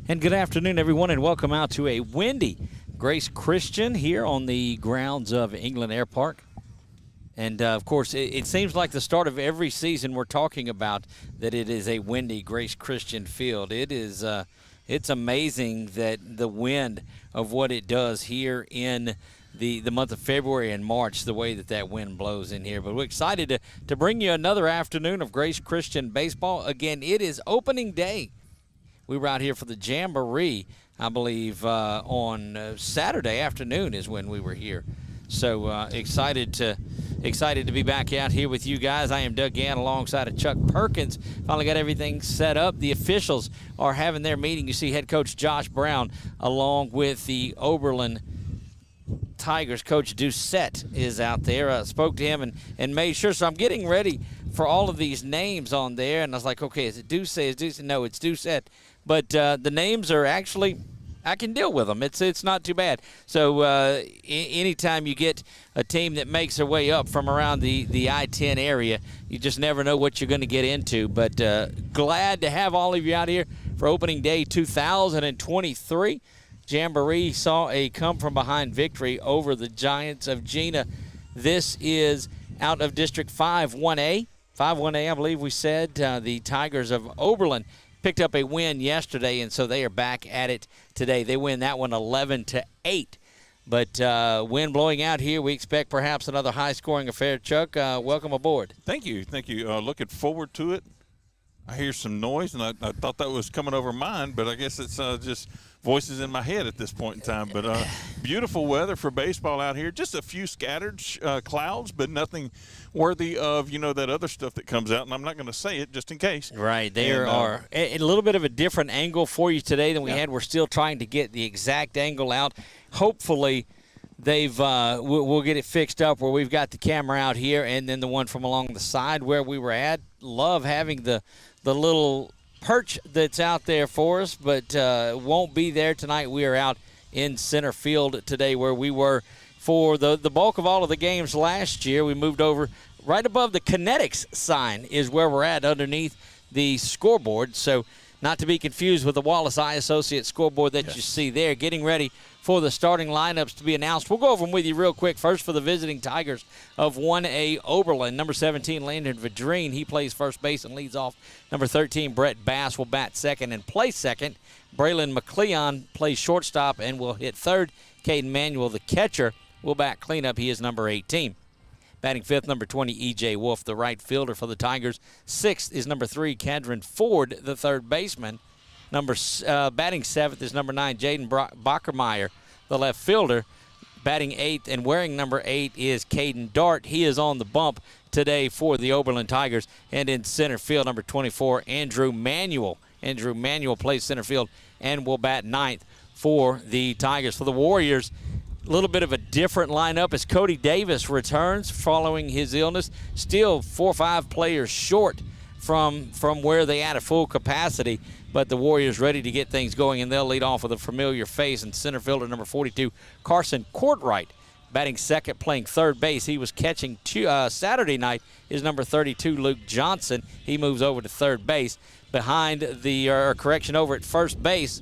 And good afternoon, everyone, and welcome out to a windy Grace Christian here on the grounds of England Air Park. And, of course, it seems like the start of every season we're talking about that it is a windy Grace Christian field. It is it's amazing that the wind of what it does here in the month of February and March, the way that wind blows in here. But we're excited to bring you another afternoon of Grace Christian baseball. Again, it is opening day. We were out here for the Jamboree, I believe, on Saturday afternoon is when we were here. So excited to be back out here with you guys. I am Doug Gann alongside of Chuck Perkins. Finally got everything set up. The officials are having their meeting. You see head coach Josh Brown along with the Oberlin Tigers coach Doucette is out there. Spoke to him and made sure. So I'm getting ready for all of these names on there. And I was like, okay, is it Doucette? No, it's Doucette. But the names are actually, I can deal with them. It's not too bad. So anytime you get a team that makes their way up from around the I-10 area, you just never know what you're going to get into. But glad to have all of you out here for opening day 2023. Jamboree saw a come-from-behind victory over the Giants of Gina. This is out of District 5-1A. 5-1A, I believe we said. The Tigers of Oberlin picked up a win yesterday, and so they are back at it today. They win that one 11-8. But wind blowing out here, we expect perhaps another high-scoring affair. Chuck, welcome aboard. Thank you. Looking forward to it. I hear some noise, and I thought that was coming over mine, but I guess it's just voices in my head at this point in time. But beautiful weather for baseball out here. Just a few scattered clouds, but nothing worthy of, that other stuff that comes out. And I'm not going to say it just in case. Right. There are a little bit of a different angle for you today than we had. We're still trying to get the exact angle out. Hopefully we'll get it fixed up where we've got the camera out here and then the one from along the side where we were at. Love having the little perch that's out there for us, but won't be there tonight. We are out in center field today where we were for the bulk of all of the games last year. We moved over right above the Kinetics sign is where we're at underneath the scoreboard. So not to be confused with the Wallace Eye Associates scoreboard that you see there. Getting ready for the starting lineups to be announced. We'll go over them with you real quick. First for the visiting Tigers of 1A Oberlin. Number 17, Landon Vadrine. He plays first base and leads off. Number 13, Brett Bass will bat second and play second. Braylon McLeon plays shortstop and will hit third. Caden Manuel, the catcher, will bat cleanup. He is number 18. Batting fifth, number 20, E.J. Wolf, the right fielder for the Tigers. Sixth is number 3, Cadron Ford, the third baseman. Batting seventh is number 9, Jaden Bockermeyer, the left fielder. Batting eighth and wearing number 8 is Caden Dart. He is on the bump today for the Oberlin Tigers. And in center field, number 24, Andrew Manuel. Andrew Manuel plays center field and will bat ninth for the Tigers. For the Warriors, a little bit of a different lineup as Cody Davis returns following his illness. Still 4 or 5 players short from where they at full capacity, but the Warriors ready to get things going, and they'll lead off with a familiar face in center fielder number 42, Carson Courtright. Batting second, playing third base. He was catching Saturday night is number 32, Luke Johnson. He moves over to third base. Behind over at first base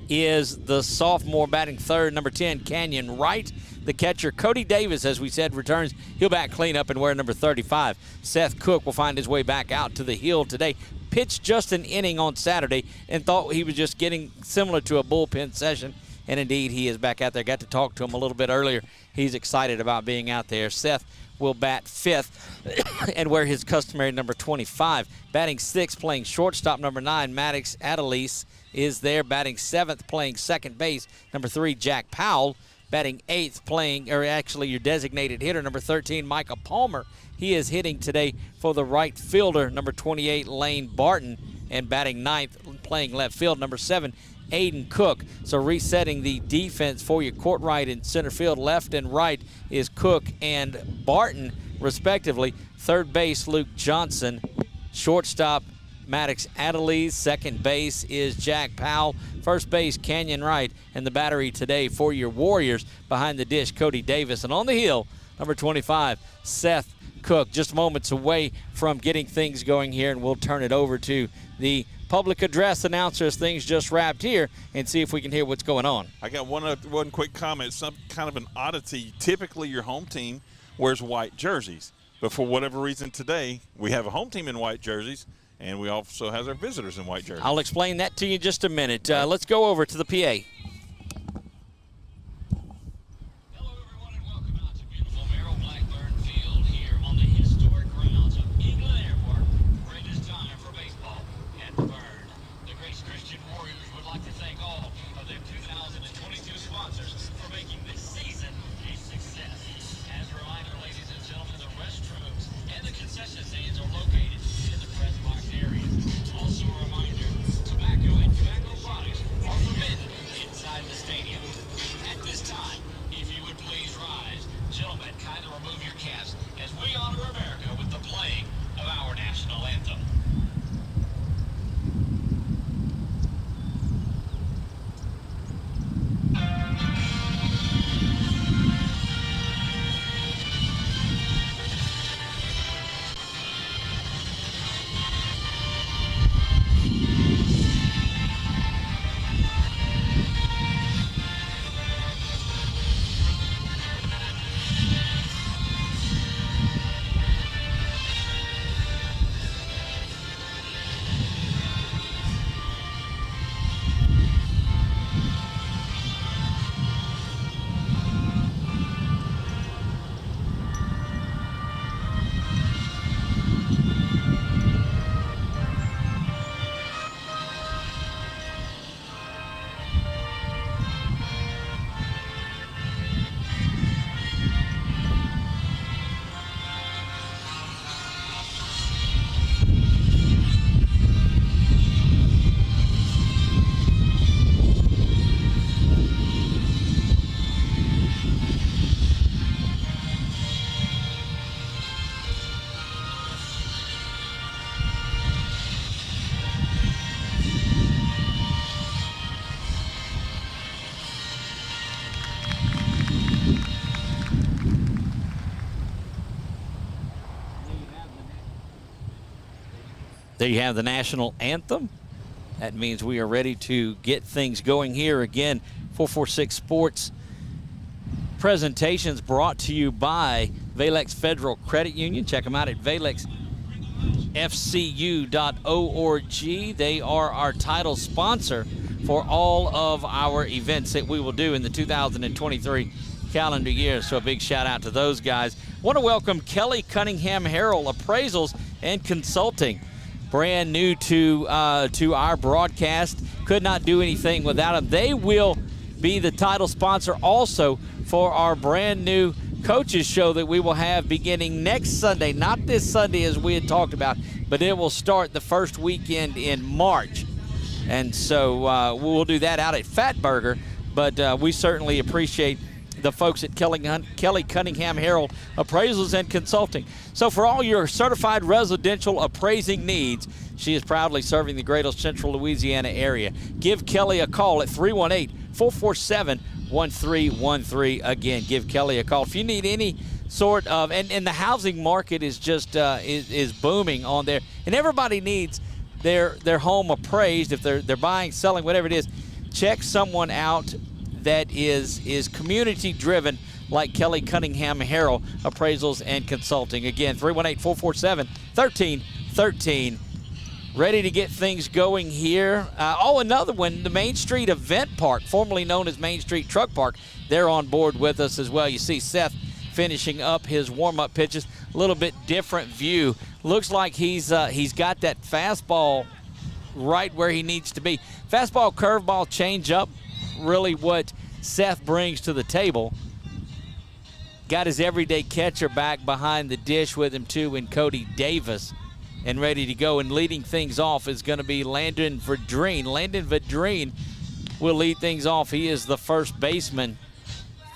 is the sophomore batting third, number 10, Canyon Wright. The catcher, Cody Davis, as we said, returns. He'll bat cleanup and wear number 35. Seth Cook will find his way back out to the hill today. Pitched just an inning on Saturday and thought he was just getting similar to a bullpen session. And indeed, he is back out there. Got to talk to him a little bit earlier. He's excited about being out there. Seth will bat fifth and wear his customary number 25. Batting sixth, playing shortstop, number 9, Maddox Adelise is there. Batting seventh, playing second base, number 3, Jack Powell. Batting eighth, your designated hitter, number 13, Micah Palmer. He is hitting today for the right fielder, number 28, Lane Barton. And batting ninth, playing left field, number 7, Aiden Cook. So resetting the defense for you, Courtright in center field. Left and right is Cook and Barton, respectively. Third base, Luke Johnson. Shortstop, Maddox Adelise. Second base is Jack Powell. First base, Canyon Wright. And the battery today for your Warriors, behind the dish, Cody Davis. And on the hill, number 25, Seth Cook just moments away from getting things going here, and we'll turn it over to the public address announcer as things just wrapped here and see if we can hear what's going on. I got one quick comment, some kind of an oddity. Typically your home team wears white jerseys, but for whatever reason today we have a home team in white jerseys, and we also have our visitors in white jerseys. I'll explain that to you in just a minute. Let's go over to the PA. There you have the national anthem. That means we are ready to get things going here. Again, 446 Sports presentations brought to you by Valex Federal Credit Union. Check them out at valexfcu.org. They are our title sponsor for all of our events that we will do in the 2023 calendar year. So a big shout out to those guys. Want to welcome Kelly Cunningham Harrell Appraisals and Consulting. Brand new to our broadcast. Could not do anything without them. They will be the title sponsor also for our brand new coaches show that we will have beginning next Sunday. Not this Sunday as we had talked about, but it will start the first weekend in March. And so we'll do that out at Fatburger. But we certainly appreciate the folks at Kelly Cunningham Harrell Appraisals and Consulting. So for all your certified residential appraising needs, she is proudly serving the greater central Louisiana area. Give Kelly a call at 318-447-1313. Again, give Kelly a call. If you need any sort of, and the housing market is just is booming on there, and everybody needs their home appraised if they're buying, selling, whatever it is. Check someone out that is community driven like Kelly Cunningham Harrell Appraisals and Consulting. Again, 318-447-1313. Ready to get things going here. Another one, the Main Street Event Park, formerly known as Main Street Truck Park. They're on board with us as well. You see Seth finishing up his warm-up pitches. A little bit different view. Looks like he's got that fastball right where he needs to be. Fastball, curveball, changeup, really what Seth brings to the table. Got his everyday catcher back behind the dish with him too in Cody Davis, and ready to go. And leading things off is going to be Landon Vadreen. Landon Vadreen will lead things off. He is the first baseman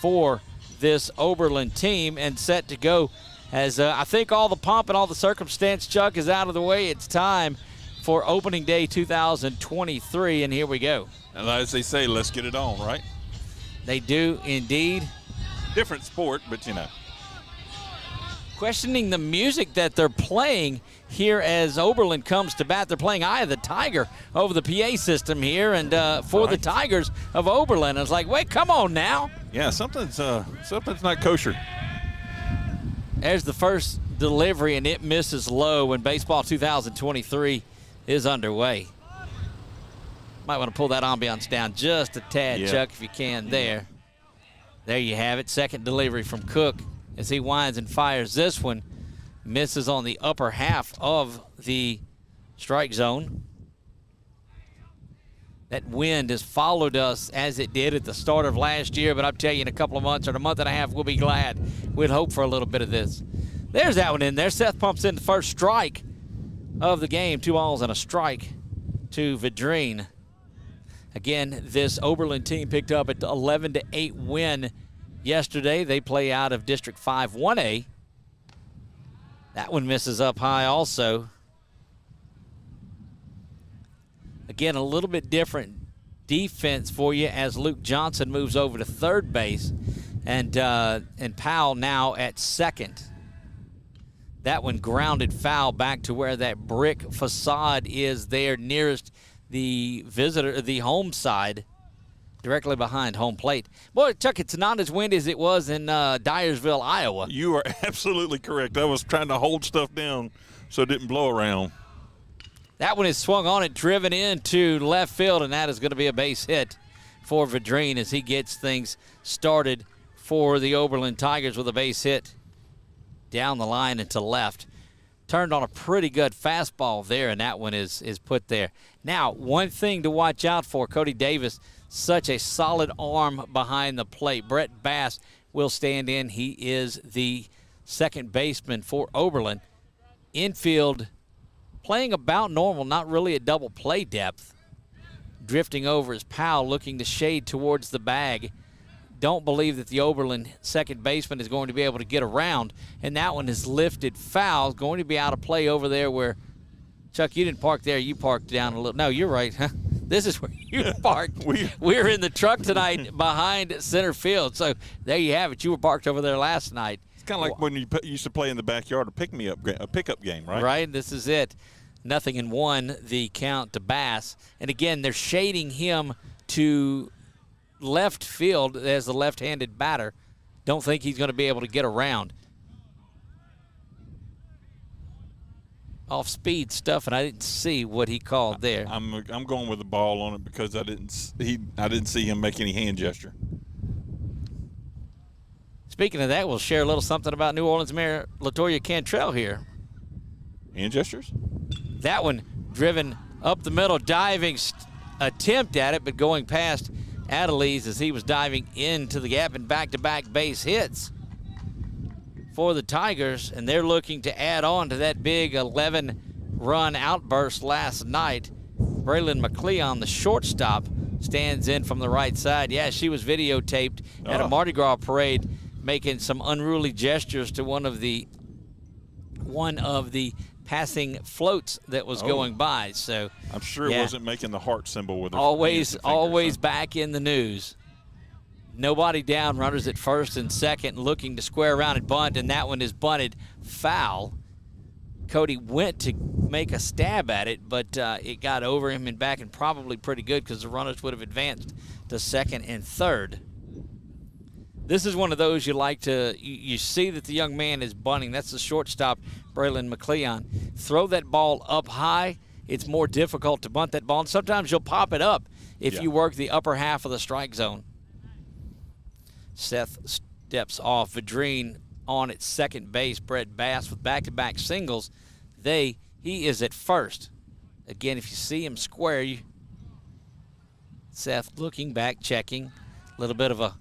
for this Oberlin team and set to go. As I think all the pomp and all the circumstance, Chuck, is out of the way. It's time for opening day 2023, and here we go. And as they say, let's get it on, right? They do indeed. Different sport, but you know. questioning the music that they're playing here as Oberlin comes to bat. They're playing Eye of the Tiger over the PA system here, and for the Tigers of Oberlin. I was like, wait, come on now. Yeah, something's not kosher. There's the first delivery, and it misses low when Baseball 2023 is underway. Might want to pull that ambiance down just a tad, Chuck, if you can there. There you have it. Second delivery from Cook as he winds and fires this one. Misses on the upper half of the strike zone. That wind has followed us as it did at the start of last year, but I'll tell you, in a couple of months or a month and a half, we'll be glad. We'd hope for a little bit of this. There's that one in there. Seth pumps in the first strike of the game. 2 balls and a strike to Vidrine. Again, this Oberlin team picked up an 11-8 win yesterday. They play out of District 5 1A. That one misses up high also. Again, a little bit different defense for you as Luke Johnson moves over to third base, and Powell now at second. That one grounded foul back to where that brick facade is there nearest the home side, directly behind home plate. Boy, Chuck, it's not as windy as it was in Dyersville, Iowa. You are absolutely correct. I was trying to hold stuff down so it didn't blow around. That one is swung on it, driven into left field, and that is going to be a base hit for Vidrine as he gets things started for the Oberlin Tigers with a base hit down the line and to left. Turned on a pretty good fastball there, and that one is put there. Now, one thing to watch out for, Cody Davis, such a solid arm behind the plate. Brett Bass will stand in. He is the second baseman for Oberlin. Infield playing about normal, not really at double play depth. Drifting over is Powell, looking to shade towards the bag. Don't believe that the Oberlin second baseman is going to be able to get around, and that one is lifted foul, going to be out of play over there where, Chuck, you didn't park there, you parked down a little. No, you're right, huh? This is where you parked. We're in the truck tonight behind center field, so there you have it. You were parked over there last night. It's kind of like when you used to play in the backyard a pickup game, right? Right, this is it. 0-1, the count to Bass. And again, they're shading him to left field as the left-handed batter. Don't think he's going to be able to get around. Off-speed stuff, and I didn't see what he called there. I'm going with the ball on it because I didn't see him make any hand gesture. Speaking of that, we'll share a little something about New Orleans Mayor LaToya Cantrell here. Hand gestures? That one driven up the middle, diving attempt at it, but going past Adelise as he was diving into the gap, and back-to-back base hits for the Tigers, and they're looking to add on to that big 11-run outburst last night. Braylon McLeon, the shortstop, stands in from the right side. Yeah, she was videotaped at a Mardi Gras parade making some unruly gestures to one of the passing floats that was going by. So I'm sure it wasn't making the heart symbol with her. Always back in the news. Nobody down, runners at first and second, looking to square around and bunt, and that one is bunted foul. Cody went to make a stab at it, but it got over him and back, and probably pretty good because the runners would have advanced to second and third. This is one of those you see that the young man is bunting. That's the shortstop, Braylon McLeon. Throw that ball up high. It's more difficult to bunt that ball. And sometimes you'll pop it up if you work the upper half of the strike zone. Seth steps off. Vidrine on at second base. Brett Bass with back-to-back singles. He is at first. Again, if you see him square, Seth looking back, checking. A little bit of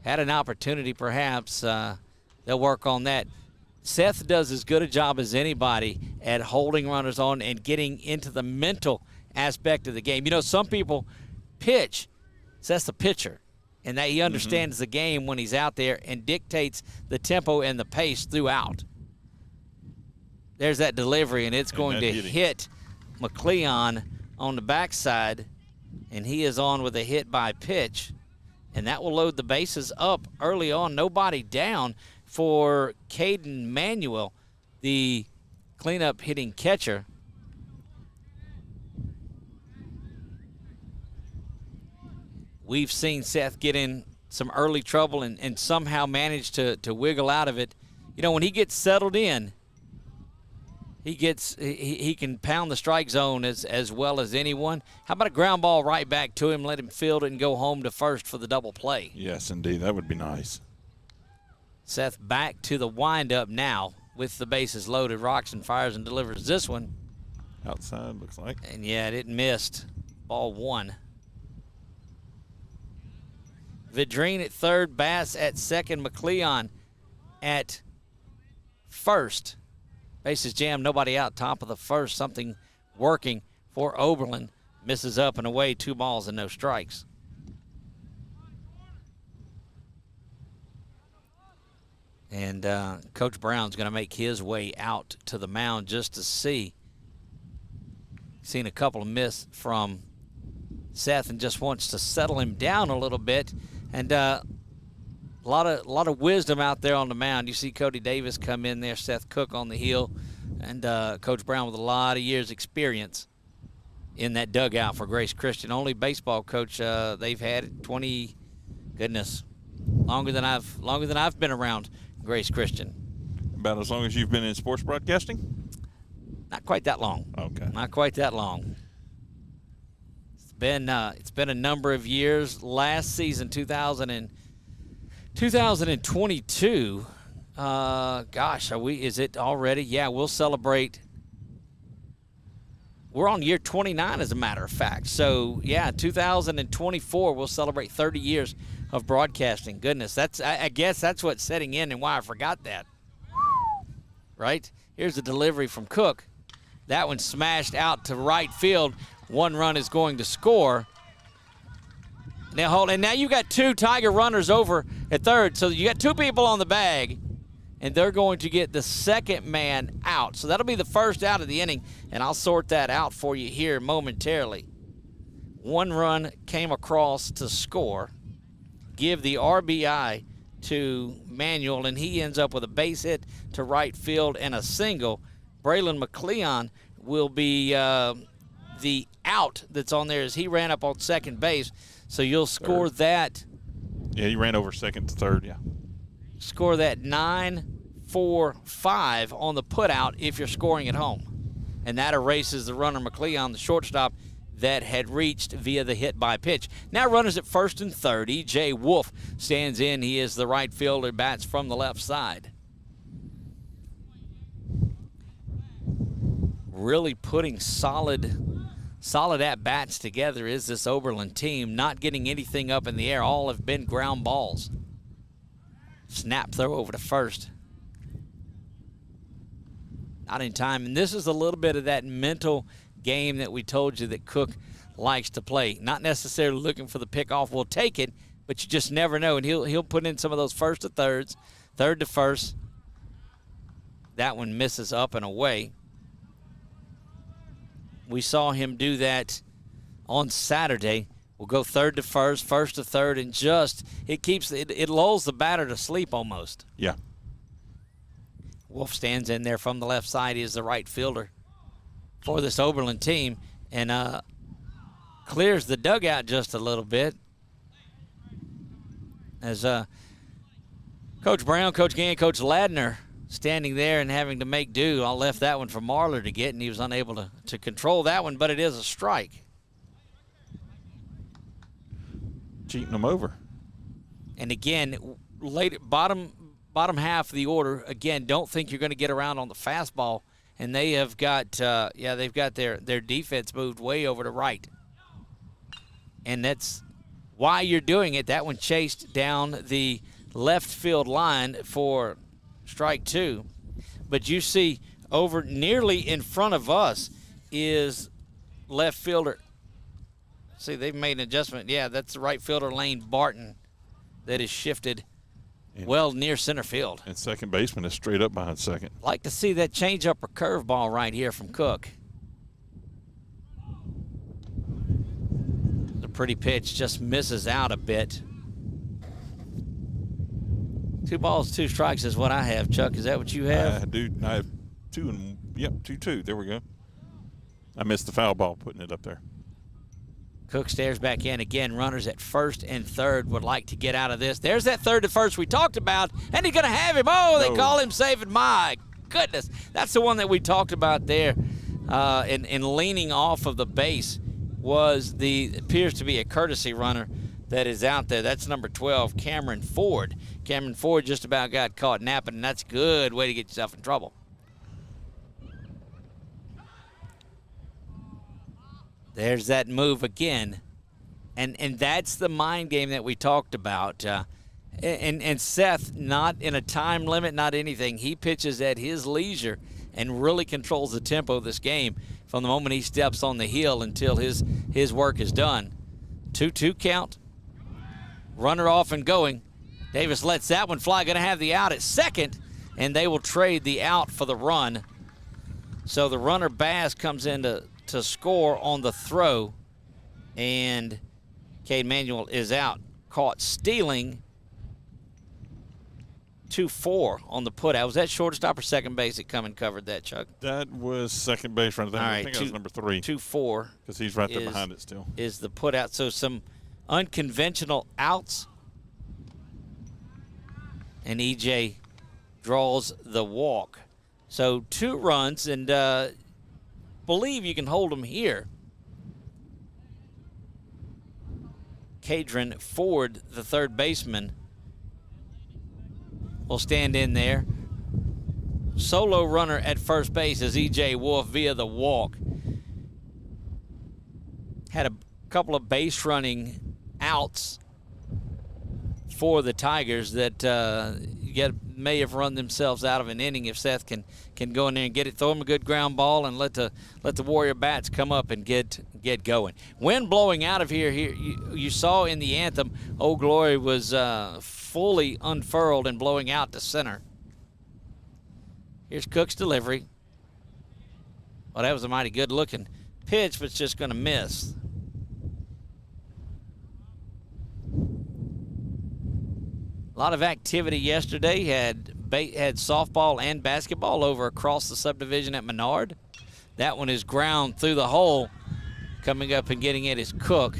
had an opportunity perhaps. They'll work on that. Seth does as good a job as anybody at holding runners on and getting into the mental aspect of the game. You know, some people pitch. Seth's a pitcher, and that he understands the game when he's out there and dictates the tempo and the pace throughout. There's that delivery, and it's going to hit McLeon on the backside, and he is on with a hit by pitch. And that will load the bases up early on. Nobody down for Caden Manuel, the cleanup hitting catcher. We've seen Seth get in some early trouble and somehow manage to wiggle out of it. You know, when he gets settled in, he can pound the strike zone as well as anyone. How about a ground ball right back to him, let him field it and go home to first for the double play? Yes, indeed. That would be nice. Seth back to the windup now with the bases loaded. Roxon fires and delivers this one. Outside, looks like. And, yeah, it missed. Ball 1. Vidrine at third, Bass at second, McLeon at first. Bases jammed, nobody out, top of the first. Something working for Oberlin. Misses up and away, 2 balls and no strikes. And Coach Brown's going to make his way out to the mound just to see. Seen a couple of miss from Seth and just wants to settle him down a little bit. And a lot of wisdom out there on the mound. You see Cody Davis come in there, Seth Cook on the heel, and Coach Brown with a lot of years experience in that dugout for Grace Christian. Only baseball coach they've had 20, goodness, longer than I've been around Grace Christian. About as long as you've been in sports broadcasting? Not quite that long. Okay. Not quite that long. It's been a number of years. Last season, 2022. Gosh, is it already? Yeah, we'll celebrate. We're on year 29, as a matter of fact. So, yeah, 2024, we'll celebrate 30 years of broadcasting. Goodness, I guess that's what's setting in and why I forgot that. Right? Here's a delivery from Cook. That one smashed out to right field. 1 run is going to score. Now you got 2 Tiger runners over at third, so you got 2 people on the bag, and they're going to get the second man out. So that'll be the first out of the inning, and I'll sort that out for you here momentarily. 1 run came across to score, give the RBI to Manuel, and he ends up with a base hit to right field and a single. Braylon McLeon will be the out that's on there as he ran up on second base. So you'll score that. Yeah, he ran over second to third, yeah. Score that 9-4-5 on the putout if you're scoring at home. And that erases the runner McLeon, the shortstop, that had reached via the hit by pitch. Now runners at first and third. E.J. Wolf stands in. He is the right fielder, bats from the left side. Really putting solid at-bats together is this Oberlin team. Not getting anything up in the air. All have been ground balls. Snap throw over to first. Not in time. And this is a little bit of that mental game that we told you that Cook likes to play. Not necessarily looking for the pickoff. We'll take it, but you just never know. And he'll put in some of those first to thirds, third to first. That one misses up and away. We saw him do that on Saturday. We'll go third to first, first to third, and it lulls the batter to sleep almost. Yeah. Wolf stands in there from the left side. He is the right fielder for this Oberlin team, and clears the dugout just a little bit. As Coach Brown, Coach Gann, Coach Ladner standing there and having to make do. I left that one for Marler to get, and he was unable to control that one, but it is a strike. Cheating them over. And again, late bottom half of the order, again, don't think you're going to get around on the fastball, and they have got they've got their defense moved way over to right. And that's why you're doing it. That one chased down the left field line for strike 2. But you see over nearly in front of us is left fielder. See, they've made an adjustment. Yeah, that's the right fielder, Lane Barton, that is shifted well near center field. And second baseman is straight up behind second. Like to see that changeup or curveball right here from Cook. The pretty pitch just misses out a bit. 2 balls, 2 strikes is what I have. Chuck, is that what you have? I have 2 and, yep, 2-2. There we go. I missed the foul ball putting it up there. Cook stares back in again. Runners at first and third would like to get out of this. There's that third to first we talked about, and he's going to have him. Oh, they call him safe, and my goodness. That's the one that we talked about there. And leaning off of the base appears to be a courtesy runner that is out there. That's number 12, Cameron Ford. Cameron Ford just about got caught napping, and that's a good way to get yourself in trouble. There's that move again. And that's the mind game that we talked about. And Seth, not in a time limit, not anything. He pitches at his leisure and really controls the tempo of this game from the moment he steps on the hill until his work is done. 2-2 count. Runner off and going. Davis lets that one fly. Going to have the out at second, and they will trade the out for the run. So the runner Bass comes in to score on the throw, and Cade Manuel is out, caught stealing. 2-4 on the put out. Was that shortstop or second base that come and covered that, Chuck? That was second base right there. All right, I think that was number 3. 2-4. Because he's right there behind it still. Is the put out. So some unconventional outs. And EJ draws the walk. So 2 runs, and believe you can hold them here. Cadron Ford, the third baseman, will stand in there. Solo runner at first base is E.J. Wolf via the walk. Had a couple of base running outs for the Tigers that may have run themselves out of an inning if Seth can go in there and get it, throw them a good ground ball, and let the Warrior bats come up and get going. Wind blowing out of here. You saw in the anthem, Old Glory was fully unfurled and blowing out to center. Here's Cook's delivery. Well, that was a mighty good-looking pitch, but it's just going to miss. A lot of activity yesterday. Had softball and basketball over across the subdivision at Menard. That one is ground through the hole. Coming up and getting it is Cook,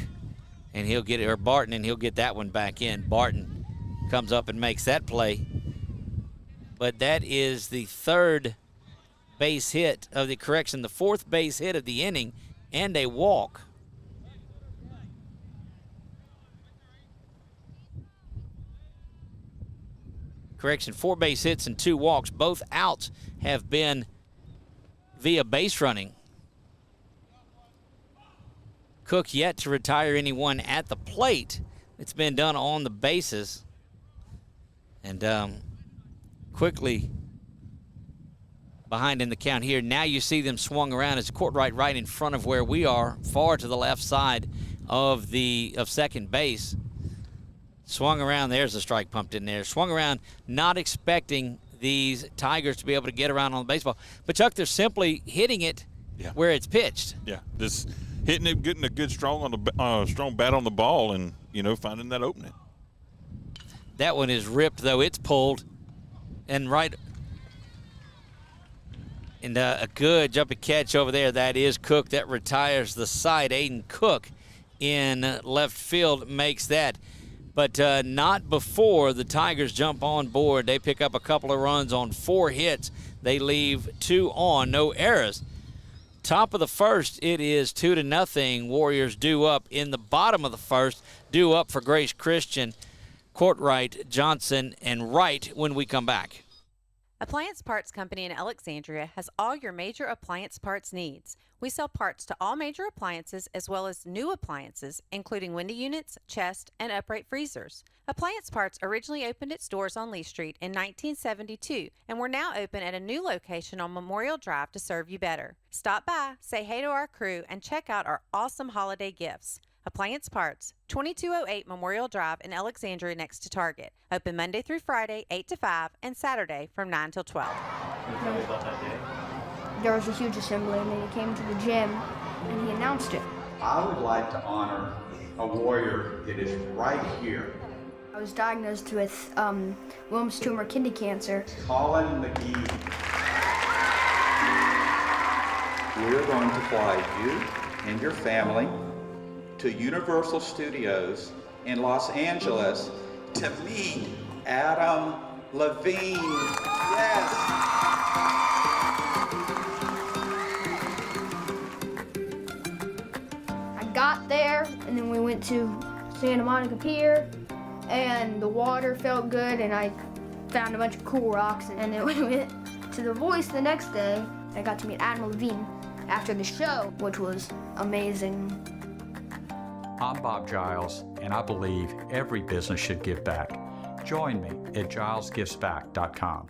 and he'll get it, or Barton, and he'll get that one back in. Barton comes up and makes that play. But that is the third base hit of the the fourth base hit of the inning, and a walk. Correction, 4 base hits and 2 walks. Both outs have been via base running. Cook yet to retire anyone at the plate. It's been done on the bases. And quickly behind in the count here. Now you see them swung around as Courtright right in front of where we are, far to the left side of second base. Swung around. There's a strike pumped in there. Swung around, not expecting these Tigers to be able to get around on the baseball. But, Chuck, they're simply hitting it where it's pitched. Yeah, just hitting it, getting a good strong bat on the ball, and, finding that opening. That one is ripped, though. It's pulled. And right – and a good jumping catch over there. That is Cook. That retires the side. Aiden Cook in left field makes that. But not before the Tigers jump on board. They pick up a couple of runs on 4 hits. They leave 2 on, no errors. Top of the first, it is 2-0. Warriors due up in the bottom of the first, due up for Grace Christian, Courtright, Johnson, and Wright when we come back. Appliance Parts Company in Alexandria has all your major appliance parts needs. We sell parts to all major appliances as well as new appliances, including window units, chest, and upright freezers. Appliance Parts originally opened its doors on Lee Street in 1972, and we're now open at a new location on Memorial Drive to serve you better. Stop by, say hey to our crew, and check out our awesome holiday gifts. Appliance Parts, 2208 Memorial Drive in Alexandria next to Target. Open Monday through Friday, 8 to 5, and Saturday from 9 till 12. Can you tell me about that day? There was a huge assembly, and then he came to the gym, and he announced it. I would like to honor a warrior that is right here I was diagnosed with Wilms tumor kidney cancer. Colin McGee. We're going to fly you and your family to Universal Studios in Los Angeles to meet Adam Levine. Yes! I got there, and then we went to Santa Monica Pier, and the water felt good, and I found a bunch of cool rocks. And then we went to The Voice the next day. I got to meet Adam Levine after the show, which was amazing. I'm Bob Giles, and I believe every business should give back. Join me at gilesgivesback.com.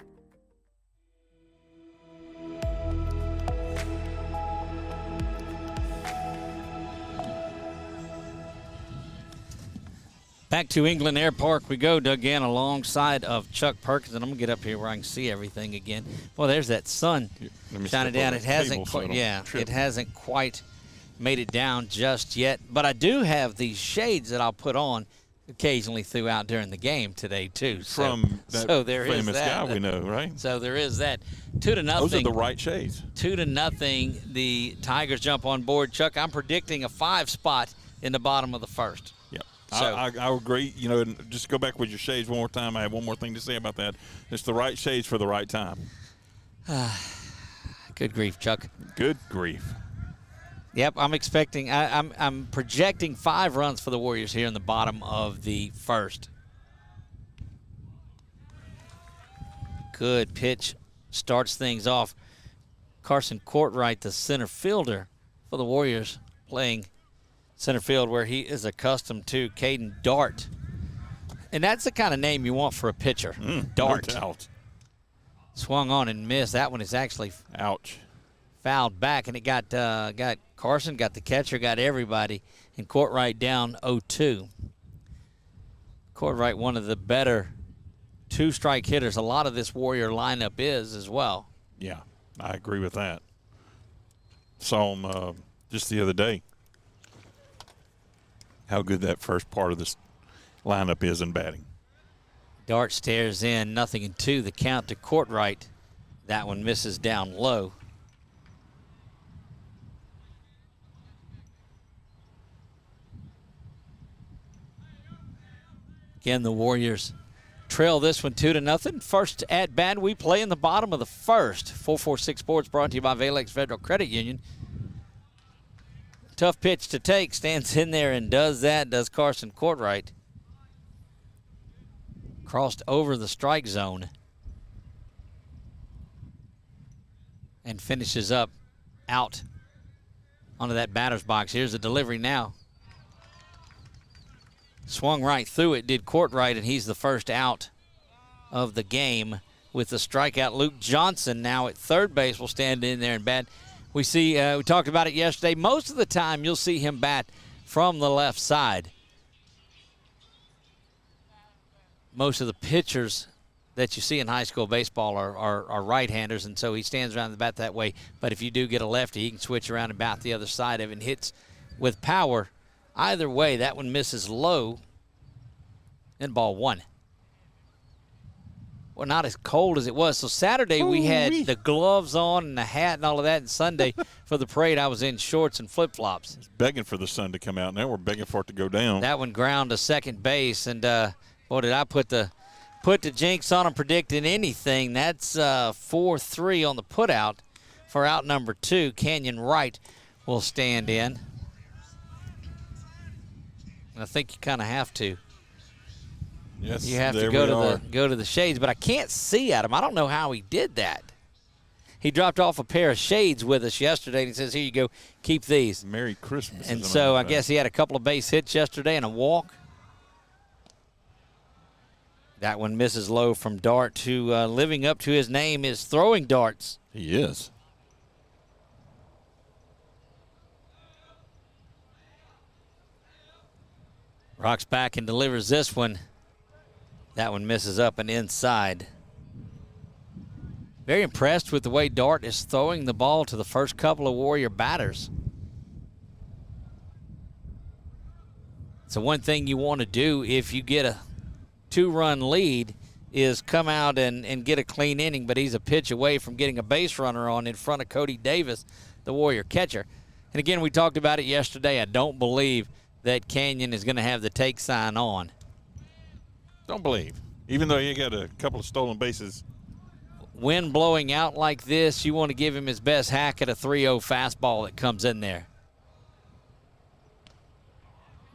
Back to England Air Park we go, Doug Gann alongside of Chuck Perkins, and I'm going to get up here where I can see everything again. Well, there's that sun shining down. It hasn't quite made it down just yet, but I do have these shades that I'll put on occasionally throughout during the game today too. From that famous guy we know, right? So there is that. 2-0. Those are the right shades. 2-0. The Tigers jump on board. Chuck, I'm predicting a 5 spot in the bottom of the first. Yep. So, I agree. You know, and just go back with your shades one more time. I have one more thing to say about that. It's the right shades for the right time. Good grief, Chuck. Good grief. Yep, I'm expecting. I'm projecting 5 runs for the Warriors here in the bottom of the first. Good pitch starts things off. Carson Courtwright, the center fielder for the Warriors, playing center field where he is accustomed to. Caden Dart, and that's the kind of name you want for a pitcher. Dart. No doubt. Swung on and missed. That one is actually Ouch. fouled back, and it got Carson, got the catcher, got everybody, and Courtwright down 0-2. Courtwright, one of the better 2-strike hitters. A lot of this Warrior lineup is as well. Yeah, I agree with that. Saw him just the other day. How good that first part of this lineup is in batting. Dart stares in, 0-2. The count to Courtwright. That one misses down low. Again, the Warriors trail this one 2-0. First at bat, we play in the bottom of the first. 446 Sports brought to you by Valex Federal Credit Union. Tough pitch to take, stands in there and does that, does Carson Courtwright. Crossed over the strike zone and finishes up out onto that batter's box. Here's the delivery now. Swung right through it, did Courtwright, and he's the first out of the game with the strikeout. Luke Johnson now at third base will stand in there and bat. We see, we talked about it yesterday. Most of the time you'll see him bat from the left side. Most of the pitchers that you see in high school baseball are right-handers, and so he stands around the bat that way. But if you do get a lefty, he can switch around and bat the other side of it and hits with power. Either way, that one misses low, and ball 1. Well, not as cold as it was. So Saturday we had the gloves on and the hat and all of that, and Sunday for the parade I was in shorts and flip-flops. Begging for the sun to come out. Now we're begging for it to go down. That one ground to second base, and boy, did I put the jinx on him predicting anything. That's 4-3 on the putout for out number 2. Canyon Wright will stand in. I think you kind of have to. Yes, you have to go to the shades, but I can't see at him. I don't know how he did that. He dropped off a pair of shades with us yesterday, and he says, "Here you go, keep these." Merry Christmas. And so I guess he had a couple of base hits yesterday and a walk. That one misses low from Dart, who living up to his name is throwing darts. He is. Rocks back and delivers this one. That one misses up and inside. Very impressed with the way Dart is throwing the ball to the first couple of Warrior batters. So one thing you want to do if you get 2-run lead is come out and get a clean inning, but he's a pitch away from getting a base runner on in front of Cody Davis, the Warrior catcher. And again, we talked about it yesterday. I don't believe that Canyon is going to have the take sign on. Don't believe. Even though you got a couple of stolen bases. Wind blowing out like this, you want to give him his best hack at a 3-0 fastball that comes in there.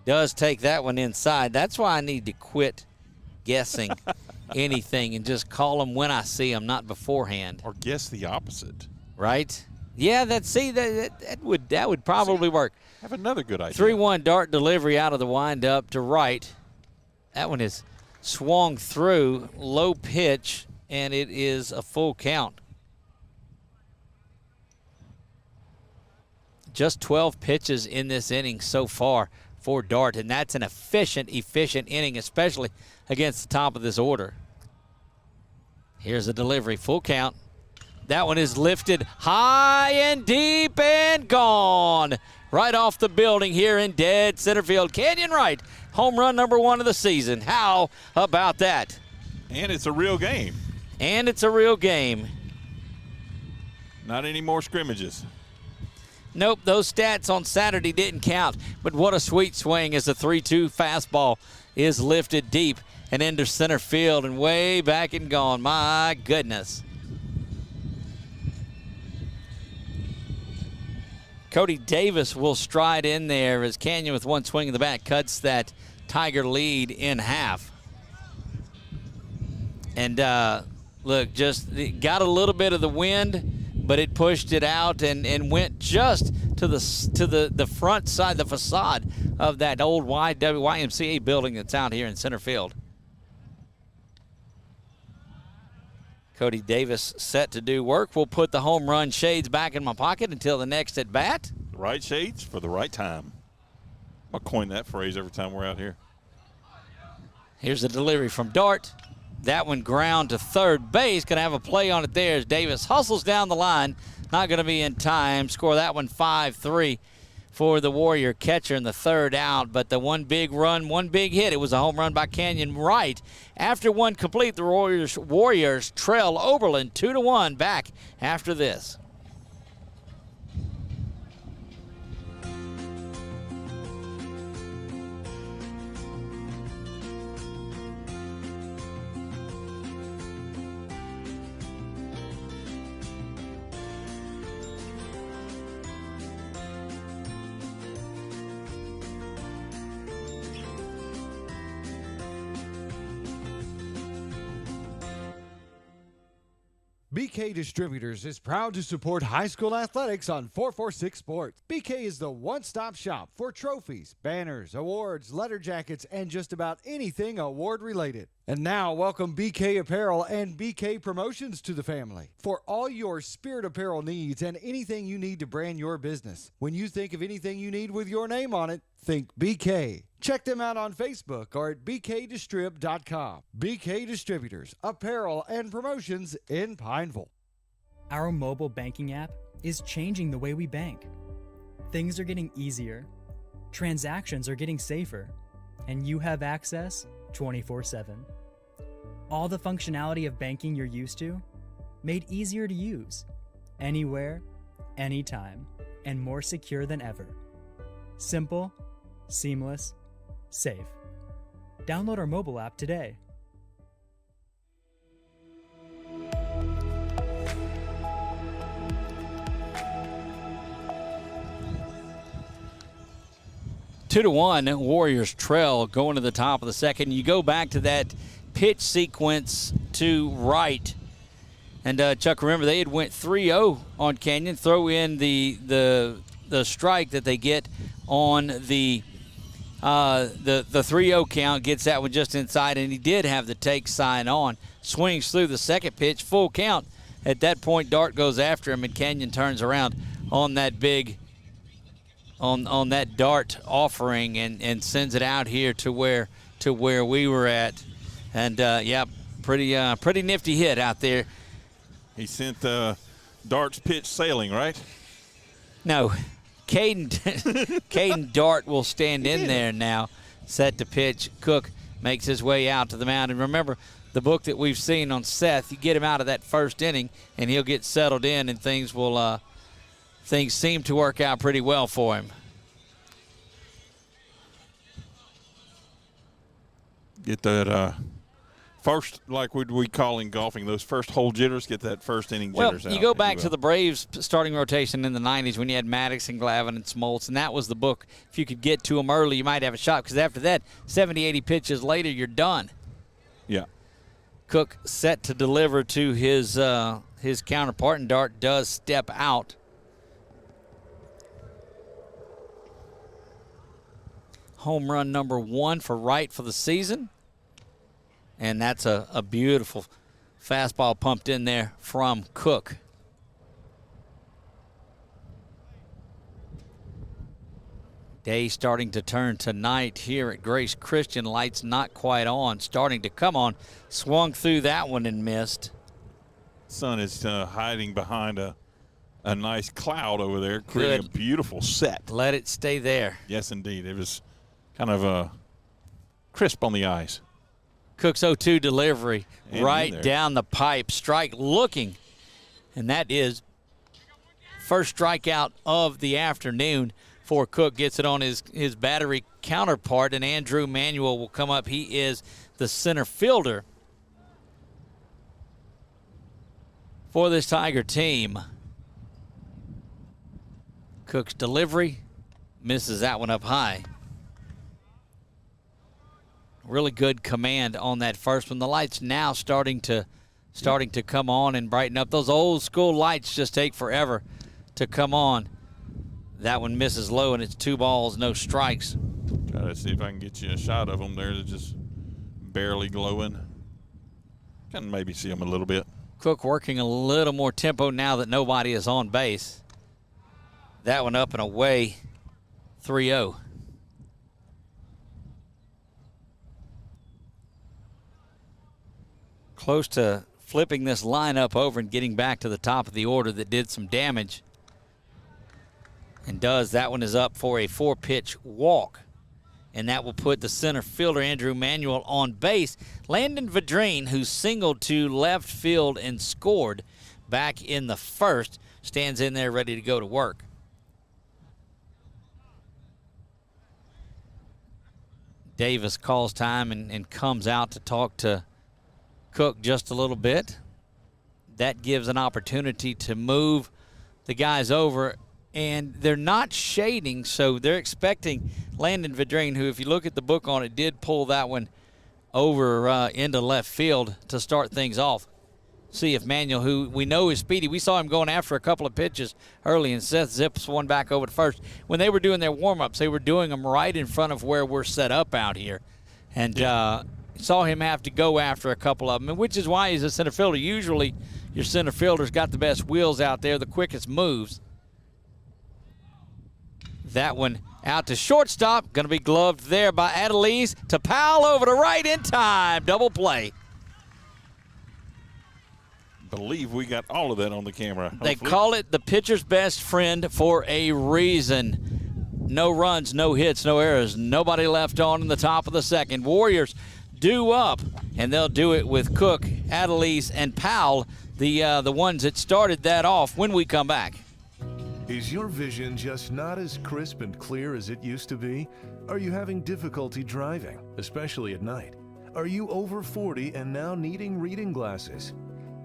Does take that one inside. That's why I need to quit guessing anything and just call them when I see them, not beforehand. Or guess the opposite. Right? Yeah, that would probably work. Have another good idea. 3-1 dart delivery out of the windup to right. That one is swung through, low pitch, and it is a full count. Just 12 pitches in this inning so far for Dart, and that's an efficient inning, especially against the top of this order. Here's a delivery, full count. That one is lifted high and deep and gone. Right off the building here in dead center field. Canyon Wright, home run number 1 of the season. How about that? And it's a real game. And it's a real game. Not any more scrimmages. Nope, those stats on Saturday didn't count. But what a sweet swing as the 3-2 fastball is lifted deep and into center field and way back and gone. My goodness. Cody Davis will stride in there as Canyon with one swing of the bat cuts that Tiger lead in half. And look, just got a little bit of the wind, but it pushed it out and went just to the front side, the facade of that old YMCA building that's out here in center field. Cody Davis set to do work. We'll put the home run shades back in my pocket until the next at bat. The right shades for the right time. I'll coin that phrase every time we're out here. Here's the delivery from Dart. That one ground to third base. Going to have a play on it there as Davis hustles down the line. Not going to be in time. Score that one 5-3 for the Warrior catcher in the third out. But the one big run, one big hit. It was a home run by Canyon Wright. After one complete, the Warriors trail Oberlin 2-1 back after this. BK Distributors is proud to support high school athletics on 446 Sports. BK is the one-stop shop for trophies, banners, awards, letter jackets, and just about anything award-related. And now, welcome BK Apparel and BK Promotions to the family. For all your spirit apparel needs and anything you need to brand your business. When you think of anything you need with your name on it, think BK. Check them out on Facebook or at bkdistrib.com. BK Distributors, Apparel and Promotions in Pineville. Our mobile banking app is changing the way we bank. Things are getting easier, transactions are getting safer, and you have access 24/7. All the functionality of banking you're used to, made easier to use, anywhere, anytime, and more secure than ever. Simple, seamless, safe. Download our mobile app today. Two to one, Warriors trail going to the top of the second. You go back to that pitch sequence to right. And Chuck, remember they had went 3-0 on Canyon. Throw in the strike that they get on the 3-0 count, gets that one just inside, and he did have the take sign on. Swings through the second pitch, full count. At that point, Dart goes after him, and Canyon turns around on that big on that Dart offering and sends it out here to where we were at. And yeah, pretty nifty hit out there. He sent Dart's pitch sailing, right? No, Caden Dart will stand in there now, set to pitch. Cook makes his way out to the mound. And remember, the book that we've seen on Seth, you get him out of that first inning, and he'll get settled in, and things seem to work out pretty well for him. Get that first, like we call in golfing, those first hole jitters, get that first inning jitters out. Well, you go back to the Braves starting rotation in the 90s when you had Maddox and Glavine and Smoltz, and that was the book. If you could get to them early, you might have a shot, because after that, 70, 80 pitches later, you're done. Yeah. Cook set to deliver to his counterpart, and Dart does step out. Home run number 1 for Wright for the season. And that's a beautiful fastball pumped in there from Cook. Day starting to turn tonight here at Grace Christian. Lights not quite on, starting to come on. Swung through that one and missed. Sun is hiding behind a nice cloud over there, creating a beautiful set. Let it stay there. Yes, indeed. It was kind of crisp on the eyes. Cook's 0-2 delivery And right down the pipe. Strike looking. And that is first strikeout of the afternoon for Cook. Gets it on his battery counterpart, and Andrew Manuel will come up. He is the center fielder for this Tiger team. Cook's delivery misses that one up high. Really good command on that first one. The lights now starting to come on and brighten up. Those old school lights just take forever to come on. That one misses low, and it's 2 balls, no strikes. Try to see if I can get you a shot of them there. They're just barely glowing. Can maybe see them a little bit. Cook working a little more tempo now that nobody is on base. That one up and away, 3-0. Close to flipping this lineup over and getting back to the top of the order that did some damage. And does. That one is up for a 4-pitch walk. And that will put the center fielder, Andrew Manuel, on base. Landon Vadrine, who singled to left field and scored back in the first, stands in there ready to go to work. Davis calls time and comes out to talk to Cook just a little bit. That gives an opportunity to move the guys over, and they're not shading, so they're expecting Landon Vadrine, who, if you look at the book on it, did pull that one over into left field to start things off. See if Manuel, who we know is speedy, we saw him going after a couple of pitches early, and Seth zips one back over to first. When they were doing their warm-ups, they were doing them right in front of where we're set up out here. And saw him have to go after a couple of them, which is why he's a center fielder. Usually your center fielder's got the best wheels out there, the quickest moves. That one out to shortstop. Going to be gloved there by Adelise to Powell over to right in time. Double play. Believe we got all of that on the camera. They call it the pitcher's best friend for a reason. No runs, no hits, no errors. Nobody left on in the top of the second. Warriors due up, and they'll do it with Cook, Adelise, and Powell, the ones that started that off when we come back. Is your vision just not as crisp and clear as it used to be? Are you having difficulty driving, especially at night? Are you over 40 and now needing reading glasses?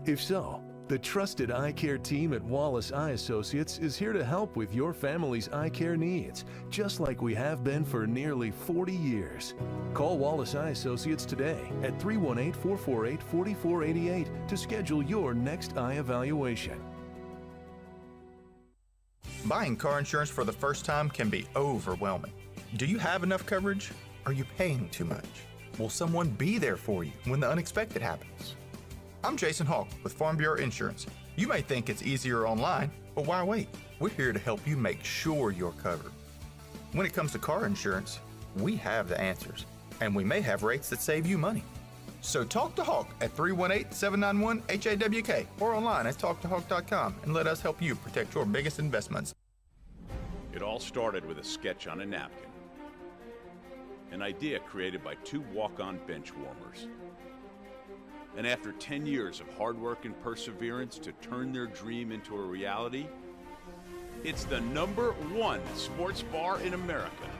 If so, the trusted eye care team at Wallace Eye Associates is here to help with your family's eye care needs, just like we have been for nearly 40 years. Call Wallace Eye Associates today at 318-448-4488 to schedule your next eye evaluation. Buying car insurance for the first time can be overwhelming. Do you have enough coverage? Are you paying too much? Will someone be there for you when the unexpected happens? I'm Jason Hawk with Farm Bureau Insurance. You may think it's easier online, but why wait? We're here to help you make sure you're covered. When it comes to car insurance, we have the answers, and we may have rates that save you money. So talk to Hawk at 318-791-HAWK or online at talktohawk.com and let us help you protect your biggest investments. It all started with a sketch on a napkin. an idea created by 2 walk-on bench warmers. And after 10 years of hard work and perseverance to turn their dream into a reality, it's the #1 sports bar in America.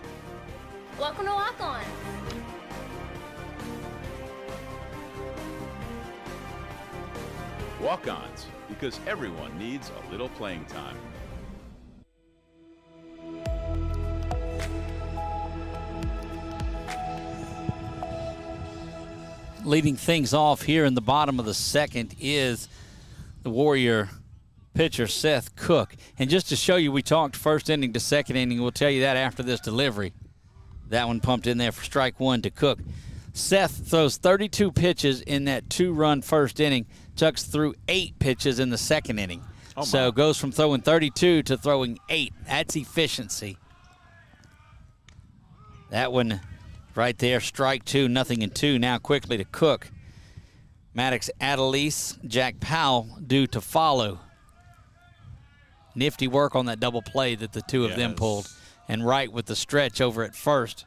Welcome to Walk On. Walk-ons, because everyone needs a little playing time. Leading things off here in the bottom of the second is the Warrior pitcher, Seth Cook. And just to show you, we talked first inning to second inning. We'll tell you that after this delivery. That one pumped in there for strike 1 to Cook. Seth throws 32 pitches in that 2-run first inning. Chucks threw 8 pitches in the second inning. So goes from throwing 32 to throwing 8. That's efficiency. That one right there, strike 2, 0-2. Now quickly to Cook. Maddox Adelise, Jack Powell due to follow. Nifty work on that double play that the two of them pulled. And right with the stretch over at first.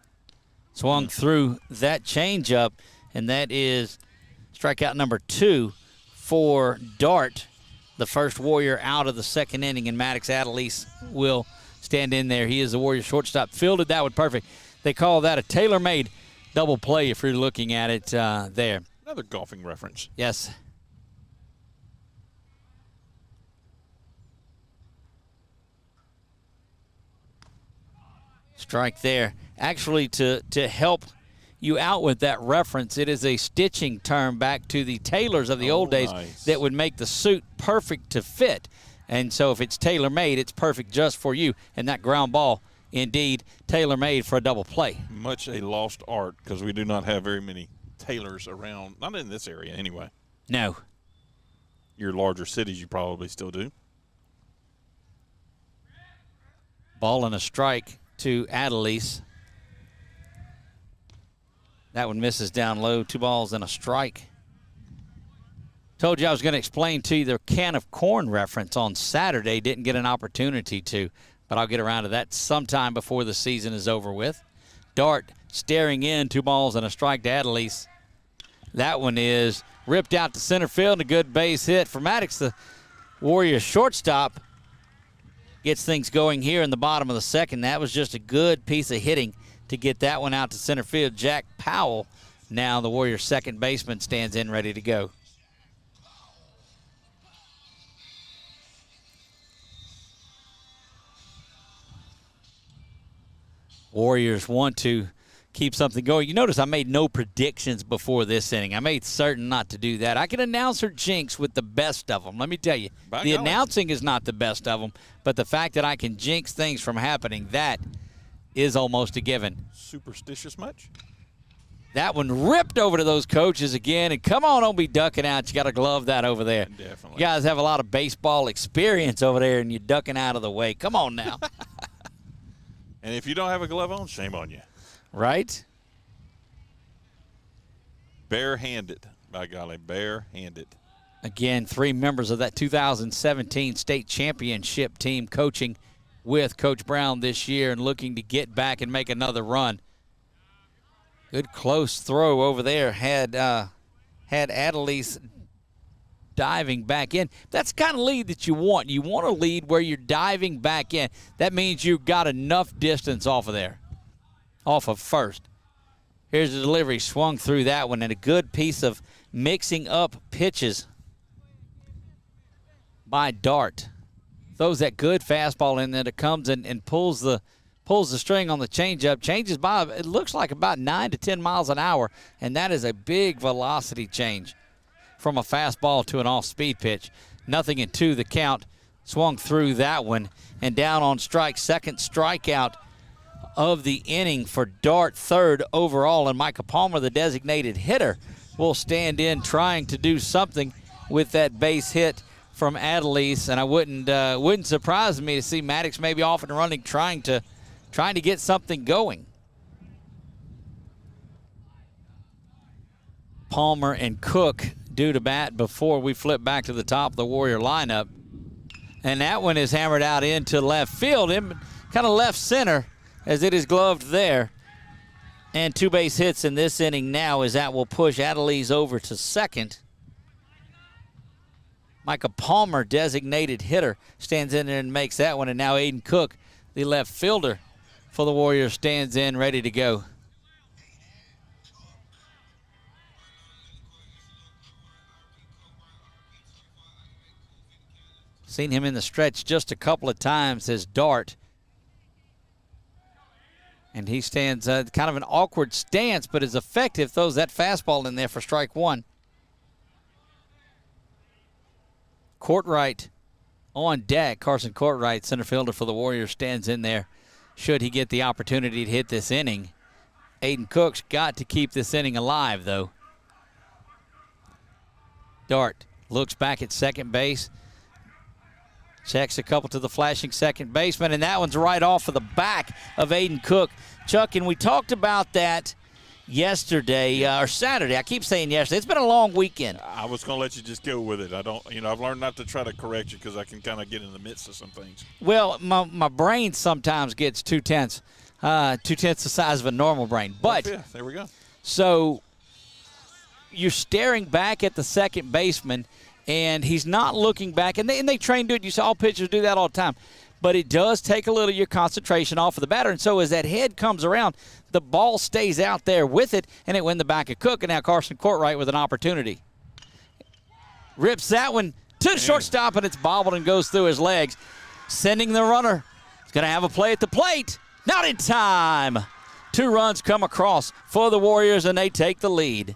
Swung through that changeup, and that is strikeout number 2 for Dart, the first Warrior out of the second inning, and Maddox Adelise will stand in there. He is the Warrior shortstop. Fielded that one perfect. They call that a tailor-made double play if you're looking at it there. Another golfing reference. Yes. Strike there. Actually, to help you out with that reference, it is a stitching term back to the tailors of the old days that would make the suit perfect to fit. And so if it's tailor-made, it's perfect just for you. And that ground ball, indeed, tailor-made for a double play. Much a lost art because we do not have very many tailors around, not in this area anyway. No. Your larger cities you probably still do. Ball and a strike to Adelise. That one misses down low. 2 balls and a strike. Told you I was going to explain to you the can of corn reference on Saturday. Didn't get an opportunity to, but I'll get around to that sometime before the season is over with. Dart staring in, 2 balls and a strike to Adelise. That one is ripped out to center field. A good base hit for Maddox, the Warriors shortstop. Gets things going here in the bottom of the second. That was just a good piece of hitting to get that one out to center field. Jack Powell, now the Warriors second baseman, stands in ready to go. Warriors want to keep something going. You notice I made no predictions before this inning. I made certain not to do that. I can announce or jinx with the best of them. Let me tell you, the announcing is not the best of them, but the fact that I can jinx things from happening, that is almost a given. Superstitious much? That one ripped over to those coaches again, and come on, don't be ducking out. You got to glove that over there. Definitely. You guys have a lot of baseball experience over there, and you're ducking out of the way. Come on now. And if you don't have a glove on, shame on you. Right? Bare-handed, by golly, bare-handed. Again, 3 members of that 2017 state championship team coaching with Coach Brown this year and looking to get back and make another run. Good close throw over there. Had Adelise diving back in. That's the kind of lead that you want. You want a lead where you're diving back in. That means you've got enough distance off of there, off of first. Here's the delivery. Swung through that one, and a good piece of mixing up pitches by Dart. Throws that good fastball in there that comes and pulls the string on the changeup. Changes by, it looks like about 9 to 10 miles an hour, and that is a big velocity change from a fastball to an off-speed pitch. 0-2 the count. Swung through that one, and down on strike. Second strikeout of the inning for Dart, third overall, and Micah Palmer, the designated hitter, will stand in trying to do something with that base hit from Adelise, and I wouldn't surprise me to see Maddox maybe off and running, trying to get something going. Palmer and Cook due to bat before we flip back to the top of the Warrior lineup, and that one is hammered out into left field, in kind of left center, as it is gloved there. And 2 base hits in this inning now, as that will push Adelise over to second. Micah Palmer, designated hitter, stands in there and makes that one. And now Aiden Cook, the left fielder for the Warriors, stands in ready to go. Seen him in the stretch just a couple of times as Dart. And he stands kind of an awkward stance, but is effective, throws that fastball in there for strike one. Courtwright on deck. Carson Courtwright, center fielder for the Warriors, stands in there should he get the opportunity to hit this inning. Aiden Cook's got to keep this inning alive, though. Dart looks back at second base. Checks a couple to the flashing second baseman, and that one's right off of the back of Aiden Cook. Chuck, and we talked about that yesterday, or Saturday. I keep saying yesterday. It's been a long weekend. I was going to let you just go with it. I've learned not to try to correct you because I can kind of get in the midst of some things. Well, my brain sometimes gets 2/10 the size of a normal brain. But there we go. So you're staring back at the second baseman, and he's not looking back. And they train to it. You see all pitchers do that all the time. But it does take a little of your concentration off of the batter. And so as that head comes around, the ball stays out there with it, and it went in the back of Cook. And now Carson Courtwright with an opportunity. Rips that one to the shortstop, and it's bobbled and goes through his legs. Sending the runner. He's going to have a play at the plate. Not in time. 2 runs come across for the Warriors, and they take the lead.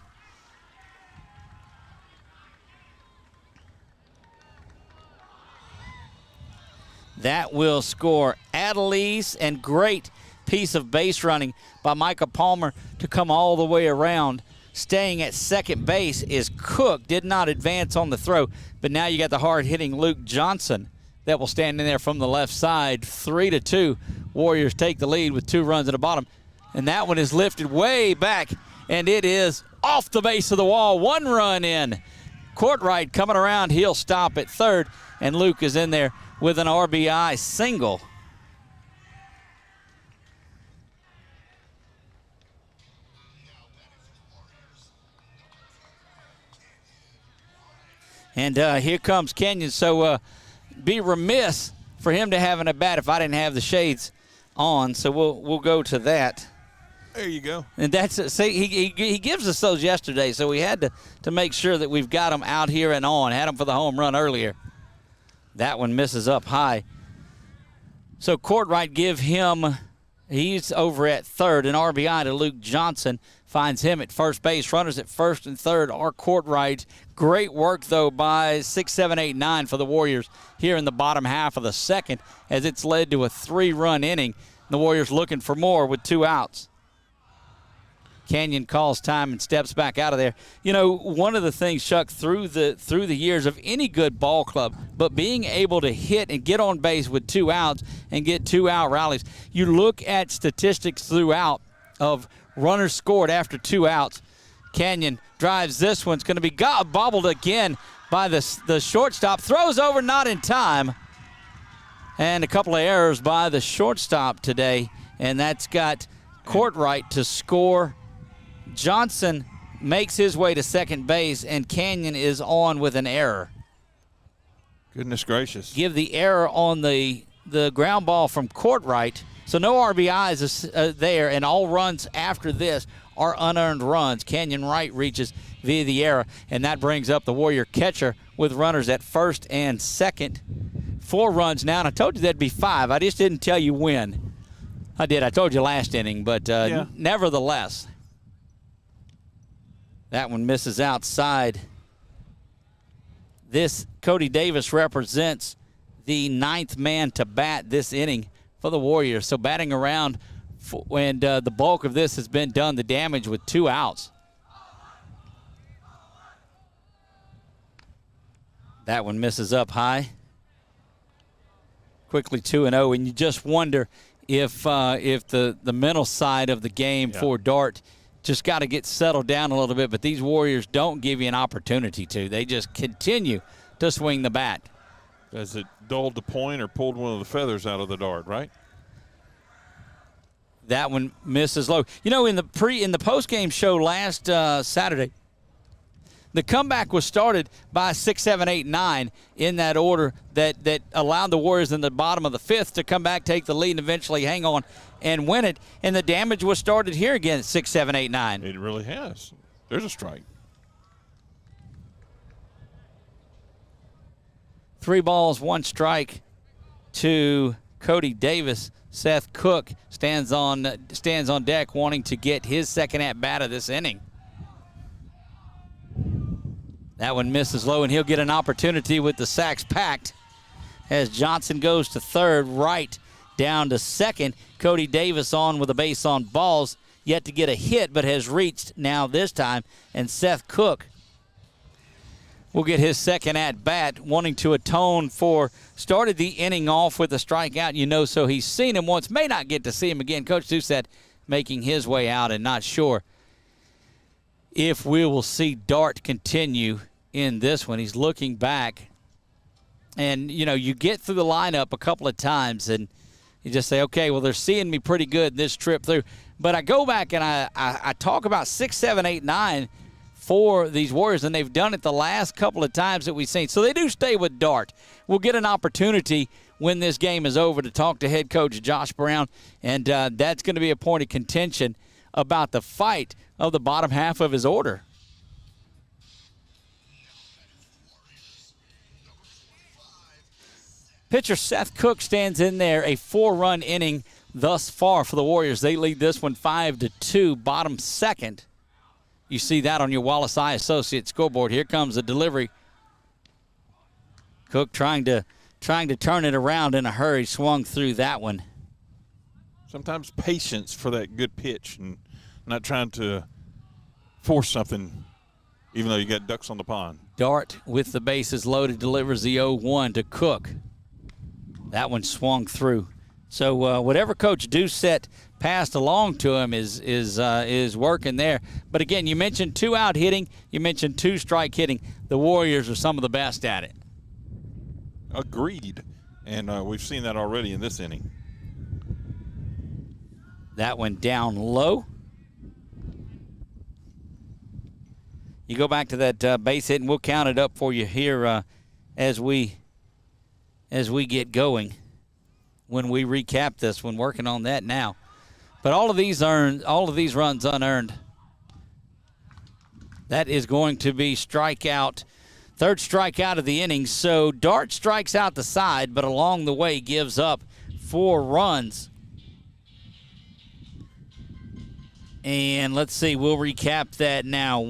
That will score Adelise, and great piece of base running by Micah Palmer to come all the way around. Staying at second base is Cook. Did not advance on the throw, but now you got the hard-hitting Luke Johnson that will stand in there from the left side. 3-2. Warriors take the lead with 2 runs at the bottom, and that one is lifted way back, and it is off the base of the wall. 1 run in. Courtwright coming around. He'll stop at third, and Luke is in there with an RBI single. And here comes Kenyon. So be remiss for him to have an at bat if I didn't have the shades on. So we'll go to that. There you go. And that's see he gives us those yesterday, so we had to make sure that we've got them out here and on. Had them for the home run earlier. That one misses up high. So Courtwright give him, he's over at third. An RBI to Luke Johnson finds him at first base. Runners at first and third are Courtwright. Great work, though, by 6, 7, 8, 9 for the Warriors here in the bottom half of the second, as it's led to a 3-run inning. The Warriors looking for more with 2 outs. Canyon calls time and steps back out of there. You know, one of the things, Chuck, through the years of any good ball club, but being able to hit and get on base with 2 outs and get 2-out rallies, you look at statistics throughout of runners scored after 2 outs. Canyon drives this one. It's going to be bobbled again by the shortstop. Throws over, not in time. And a couple of errors by the shortstop today, and that's got Courtwright to score. Johnson makes his way to second base, and Canyon is on with an error. Goodness gracious. Give the error on the ground ball from Courtwright. So no RBIs there, and all runs after this are unearned runs. Canyon Wright reaches via the error, and that brings up the Warrior catcher with runners at first and second. 4 runs now, and I told you that'd be 5. I just didn't tell you when. I did. I told you last inning, but nevertheless. That one misses outside. This Cody Davis represents the 9th man to bat this inning for the Warriors. So batting around, and the bulk of this has been done, the damage with 2 outs. That one misses up high. Quickly 2-0, and you just wonder if the mental side of the game for Dart just got to get settled down a little bit, but these Warriors don't give you an opportunity to. They just continue to swing the bat. Has it dulled the point or pulled one of the feathers out of the dart, right? That one misses low. You know, in the post-game show last Saturday, the comeback was started by 6, 7, 8, 9 in that order that allowed the Warriors in the bottom of the fifth to come back, take the lead, and eventually hang on and win it. And the damage was started here again at 6, 7, 8, 9. It really has. There's a strike. 3 balls, 1 strike to Cody Davis. Seth Cook stands on deck wanting to get his second at-bat of this inning. That one misses low, and he'll get an opportunity with the sacks packed as Johnson goes to third, right down to second. Cody Davis on with a base on balls, yet to get a hit, but has reached now this time, and Seth Cook will get his second at-bat, wanting to atone for started the inning off with a strikeout, so he's seen him once, may not get to see him again. Coach Doucette making his way out and not sure if we will see Dart continue in this one. He's looking back, and, you get through the lineup a couple of times, and you just say, okay, well, they're seeing me pretty good this trip through. But I go back and I talk about 6, 7, 8, 9 for these Warriors, and they've done it the last couple of times that we've seen. So they do stay with Dart. We'll get an opportunity when this game is over to talk to head coach Josh Brown, and that's going to be a point of contention about the fight of the bottom half of his order. Pitcher Seth Cook stands in there, a 4-run inning thus far for the Warriors. They lead this one 5-2, bottom second. You see that on your Wallace Eye Associates scoreboard. Here comes the delivery. Cook trying to turn it around in a hurry, swung through that one. Sometimes patience for that good pitch and not trying to force something, even though you got ducks on the pond. Dart with the bases loaded delivers the 0-1 to Cook. That one swung through. So whatever Coach Doucette passed along to him is working there. But again, you mentioned 2-out hitting. You mentioned 2-strike hitting. The Warriors are some of the best at it. Agreed. And we've seen that already in this inning. That one down low. You go back to that base hit, and we'll count it up for you here as we get going. When we recap this one, working on that now. But all of these runs unearned. That is going to be strikeout, third strikeout of the inning. So Dart strikes out the side, but along the way gives up 4 runs. And let's see, we'll recap that now.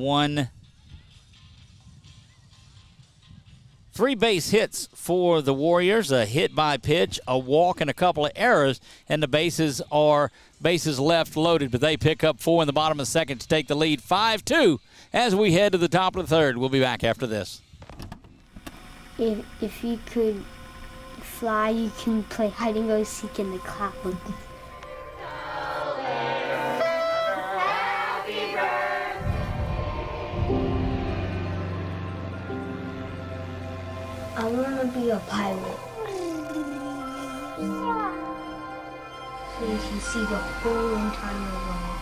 3 base hits for the Warriors, a hit by pitch, a walk, and a couple of errors, and the bases are bases left loaded, but they pick up 4 in the bottom of the second to take the lead 5-2 as we head to the top of the third. We'll be back after this. If you could fly, you can play hide and go seek in the clouds. I want to be a pilot. So you can see the whole entire world.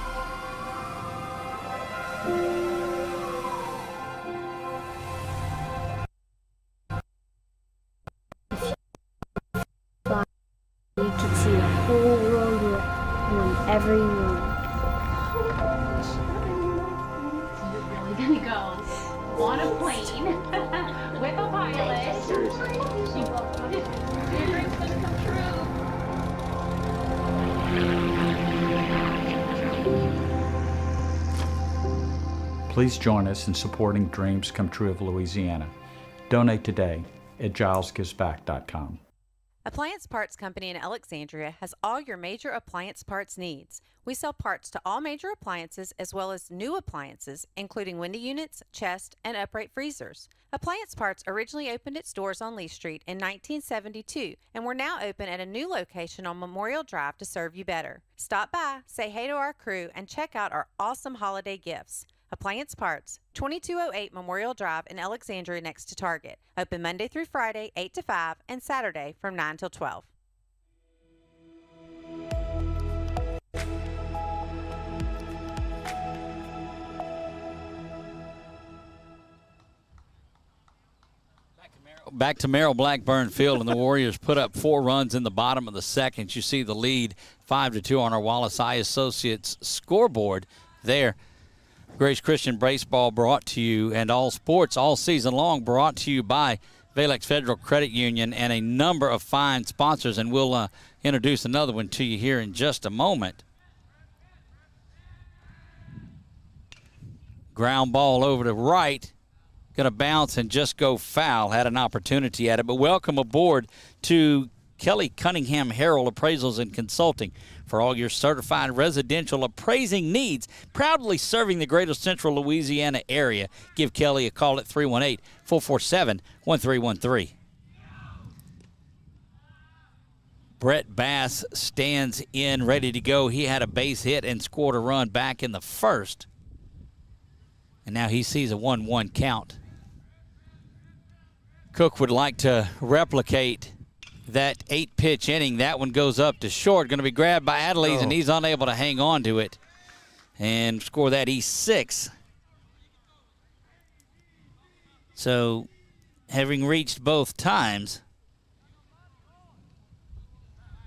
You can see the whole world whenever you want. You're really gonna go on a plane with a pilot. Seriously. Your dream's gonna come true. Please join us in supporting Dreams Come True of Louisiana. Donate today at gilesgivesback.com. Appliance Parts Company in Alexandria has all your major appliance parts needs. We sell parts to all major appliances as well as new appliances, including window units, chest, and upright freezers. Appliance Parts originally opened its doors on Lee Street in 1972, and we're now open at a new location on Memorial Drive to serve you better. Stop by, say hey to our crew, and check out our awesome holiday gifts. Appliance Parts, 2208 Memorial Drive in Alexandria next to Target. Open Monday through Friday, 8 to 5, and Saturday from 9 till 12. back to Merrill Blackburn Field, and the Warriors put up 4 runs in the bottom of the second. You see the lead 5-2 on our Wallace Eye Associates scoreboard there. Grace Christian Baseball brought to you, and all sports all season long brought to you by Valex Federal Credit Union and a number of fine sponsors, and we'll introduce another one to you here in just a moment. Ground ball over to right. Going to bounce and just go foul. Had an opportunity at it. But welcome aboard to Kelly Cunningham Harrell Appraisals and Consulting for all your certified residential appraising needs. Proudly serving the greater central Louisiana area. Give Kelly a call at 318-447-1313. Brett Bass stands in, ready to go. He had a base hit and scored a run back in the first. And now he sees a 1-1 count. Cook would like to replicate that 8-pitch inning. That one goes up to short. Going to be grabbed by Adelise, and he's unable to hang on to it and score that E6. So, having reached both times,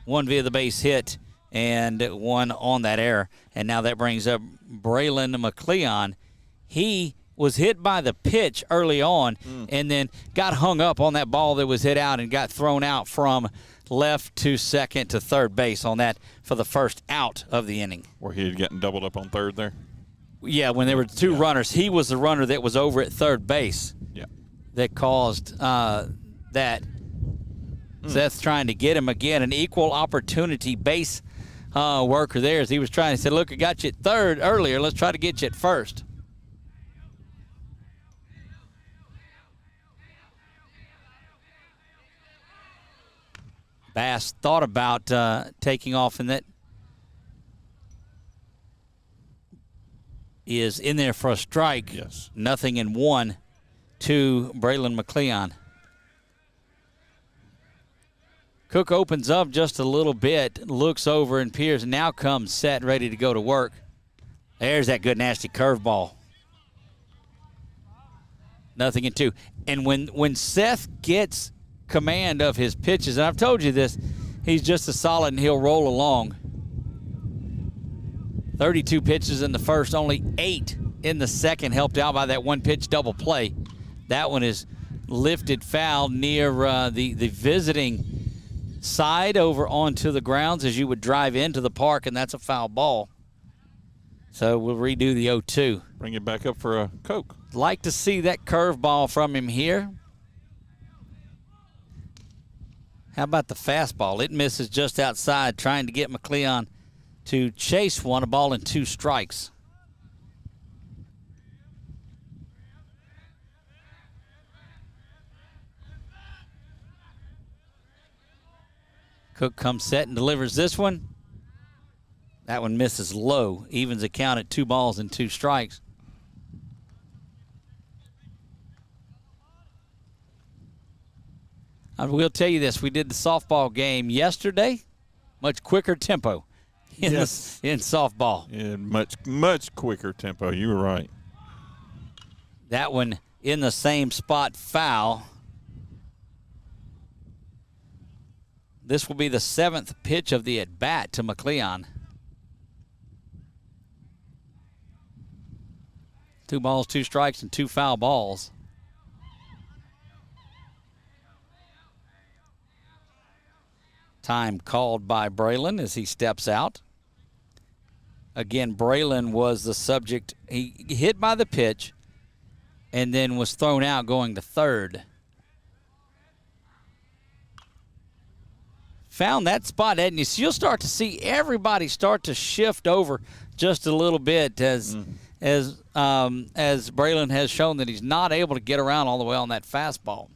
one via the base hit and one on that error. And now that brings up Braylon McLeon. He was hit by the pitch early on and then got hung up on that ball that was hit out and got thrown out from left to second to third base on that for the first out of the inning. Where he had gotten doubled up on third there? Yeah, when there were 2 runners. He was the runner that was over at third base that caused that. Seth's trying to get him again. An equal opportunity base worker there as he was trying to say, look, I got you at third earlier. Let's try to get you at first. Bass thought about taking off, and that is in there for a strike. Yes. 0-1 to Braylon McLeon. Cook opens up just a little bit, looks over and peers, and now comes set, ready to go to work. There's that good, nasty curveball. 0-2. And when Seth gets command of his pitches, and I've told you this, he's just as solid and he'll roll along. 32 pitches in the first, only 8 in the second, helped out by that 1-pitch double play. That one is lifted foul near the visiting side over onto the grounds as you would drive into the park, and that's a foul ball. So we'll redo the 0-2. Bring it back up for a Coke. Like to see that curveball from him here. How about the fastball? It misses just outside, trying to get McLeon to chase one, a ball and 2 strikes. Cook comes set and delivers this one. That one misses low. Evens the count at 2 balls and 2 strikes. I will tell you this. We did the softball game yesterday. Much quicker tempo in softball. Yeah, much quicker tempo. You were right. That one in the same spot, foul. This will be the 7th pitch of the at-bat to McLeon. 2 balls, 2 strikes, and 2 foul balls. Time called by Braylon as he steps out. Again, Braylon was the subject. He hit by the pitch and then was thrown out going to third. Found that spot, hadn't you? So you'll start to see everybody start to shift over just a little bit as Braylon has shown that he's not able to get around all the way on that fastball.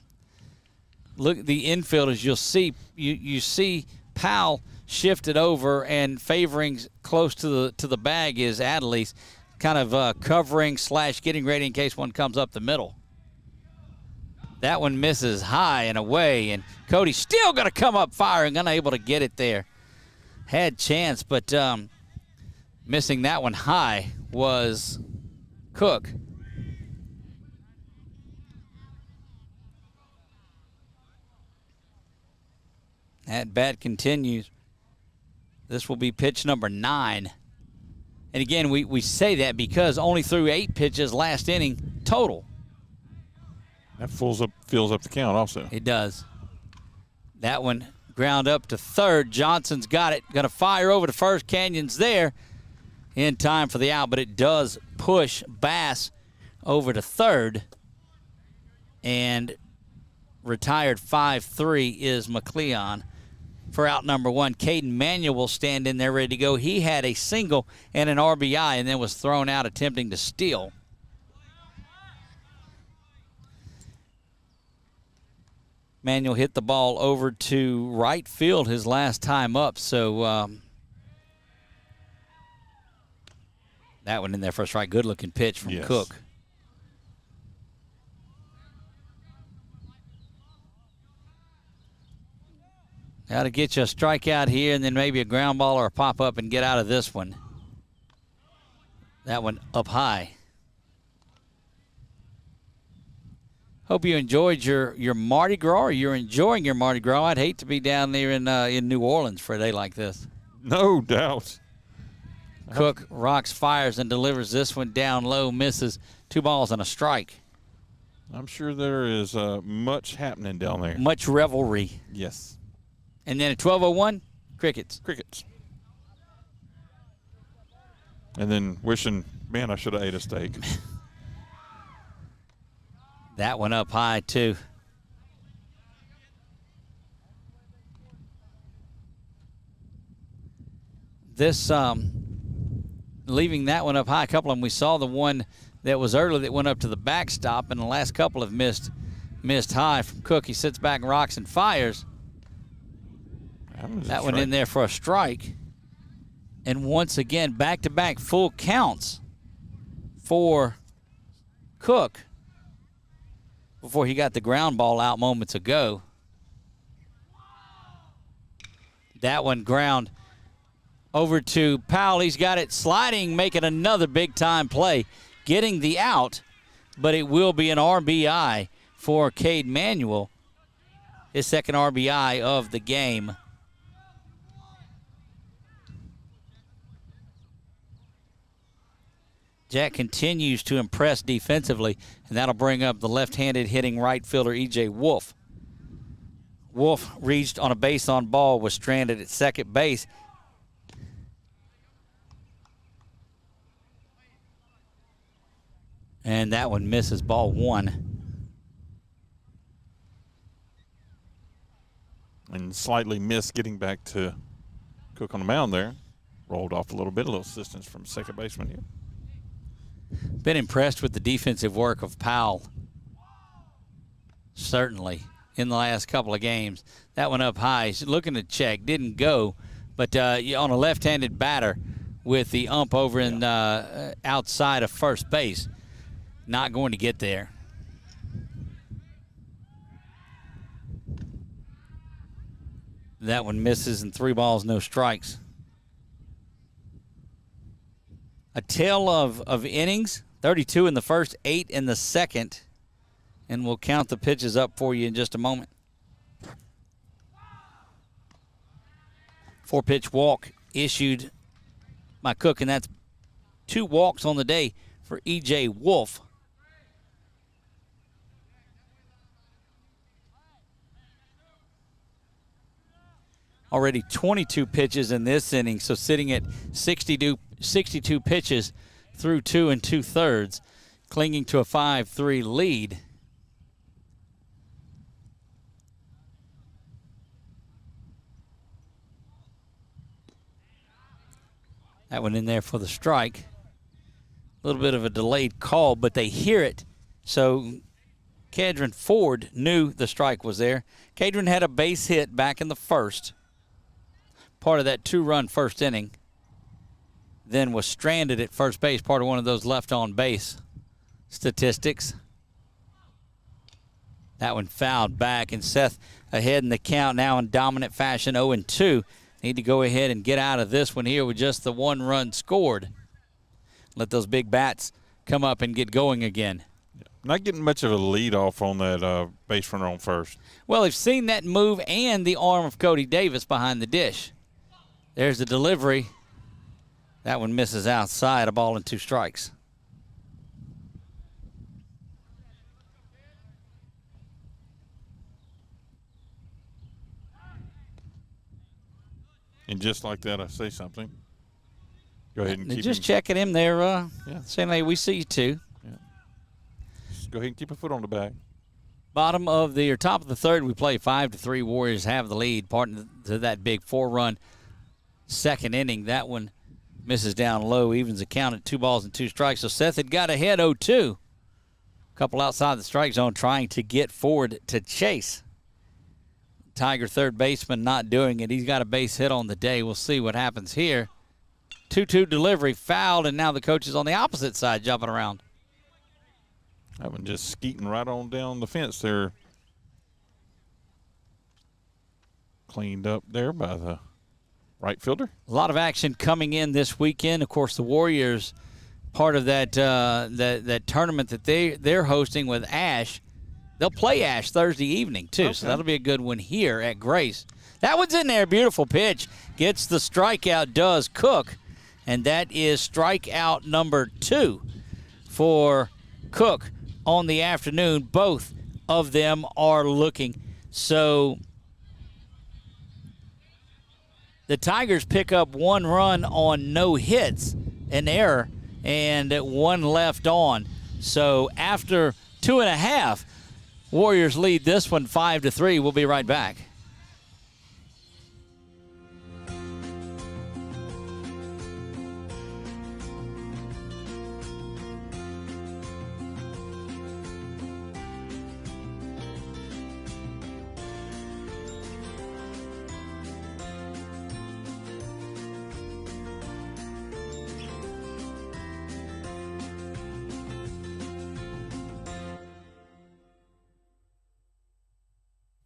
Look, the infielders, you'll see you see Powell shifted over and favoring close to the bag is Adelise, kind of covering / getting ready in case one comes up the middle. That one misses high and away, and Cody's still going to come up firing, unable to get it there. Had chance, but missing that one high was Cook. That bat continues. This will be pitch number 9. And again, we say that because only threw 8 pitches last inning total. That fills up the count also. It does. That one ground up to third. Johnson's got it. Going to fire over to first. Canyon's there in time for the out, but it does push Bass over to third. And retired 5-3 is McLeon for out number 1. Caden Manuel will stand in there ready to go. He had a single and an RBI and then was thrown out attempting to steal. Manuel hit the ball over to right field his last time up, so that one in there for a strike. Good-looking pitch from Cook. Got to get you a strikeout here and then maybe a ground ball or a pop-up and get out of this one. That one up high. Hope you enjoyed your Mardi Gras, or you're enjoying your Mardi Gras. I'd hate to be down there in New Orleans for a day like this. No doubt. Cook rocks, fires, and delivers this one down low, misses. 2 balls and a strike. I'm sure there is much happening down there. Much revelry. Yes. And then at 12:01, crickets. Crickets. And then wishing, man, I should have ate a steak. That one up high, too. This, leaving that one up high, a couple of them, we saw the one that was early that went up to the backstop, and the last couple have missed high from Cook. He sits back and rocks and fires. That one in there for a strike. And once again, back-to-back full counts for Cook before he got the ground ball out moments ago. That one ground over to Powell. He's got it sliding, making another big-time play, getting the out, but it will be an RBI for Cade Manuel, his second RBI of the game. Jack continues to impress defensively, and that'll bring up the left-handed hitting right fielder E.J. Wolf. Wolf reached on a base on ball, was stranded at second base. And that one misses, ball 1. And slightly missed getting back to Cook on the mound there. Rolled off a little assistance from second baseman here. Been impressed with the defensive work of Powell, certainly, in the last couple of games. That one up high. He's looking to check. Didn't go, but on a left-handed batter with the ump over in outside of first base, not going to get there. That one misses, and 3 balls, no strikes. A tale of innings, 32 in the first, 8 in the second, and we'll count the pitches up for you in just a moment. 4-pitch walk issued by Cook, and that's 2 walks on the day for E.J. Wolf. Already 22 pitches in this inning, so sitting at 62 pitches through 2 2/3, clinging to a 5-3 lead. That one in there for the strike. A little bit of a delayed call, but they hear it. So Cadron Ford knew the strike was there. Cadron had a base hit back in the first, part of that 2-run first inning. Then was stranded at first base, part of one of those left on base statistics. That one fouled back, and Seth ahead in the count now in dominant fashion, 0-2. Need to go ahead and get out of this one here with just the 1 run scored. Let those big bats come up and get going again. Not getting much of a lead off on that base runner on first. Well, they've seen that move and the arm of Cody Davis behind the dish. There's the delivery. That one misses outside, a ball and 2 strikes. And just like that, I say something. Go ahead and keep just him. checking him there, saying, hey, we see you too. Yeah. Just go ahead and keep a foot on the bag. Bottom of the, or top of the third, we play 5-3. Warriors have the lead, partner to that big 4-run second inning. That one misses down low, evens the count at 2 balls and 2 strikes. So Seth had got ahead 0-2. Couple outside the strike zone trying to get forward to chase. Tiger third baseman not doing it. He's got a base hit on the day. We'll see what happens here. 2-2 delivery, fouled, and now the coach is on the opposite side jumping around. That one just skeeting right on down the fence there. Cleaned up there by the right fielder. A lot of action coming in this weekend. Of course, the Warriors, part of that that tournament that they're hosting with Ash. They'll play Ash Thursday evening, too, so that'll be a good one here at Grace. That one's in there. Beautiful pitch. Gets the strikeout, does Cook, and that is strikeout number 2 for Cook on the afternoon. Both of them are looking. So the Tigers pick up 1 run on no hits, an error, and 1 left on. So after 2.5, Warriors lead this one 5-3. We'll be right back.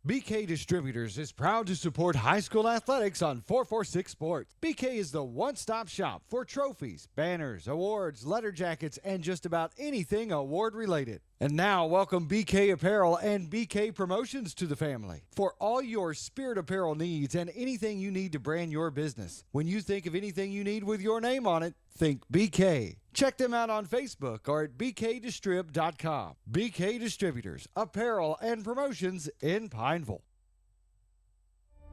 BK Distributors is proud to support high school athletics on 446 Sports. BK is the one-stop shop for trophies, banners, awards, letter jackets, and just about anything award-related. And now, welcome BK Apparel and BK Promotions to the family. For all your spirit apparel needs and anything you need to brand your business. When you think of anything you need with your name on it, think BK. Check them out on Facebook or at bkdistrib.com. BK Distributors, apparel and promotions in Pineville.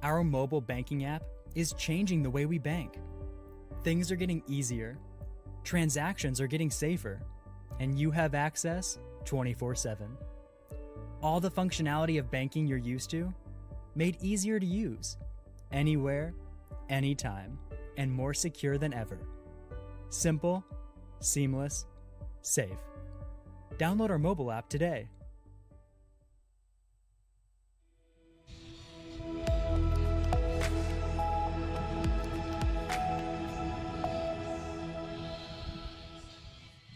Our mobile banking app is changing the way we bank. Things are getting easier, transactions are getting safer, and you have access 24/7. All the functionality of banking you're used to, made easier to use, anywhere, anytime, and more secure than ever. Simple, seamless, safe. Download our mobile app today.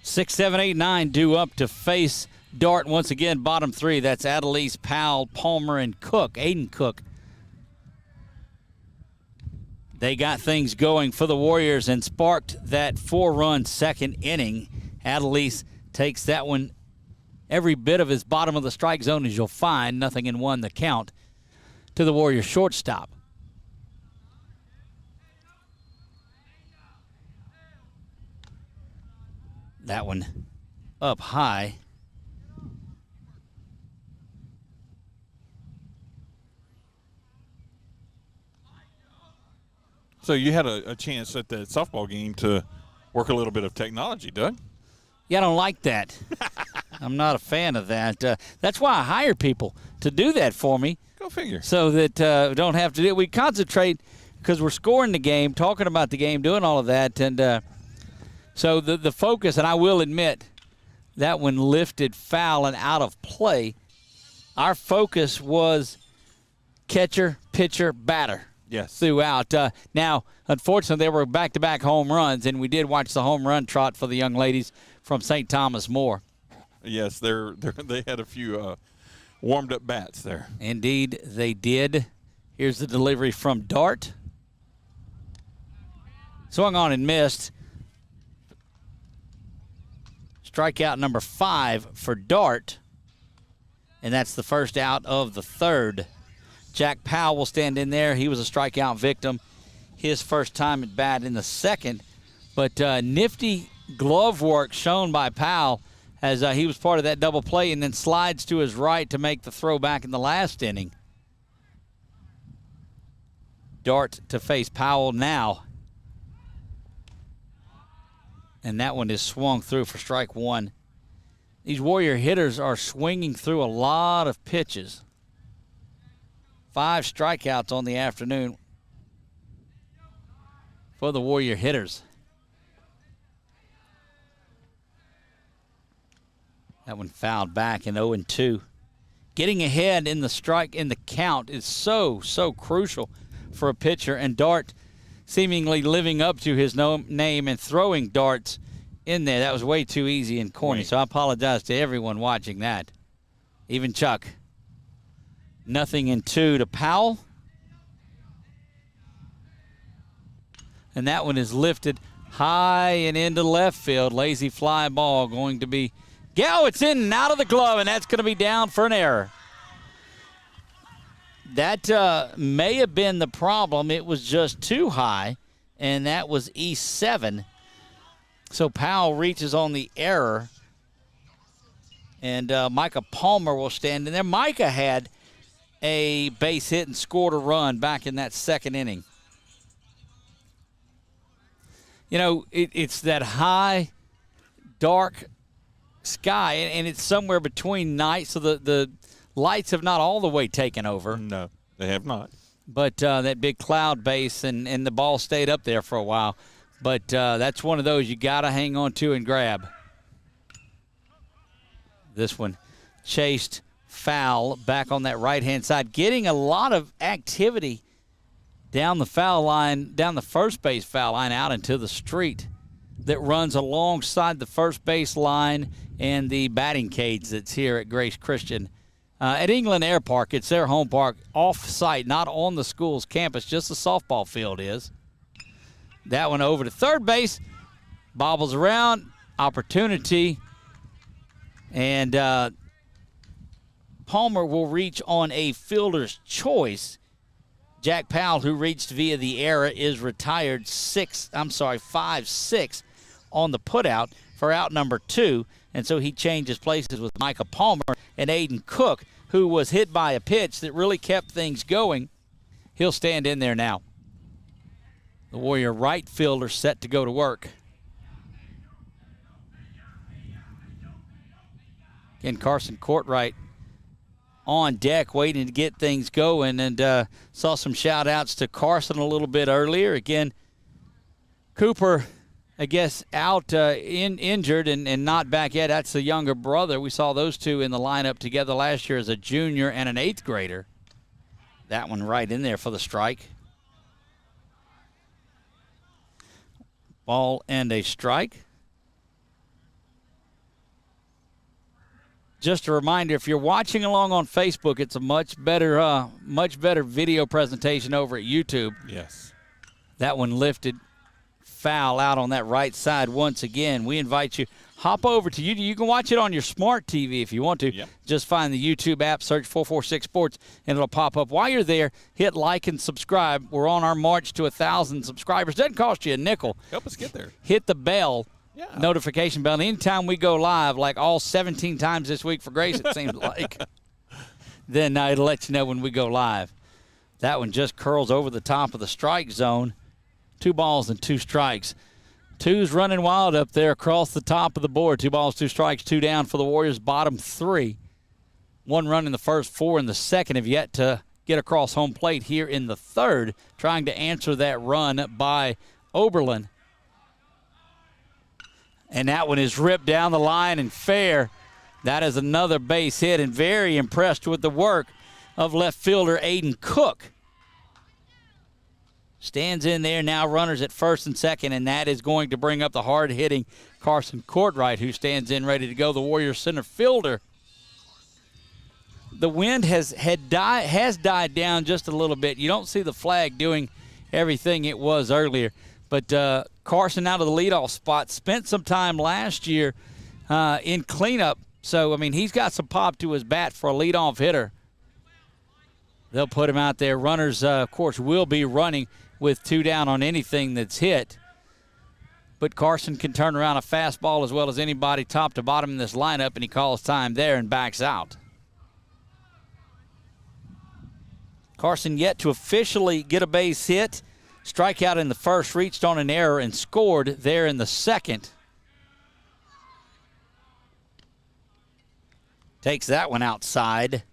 Six, seven, 8, 9 due up to face Dart once again. Bottom 3, that's Adelise, Powell, Palmer, and Cook. Aiden Cook. They got things going for the Warriors and sparked that 4-run second inning. Adelise takes that one every bit of his bottom of the strike zone, as you'll find. 0-1 the count to the Warriors shortstop. That one up high. So you had a chance at that softball game to work a little bit of technology, Doug. Yeah, I don't like that. I'm not a fan of that. That's why I hire people to do that for me. Go figure. So that we don't have to do it. We concentrate because we're scoring the game, talking about the game, doing all of that. And so the focus, and I will admit, that one lifted foul and out of play. Our focus was catcher, pitcher, batter. Yes. Throughout. Now, unfortunately, there were back-to-back home runs, and we did watch the home run trot for the young ladies from St. Thomas More. Yes, they had a few warmed-up bats there. Indeed, they did. Here's the delivery from Dart. Swung on and missed. Strikeout number 5 for Dart, and that's the first out of the third. Jack Powell will stand in there. He was a strikeout victim his first time at bat in the second. But nifty glove work shown by Powell as he was part of that double play and then slides to his right to make the throw back in the last inning. Dart to face Powell now. And that one is swung through for strike one. These Warrior hitters are swinging through a lot of pitches. 5 strikeouts on the afternoon for the Warrior hitters. That one fouled back in 0-2. Getting ahead in the count is so crucial for a pitcher, and Dart seemingly living up to his name and throwing darts in there. That was way too easy and corny, so I apologize to everyone watching that, even Chuck. 0-2 to Powell. And that one is lifted high and into left field. Lazy fly ball going to be, it's in and out of the glove, and that's going to be down for an error. That may have been the problem. It was just too high, and that was E7. So Powell reaches on the error, and Micah Palmer will stand in there. Micah had a base hit and scored a run back in that second inning. You know, it's that high, dark sky, and it's somewhere between night, so the lights have not all the way taken over. No, they have not. But that big cloud base, and the ball stayed up there for a while. But that's one of those you got to hang on to and grab. This one chased foul back on that right-hand side, getting a lot of activity down the foul line, down the first base foul line out into the street that runs alongside the first base line and the batting cage that's here at Grace Christian. At England Air Park, it's their home park, off-site, not on the school's campus, just the softball field is. That one over to third base, bobbles around, opportunity, and Palmer will reach on a fielder's choice. Jack Powell, who reached via the error, is retired 5-6 on the putout for out number 2. And so he changes places with Micah Palmer and Aiden Cook, who was hit by a pitch that really kept things going. He'll stand in there now. The Warrior right fielder set to go to work. Again, Carson Courtright on deck waiting to get things going, and saw some shout-outs to Carson a little bit earlier. Again, Cooper, I guess, out injured and not back yet. That's the younger brother. We saw those two in the lineup together last year as a junior and an 8th grader. That one right in there for the strike. Ball and a strike. Just a reminder, if you're watching along on Facebook, it's a much better video presentation over at YouTube. Yes. That one lifted foul out on that right side once again. We invite you, hop over to YouTube. You can watch it on your smart TV if you want to. Yep. Just find the YouTube app, search 446 Sports, and it'll pop up. While you're there, hit like and subscribe. We're on our march to 1,000 subscribers. Doesn't cost you a nickel. Help us get there. Hit the bell. Yeah. Notification bell. And anytime we go live, like all 17 times this week for Grace, it seems like, then it'll let you know when we go live. That one just curls over the top of the strike zone. 2 balls and 2 strikes. 2's running wild up there across the top of the board. 2 balls, 2 strikes, 2 down for the Warriors' bottom 3. 1 run in the first, 4 in the second have yet to get across home plate here in the third, trying to answer that run by Oberlin. And that one is ripped down the line and fair. That is another base hit, and very impressed with the work of left fielder Aiden Cook. Stands in there now, runners at first and second, and that is going to bring up the hard-hitting Carson Courtright, who stands in ready to go, the Warriors center fielder. The wind has died down just a little bit. You don't see the flag doing everything it was earlier. But Carson out of the leadoff spot, spent some time last year in cleanup. So, I mean, he's got some pop to his bat for a leadoff hitter. They'll put him out there. Runners, of course, will be running with 2 down on anything that's hit. But Carson can turn around a fastball as well as anybody top to bottom in this lineup, and he calls time there and backs out. Carson yet to officially get a base hit. Strikeout in the first, reached on an error, and scored there in the second. Takes that one outside.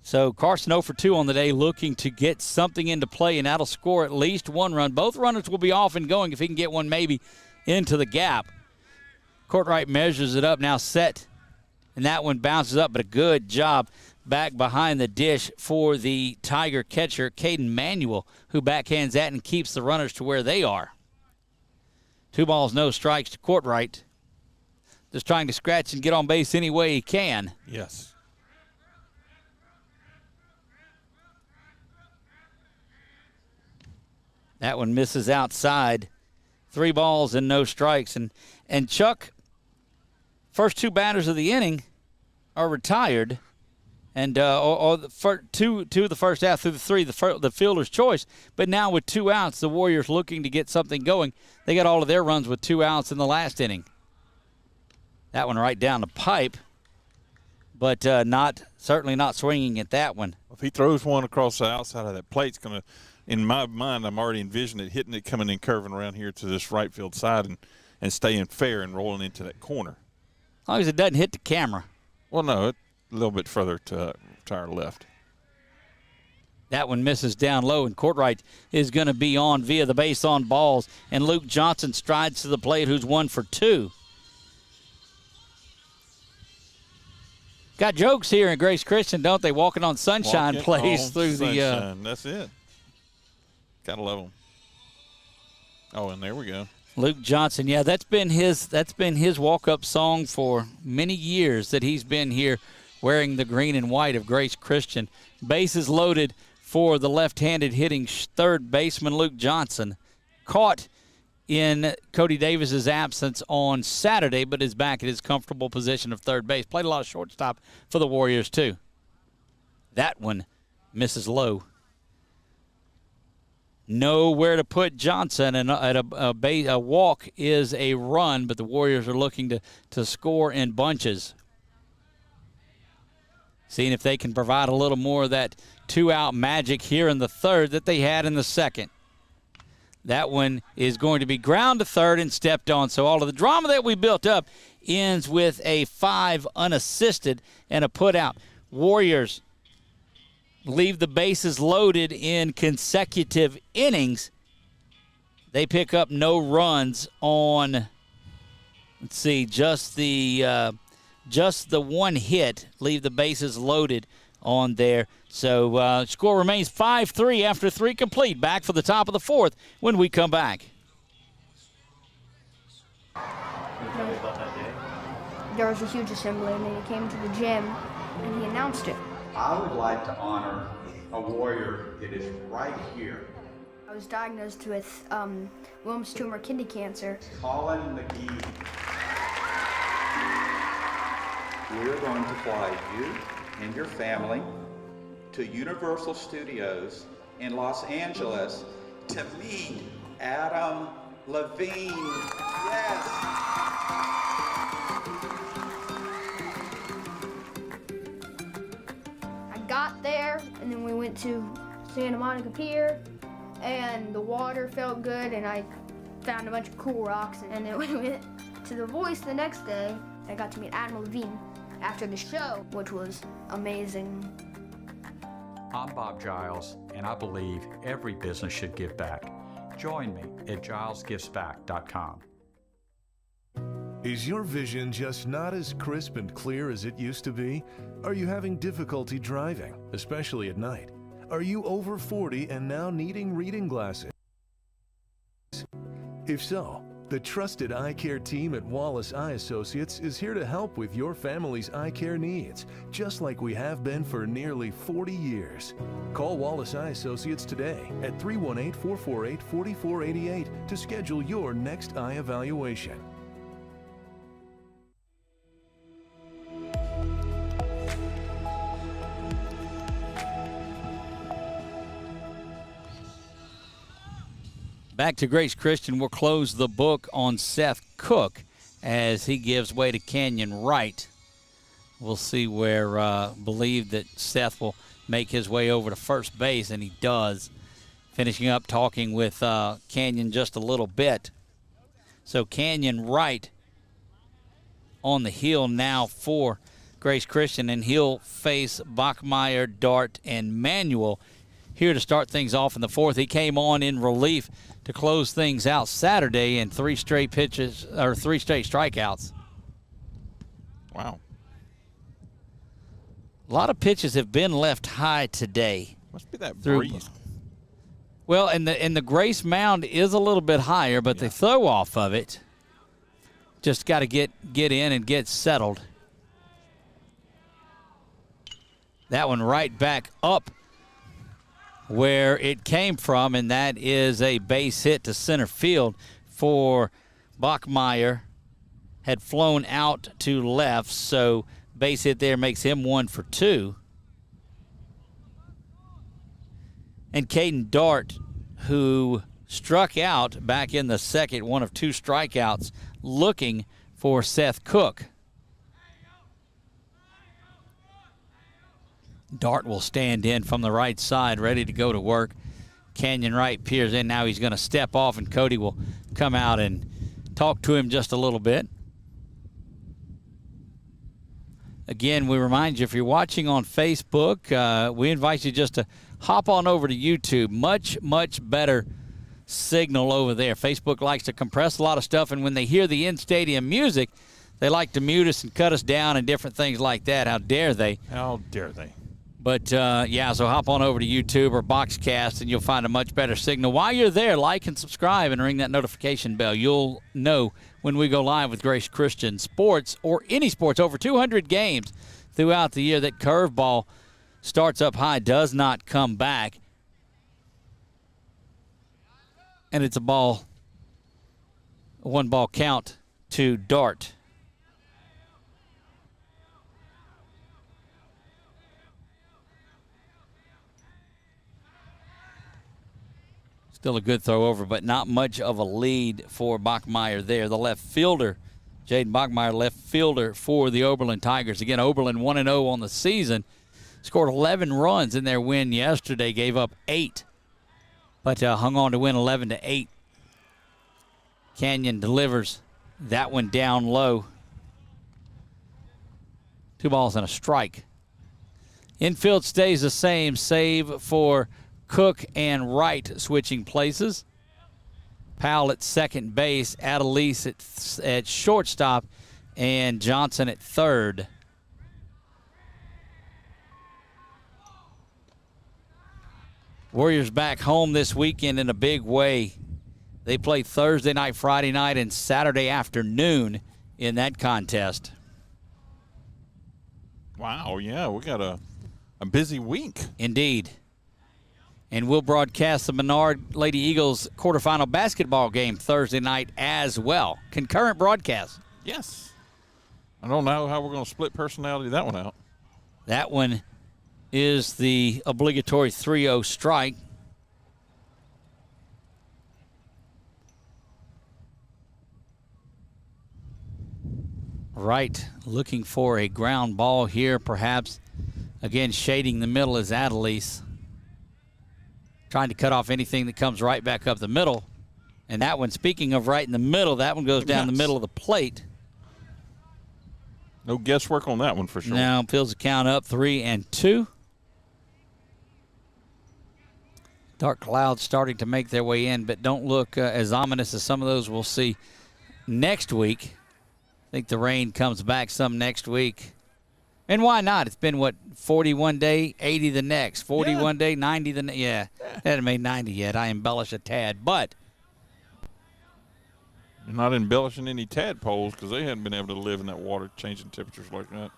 So Carson 0 for 2 on the day, looking to get something into play, and that'll score at least 1 run. Both runners will be off and going if he can get one maybe into the gap. Courtwright measures it up, now set, and that one bounces up, but a good job back behind the dish for the Tiger catcher, Caden Manuel, who backhands that and keeps the runners to where they are. 2 balls, no strikes to Courtwright. Just trying to scratch and get on base any way he can. Yes. That one misses outside. 3 balls and no strikes. And Chuck, first 2 batters of the inning are retired. And two of the first half through the 3, the fielder's choice. But now with 2 outs, the Warriors looking to get something going. They got all of their runs with 2 outs in the last inning. That one right down the pipe. But certainly not swinging at that one. If he throws one across the outside of that plate, it's going to, in my mind, I'm already envisioning it hitting it, coming in, curving around here to this right field side and staying fair and rolling into that corner. As long as it doesn't hit the camera. Well, no, a little bit further to our left. That one misses down low, and Courtwright is going to be on via the base on balls. And Luke Johnson strides to the plate, who's 1 for 2. Got jokes here in Grace Christian, don't they? Walking on sunshine plays through sunshine. That's it. Gotta love them. Oh, and there we go. Luke Johnson, yeah, that's been his walk-up song for many years that he's been here wearing the green and white of Grace Christian. Bases loaded for the left-handed hitting third baseman Luke Johnson. Caught in Cody Davis's absence on Saturday, but is back at his comfortable position of third base. Played a lot of shortstop for the Warriors, too. That one misses low. Nowhere to put Johnson, and a walk is a run, but the Warriors are looking to score in bunches. Seeing if they can provide a little more of that 2-out magic here in the third that they had in the second. That one is going to be ground to third and stepped on. So all of the drama that we built up ends with a 5 unassisted and a put out. Warriors leave the bases loaded in consecutive innings. They pick up no runs on, let's see, just the one hit, leave the bases loaded on there. So score remains 5-3 after 3 complete. Back for the top of the 4th when we come back. There was a huge assembly, and then he came to the gym, and he announced it. I would like to honor a Warrior that is right here. I was diagnosed with Wilms tumor kidney cancer. Colin McGee. We're going to fly you and your family to Universal Studios in Los Angeles to meet Adam Levine. Yes! I got there, and then we went to Santa Monica Pier, and the water felt good, and I found a bunch of cool rocks, and then we went to The Voice the next day. I got to meet Adam Levine after the show, which was amazing. I'm Bob Giles, and I believe every business should give back. Join me at gilesgivesback.com. Is your vision just not as crisp and clear as it used to be? Are you having difficulty driving, especially at night? Are you over 40 and now needing reading glasses? If so, The trusted eye care team at Wallace Eye Associates is here to help with your family's eye care needs, just like we have been for nearly 40 years. Call Wallace Eye Associates today at 318-448-4488 to schedule your next eye evaluation. Back to Grace Christian. We'll close the book on Seth Cook as he gives way to Canyon Wright. We'll see where believe that Seth will make his way over to first base, and he does. Finishing up talking with Canyon just a little bit. So Canyon Wright on the hill now for Grace Christian, and he'll face Bachmeyer, Dart, and Manuel here to start things off in the fourth. He came on in relief to close things out Saturday in 3 straight strikeouts. Wow. A lot of pitches have been left high today. Must be that breeze. Well, and the Grace mound is a little bit higher, but they throw off of it. Just got to get in and get settled. That one right back up where it came from, and that is a base hit to center field for Bachmeyer. Had flown out to left, so base hit there makes him 1 for 2. And Caden Dart, who struck out back in the second, 1 of 2 strikeouts, looking for Seth Cook. Dart will stand in from the right side, ready to go to work. Canyon Wright peers in. Now he's going to step off, and Cody will come out and talk to him just a little bit. Again, we remind you, if you're watching on Facebook, we invite you just to hop on over to YouTube. Much, much better signal over there. Facebook likes to compress a lot of stuff, and when they hear the in-stadium music, they like to mute us and cut us down and different things like that. How dare they? How dare they? But, yeah, so hop on over to YouTube or Boxcast, and you'll find a much better signal. While you're there, like and subscribe and ring that notification bell. You'll know when we go live with Grace Christian Sports, or any sports, over 200 games throughout the year. That curveball starts up high, does not come back. And it's a 1-ball count to Dart. Still a good throw over, but not much of a lead for Bachmeyer there. The left fielder, Jaden Bachmeyer, left fielder for the Oberlin Tigers. Again, Oberlin 1-0 on the season. Scored 11 runs in their win yesterday, gave up 8, but hung on to win 11-8. Canyon delivers that one down low. 2 balls and a strike. Infield stays the same, save for Cook and Wright switching places. Powell at second base, Adelise at shortstop, and Johnson at third. Warriors back home this weekend in a big way. They play Thursday night, Friday night, and Saturday afternoon in that contest. Wow, yeah, we got a busy week. Indeed. And we'll broadcast the Menard Lady Eagles quarterfinal basketball game Thursday night as well. Concurrent broadcast. Yes. I don't know how we're going to split personality that one out. That one is the obligatory 3-0 strike. Wright looking for a ground ball here, perhaps. Again, shading the middle is Adelise. Trying to cut off anything that comes right back up the middle. And that one, speaking of right in the middle, that one goes down the middle of the plate. No guesswork on that one for sure. Now fills the count up 3-2. Dark clouds starting to make their way in, but don't look as ominous as some of those we'll see next week. I think the rain comes back some next week. And why not? It's been, 41 day, 80 the next. 41 day, 90 the next. Yeah, hasn't made 90 yet. I embellish a tad. But Not embellishing any tadpoles because they hadn't been able to live in that water changing temperatures like that.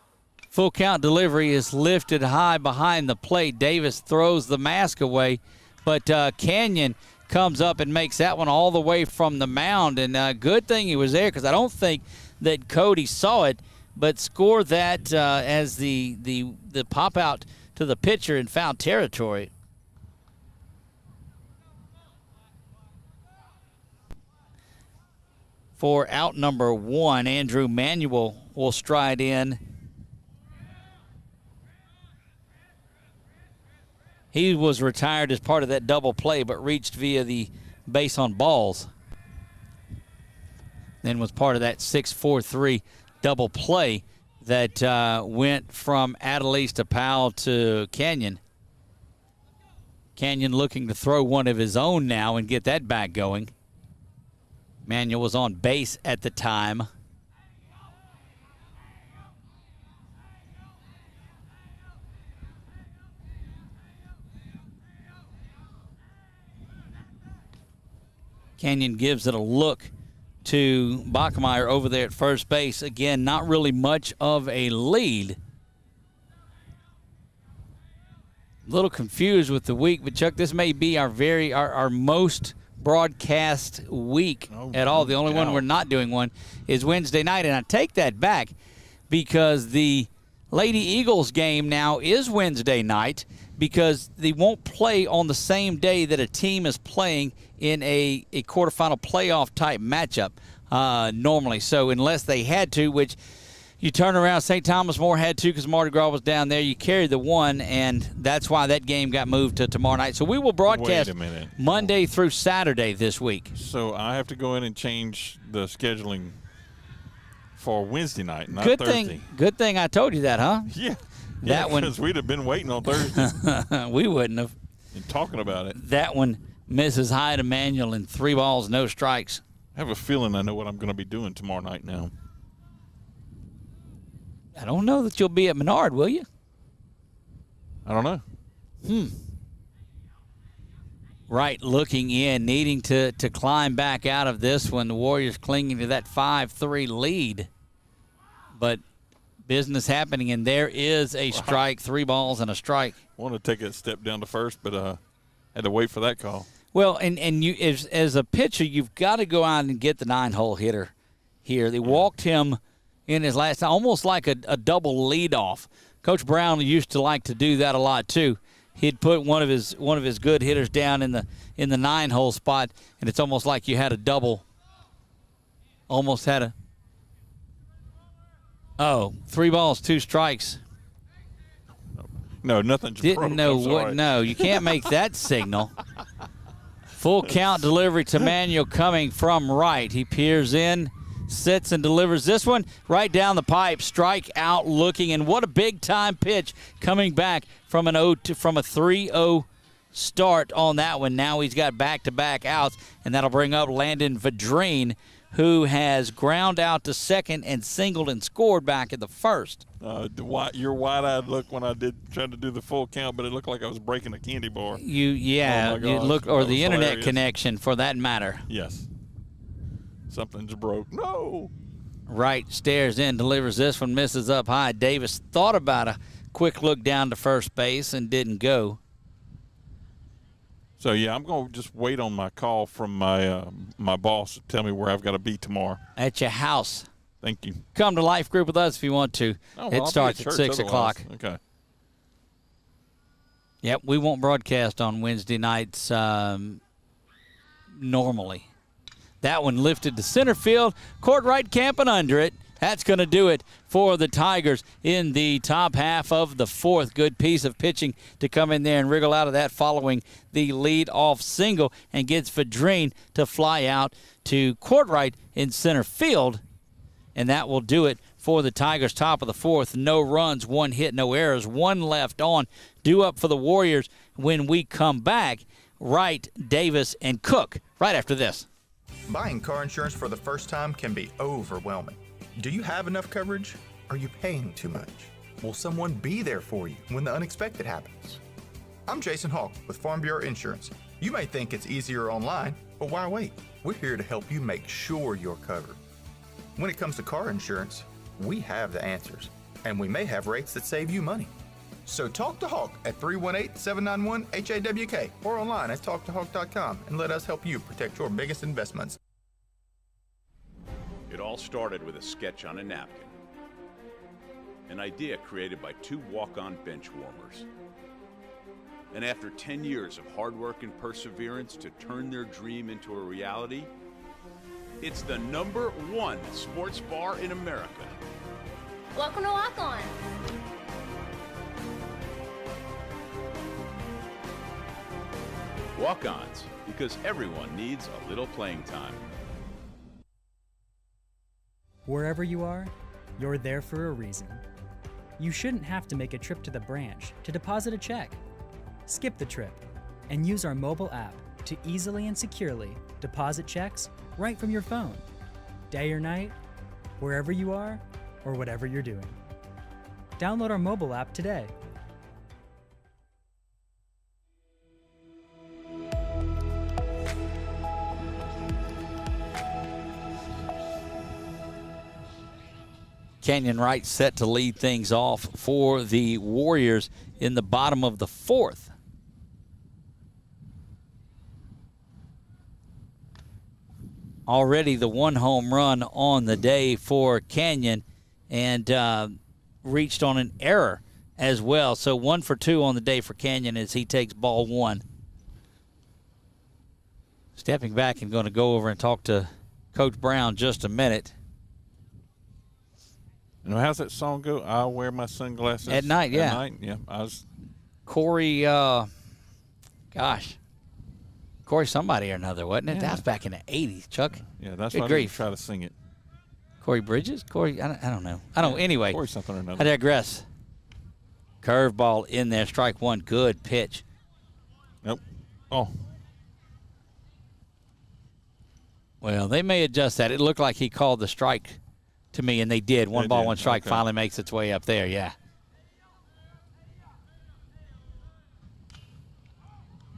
Full count delivery is lifted high behind the plate. Davis throws the mask away, but Canyon comes up and makes that one all the way from the mound. And good thing he was there because I don't think that Cody saw it, but scored that as the pop out to the pitcher in foul territory. For out number 1, Andrew Manuel will stride in. He was retired as part of that double play, but reached via the base on balls. Then was part of that 6-4-3 double play that went from Adelise to Powell to Canyon. Canyon looking to throw one of his own now and get that back going. Manuel was on base at the time. Canyon gives it a look to Bachmeier over there at first base. Again, not really much of a lead. A little confused with the week, but Chuck, this may be our most broadcast week at all. The only one we're not doing one is Wednesday night, and I take that back because the Lady Eagles game now is Wednesday night because they won't play on the same day that a team is playing in a quarterfinal playoff type matchup normally. So unless they had to, which you turn around, St. Thomas More had to because Mardi Gras was down there. You carried the one, and that's why that game got moved to tomorrow night. So we will broadcast Monday through Saturday this week. So I have to go in and change the scheduling for Wednesday night, not good Thursday. Good thing I told you that, huh? Yeah. That one, because we'd have been waiting on Thursday. We wouldn't have. And talking about it. That one misses high to Manuel and 3 balls, no strikes. I have a feeling I know what I'm going to be doing tomorrow night now. I don't know that you'll be at Menard, will you? I don't know. Right, looking in, needing to climb back out of this one. The Warriors clinging to that 5-3 lead. But business happening, and there is a strike, 3 balls and a strike. I wanted to take a step down to first, but had to wait for that call. Well, and you as a pitcher, you've got to go out and get the 9-hole hitter here. They walked him in his last time, almost like a double leadoff. Coach Brown used to like to do that a lot too. He'd put one of his good hitters down in the 9-hole spot, and it's almost like you had a double. Almost had a 3 balls, 2 strikes. No, nothing. Didn't know what. Right. No, you can't make that signal. Full count delivery to Manuel coming from right. He peers in, sits and delivers this one right down the pipe. Strike out looking, and what a big time pitch coming back from a 3-0 start on that one. Now he's got back-to-back outs, and that'll bring up Landon Vadrine, who has ground out to second and singled and scored back in the first. Your wide-eyed look when I tried to do the full count, but it looked like I was breaking a candy bar. You look, or the internet hilarious. Connection for that matter. Yes. Something's broke. No. Right, stares in, delivers this one, misses up high. Davis thought about a quick look down to first base and didn't go. So, yeah, I'm going to just wait on my call from my boss to tell me where I've got to be tomorrow. At your house. Thank you. Come to Life Group with us if you want to. It starts at 6 o'clock. Okay. Yep, we won't broadcast on Wednesday nights normally. That one lifted to center field. Court right camping under it. That's going to do it for the Tigers in the top half of the fourth. Good piece of pitching to come in there and wriggle out of that following the lead-off single, and gets Vadrine to fly out to Courtright in center field. And that will do it for the Tigers. Top of the fourth. No runs, 1 hit, no errors, 1 left on. Due up for the Warriors when we come back. Wright, Davis, and Cook right after this. Buying car insurance for the first time can be overwhelming. Do you have enough coverage? Are you paying too much? Will someone be there for you when the unexpected happens? I'm Jason Hawk with Farm Bureau Insurance. You may think it's easier online, but why wait? We're here to help you make sure you're covered. When it comes to car insurance, we have the answers, and we may have rates that save you money. So talk to Hawk at 318-791-HAWK or online at talktohawk.com and let us help you protect your biggest investments. It all started with a sketch on a napkin. An idea created by two walk-on bench warmers. And after 10 years of hard work and perseverance to turn their dream into a reality, it's the #1 sports bar in America. Welcome to Walk On. Walk-ons, because everyone needs a little playing time. Wherever you are, you're there for a reason. You shouldn't have to make a trip to the branch to deposit a check. Skip the trip and use our mobile app to easily and securely deposit checks right from your phone, day or night, wherever you are or whatever you're doing. Download our mobile app today. Canyon Wright set to lead things off for the Warriors in the bottom of the 4th. Already the 1 home run on the day for Canyon, and reached on an error as well. So 1 for 2 on the day for Canyon as he takes ball 1. Stepping back and going to go over and talk to Coach Brown just a minute. You know, how's that song go? I'll wear my sunglasses at night. Yeah, at night. Yeah. Corey. Corey somebody or another, wasn't it? Yeah. That was back in the 80s, Chuck. Yeah, that's Good why I grief. didn't try to sing it. Corey Bridges? Corey, I don't know. I don't. Anyway, Corey something or another. I digress. Curveball in there, strike 1. Good pitch. Nope. Oh. Well, they may adjust that. It looked like he called the strike to me, and they did. One They ball, did. 1 strike Okay. finally makes its way up there, yeah.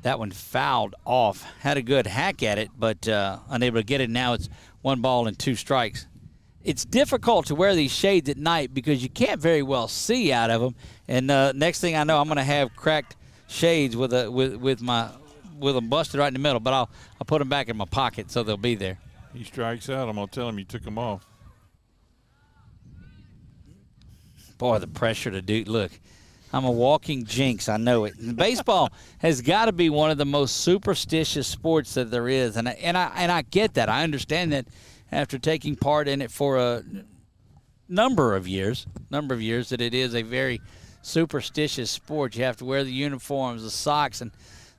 That one fouled off. Had a good hack at it, but unable to get it. Now it's 1 ball and 2 strikes. It's difficult to wear these shades at night because you can't very well see out of them. And next thing I know, I'm going to have cracked shades with them busted right in the middle. But I'll put them back in my pocket so they'll be there. He strikes out. I'm going to tell him you took them off. Boy, the pressure to do. Look, I'm a walking jinx. I know it. And baseball has got to be one of the most superstitious sports that there is, and I get that. I understand that after taking part in it for a number of years, that it is a very superstitious sport. You have to wear the uniforms, the socks, and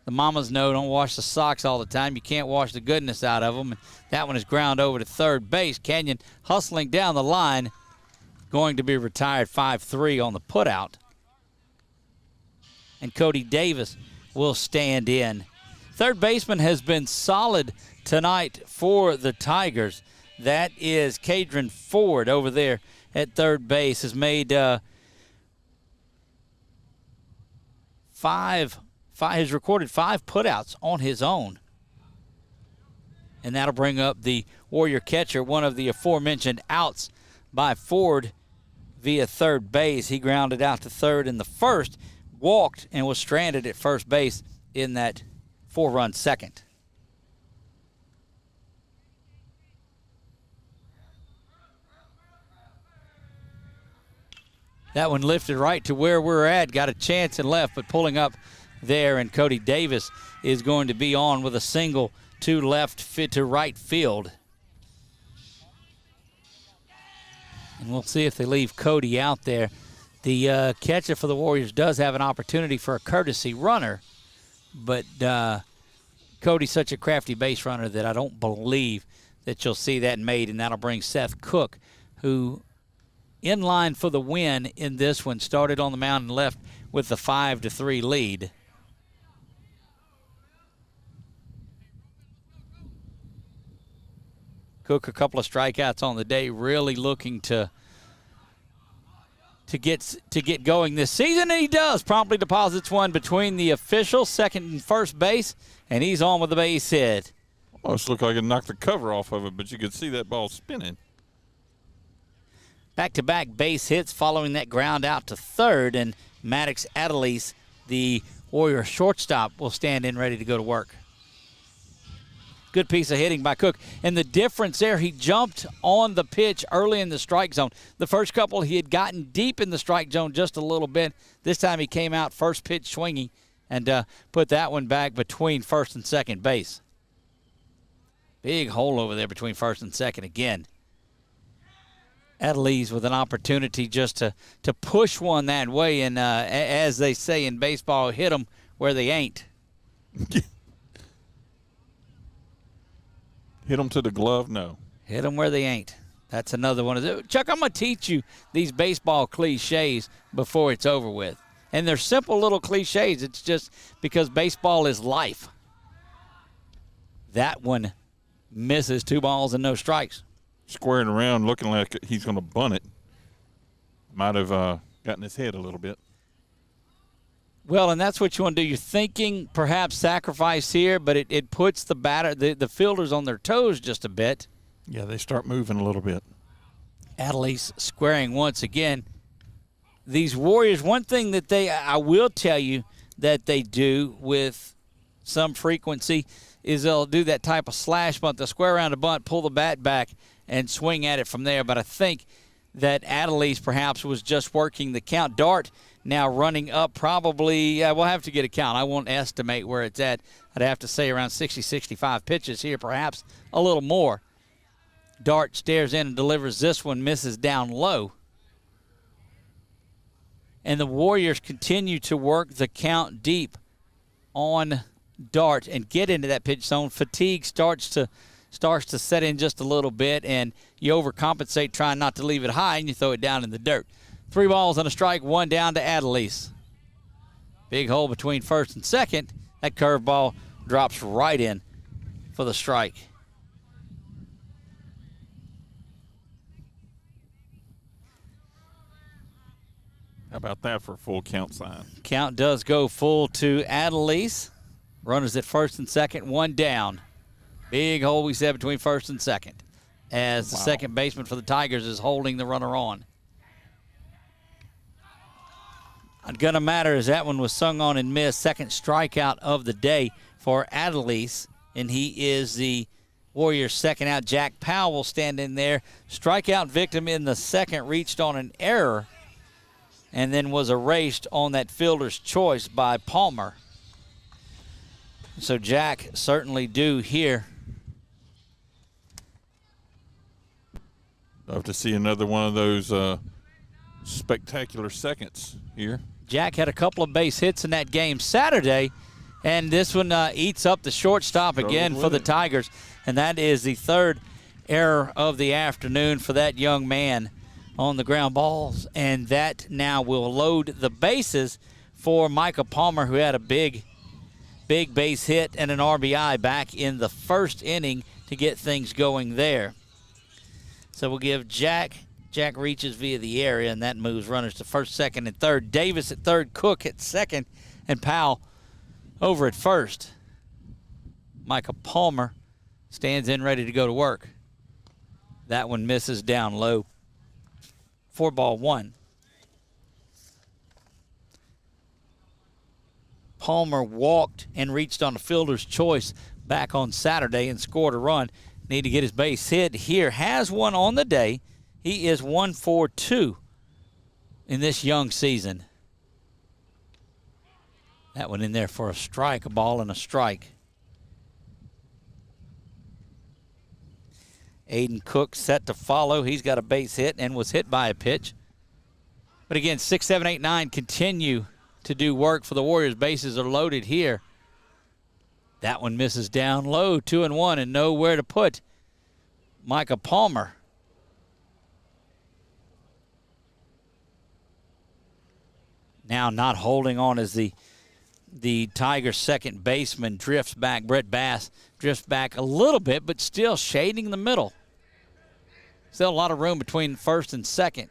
the mamas know don't wash the socks all the time. You can't wash the goodness out of them. And that one is ground over to third base. Canyon hustling down the line, going to be retired 5-3 on the putout. And Cody Davis will stand in. Third baseman has been solid tonight for the Tigers. That is Cadron Ford over there at third base. Has made has recorded 5 putouts on his own. And that'll bring up the Warrior catcher, one of the aforementioned outs by Ford via third base. He grounded out to third in the first, walked, and was stranded at first base in that 4-run second. That one lifted right to where we're at. Got a chance and left, but pulling up there, and Cody Davis is going to be on with a single to right field. And we'll see if they leave Cody out there. The catcher for the Warriors does have an opportunity for a courtesy runner, but Cody's such a crafty base runner that I don't believe that you'll see that made, and that'll bring Seth Cook, who in line for the win in this one, started on the mound and left with the 5-3 lead. Cook, a couple of strikeouts on the day, really looking to get going this season, and he does. Promptly deposits one between the official second and first base, and he's on with the base hit. Almost looked like it knocked the cover off of it, but you could see that ball spinning. Back-to-back base hits following that ground out to third, and Maddox Adelise, the Warrior shortstop, will stand in ready to go to work. Good piece of hitting by Cook. And the difference there, he jumped on the pitch early in the strike zone. The first couple, he had gotten deep in the strike zone just a little bit. This time he came out first pitch swinging and put that one back between first and second base. Big hole over there between first and second again. Adelise with an opportunity just to push one that way, and as they say in baseball, hit them where they ain't. Hit them to the glove? No. Hit them where they ain't. That's another one of those. Chuck, I'm going to teach you these baseball cliches before it's over with. And they're simple little cliches. It's just because baseball is life. That one misses, 2 balls and no strikes. Squaring around looking like he's going to bunt it. Might have gotten his head a little bit. Well, and that's what you want to do. You're thinking perhaps sacrifice here, but it puts the batter, the fielders on their toes just a bit. Yeah, they start moving a little bit. Adelise squaring once again. These Warriors, one thing that I will tell you that they do with some frequency is they'll do that type of slash bunt. They'll square around a bunt, pull the bat back, and swing at it from there. But I think that Adelise perhaps was just working the count. Dart now running up probably, we'll have to get a count. I won't estimate where it's at. I'd have to say around 60, 65 pitches here, perhaps a little more. Dart stares in and delivers this one, misses down low. And the Warriors continue to work the count deep on Dart and get into that pitch zone. Fatigue starts to set in just a little bit, and you overcompensate trying not to leave it high, and you throw it down in the dirt. 3 balls and a strike, 1 down to Adelise. Big hole between first and second. That curveball drops right in for the strike. How about that for a full count sign? Count does go full to Adelise. Runners at first and second, 1 down. Big hole, we said, between first and second, as the second baseman for the Tigers is holding the runner on. Not gonna matter as that one was sung on and missed. Second strikeout of the day for Adelise, and he is the Warriors' second out. Jack Powell will stand in there. Strikeout victim in the second, reached on an error and then was erased on that fielder's choice by Palmer. So Jack certainly due here. Love to see another one of those spectacular seconds here. Jack had a couple of base hits in that game Saturday, and this one eats up the shortstop again for the Tigers, and that is the third error of the afternoon for that young man on the ground balls, and that now will load the bases for Micah Palmer, who had a big base hit and an RBI back in the first inning to get things going there. So we'll give Jack reaches via the area, and that moves runners to first, second, and third. Davis at third, Cook at second, and Powell over at first. Micah Palmer stands in ready to go to work. That one misses down low. 4-1. Palmer walked and reached on the fielder's choice back on Saturday and scored a run. Need to get his base hit here. Has one on the day. He is 1-for-2 in this young season. That one in there for a strike, a ball and a strike. Aiden Cook set to follow. He's got a base hit and was hit by a pitch. But again, 6, 7, 8, 9 continue to do work for the Warriors. Bases are loaded here. That one misses down low, 2-1, and nowhere to put Micah Palmer. Now not holding on as the Tigers' second baseman drifts back. Brett Bass drifts back a little bit, but still shading the middle. Still a lot of room between first and second.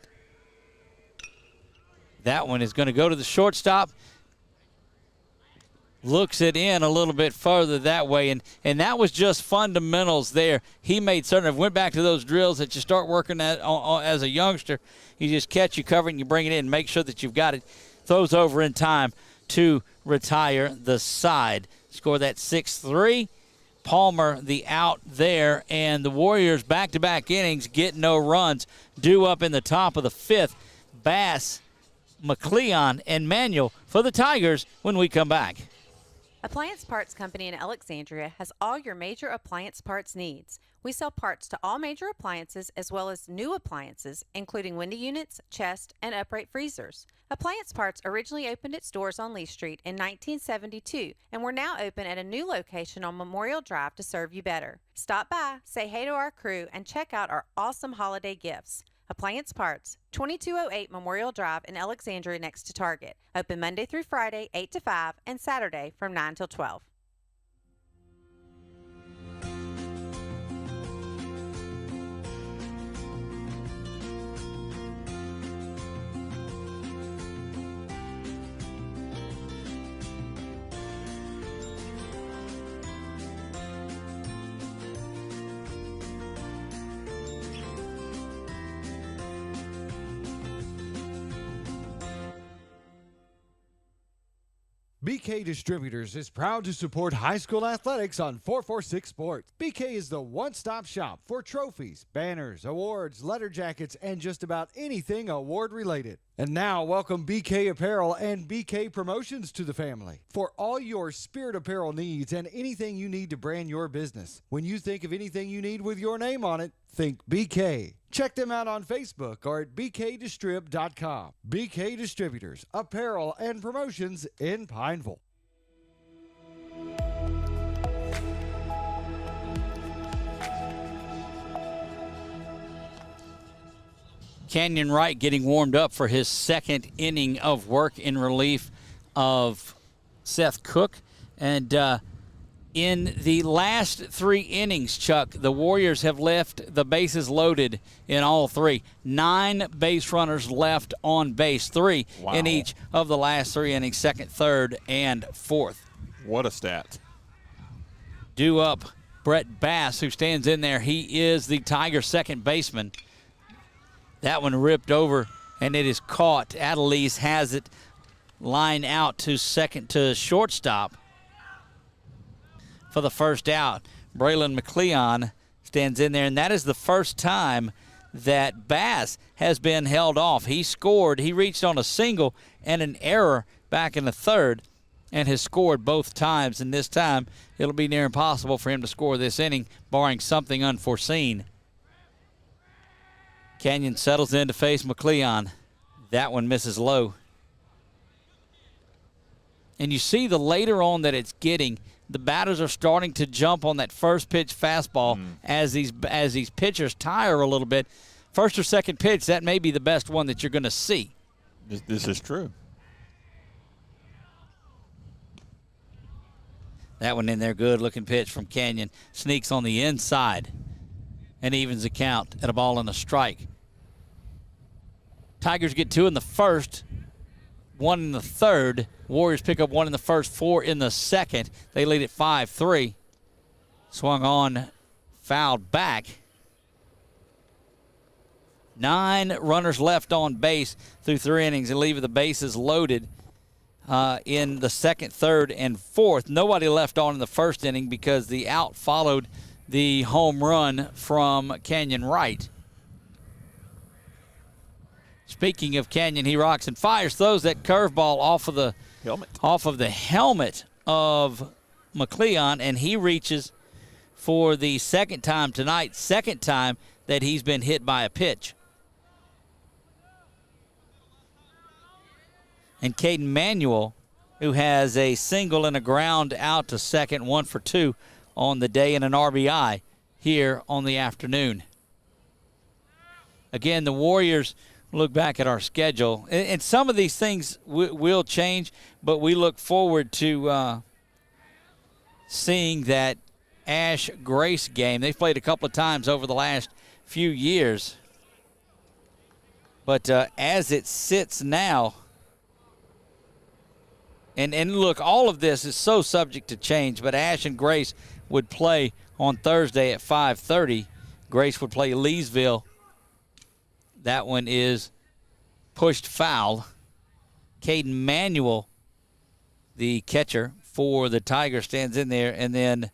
That one is going to go to the shortstop. looks it in a little bit further that way. And that was just fundamentals there. He made certain, if went back to those drills that you start working at as a youngster, you just catch you covering, you bring it in, make sure that you've got it, throws over in time to retire the side. Score that 6-3. Palmer the out there, and the Warriors back-to-back innings get no runs. Due up in the top of the fifth. Bass, McLeon, and Manuel for the Tigers when we come back. Appliance Parts Company in Alexandria has all your major appliance parts needs. We sell parts to all major appliances as well as new appliances, including window units, chest, and upright freezers. Appliance Parts originally opened its doors on Lee Street in 1972, and we're now open at a new location on Memorial Drive to serve you better. Stop by, say hey to our crew, and check out our awesome holiday gifts. Appliance Parts, 2208 Memorial Drive in Alexandria next to Target. Open Monday through Friday, 8 to 5, and Saturday from 9 till 12. BK Distributors is proud to support high school athletics on 446 Sports. BK is the one-stop shop for trophies, banners, awards, letter jackets, and just about anything award-related. And now, welcome BK Apparel and BK Promotions to the family. For all your spirit apparel needs and anything you need to brand your business. When you think of anything you need with your name on it, think BK. Check them out on Facebook or at bkdistrib.com. BK Distributors, apparel and promotions in Pineville. Canyon Wright getting warmed up for his second inning of work in relief of Seth Cook. And in the last 3 innings, Chuck, the Warriors have left the bases loaded in all 3. 9 base runners left on base, 3 in each of the last 3 innings, second, third, and fourth. What a stat. Due up, Brett Bass, who stands in there. He is the Tiger second baseman. That one ripped over, and it is caught. Adelise has it line out to shortstop for the first out. Braylon McLeon stands in there, and that is the first time that Bass has been held off. He scored. He reached on a single and an error back in the third and has scored both times, and this time it'll be near impossible for him to score this inning, barring something unforeseen. Canyon settles in to face McLeon. That one misses low. And you see the later on that it's getting, the batters are starting to jump on that first pitch fastball as these pitchers tire a little bit. First or second pitch, that may be the best one that you're going to see. This is true. That one in there, good-looking pitch from Canyon. Sneaks on the inside and evens the count at a ball and a strike. Tigers get 2 in the first, 1 in the third. Warriors pick up 1 in the first, 4 in the second. They lead at 5-3. Swung on, fouled back. 9 runners left on base through 3 innings and leave the bases loaded in the second, third, and fourth. Nobody left on in the first inning because the out followed the home run from Canyon Wright. Speaking of Canyon, he rocks and fires, throws that curveball off of the helmet of McLeon, and he reaches for the second time tonight, second time that he's been hit by a pitch. And Caden Manuel, who has a single and a ground out to second, 1 for 2 on the day and an RBI here on the afternoon. Again, the Warriors look back at our schedule, and some of these things will change, but we look forward to seeing that Ash Grace game. They've played a couple of times over the last few years, but as it sits now, And look, all of this is so subject to change, but Ash and Grace would play on Thursday at 5:30. Grace would play Leesville. That one is pushed foul. Caden Manuel, the catcher for the Tigers, stands in there, and then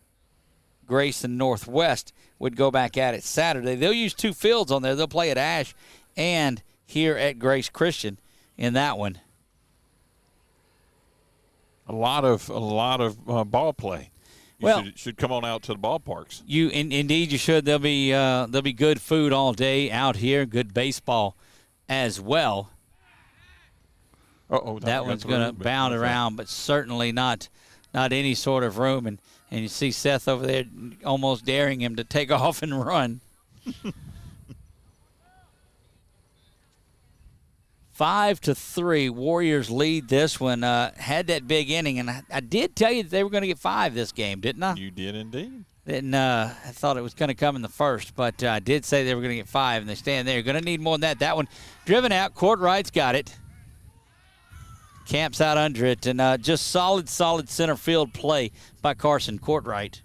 Grace and Northwest would go back at it Saturday. They'll use two fields on there. They'll play at Ash and here at Grace Christian in that one. A lot of ball play. You should come on out to the ballparks. Indeed you should. There'll be good food all day out here. Good baseball as well. That one's going to bound around, but certainly not any sort of room. And you see Seth over there almost daring him to take off and run. 5-3, Warriors lead this one. Had that big inning, and I did tell you that they were going to get 5 this game, didn't I? You did indeed. I thought it was going to come in the first, but I did say they were going to get 5, and they stand there. You're going to need more than that. That one driven out. Courtwright's got it. Camps out under it, and just solid center field play by Carson Courtwright.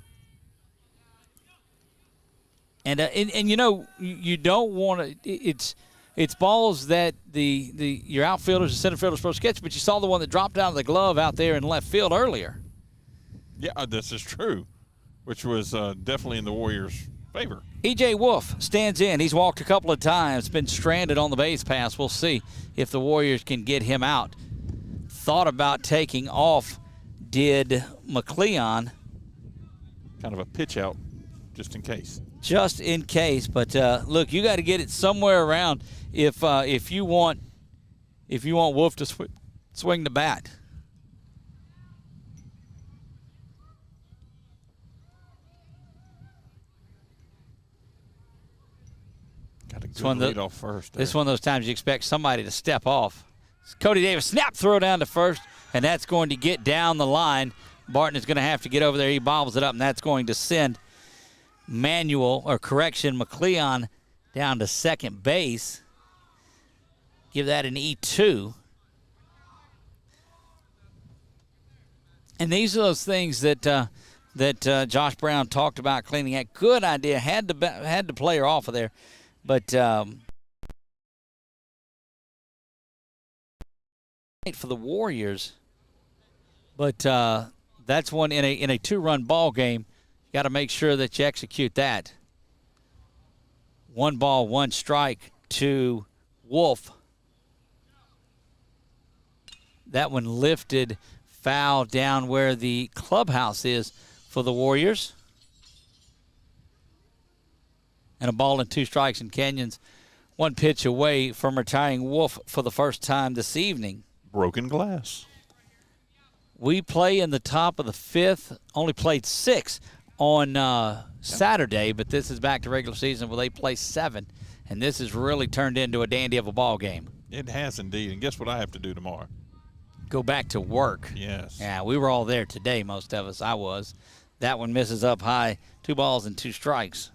And you know, you don't want to. It's balls that your outfielders and center fielders are supposed to catch, but you saw the one that dropped out of the glove out there in left field earlier. Yeah, this is true, which was definitely in the Warriors' favor. E.J. Wolf stands in. He's walked a couple of times, been stranded on the base pass. We'll see if the Warriors can get him out. Thought about taking off, did McLeon. Kind of a pitch out just in case. Just in case, but look, you got to get it somewhere around if you want Wolf to swing the bat. Got a good lead off first. This is one of those times you expect somebody to step off. Cody Davis, snap throw down to first, and that's going to get down the line. Barton is going to have to get over there. He bobbles it up, and that's going to send McLeon down to second base. Give that an E2. And these are those things that Josh Brown talked about cleaning at. Good idea. Had the player off of there, but for the Warriors. But that's one in a 2-run ball game. Got to make sure that you execute that. 1 ball, 1 strike to Wolf. That one lifted foul down where the clubhouse is for the Warriors. And a ball and 2 strikes, and Canyon's 1 pitch away from retiring Wolf for the first time this evening. Broken glass. We play in the top of the 5th, only played 6 on Saturday, but this is back to regular season where they play 7, and this has really turned into a dandy of a ball game. It has indeed, and guess what I have to do tomorrow? Go back to work. Yes. Yeah, we were all there today, most of us. I was. That one misses up high, 2 balls and 2 strikes.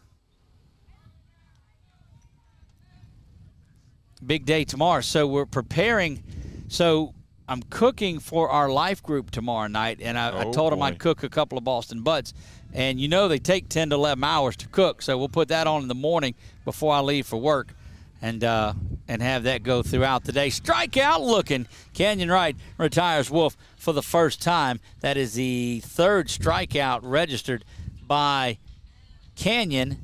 Big day tomorrow, so we're preparing. So I'm cooking for our life group tomorrow night, and I told them I'd cook a couple of Boston Butts. And you know they take 10 to 11 hours to cook, so we'll put that on in the morning before I leave for work and have that go throughout the day. Strikeout looking. Canyon Wright retires Wolf for the first time. That is the 3rd strikeout registered by Canyon.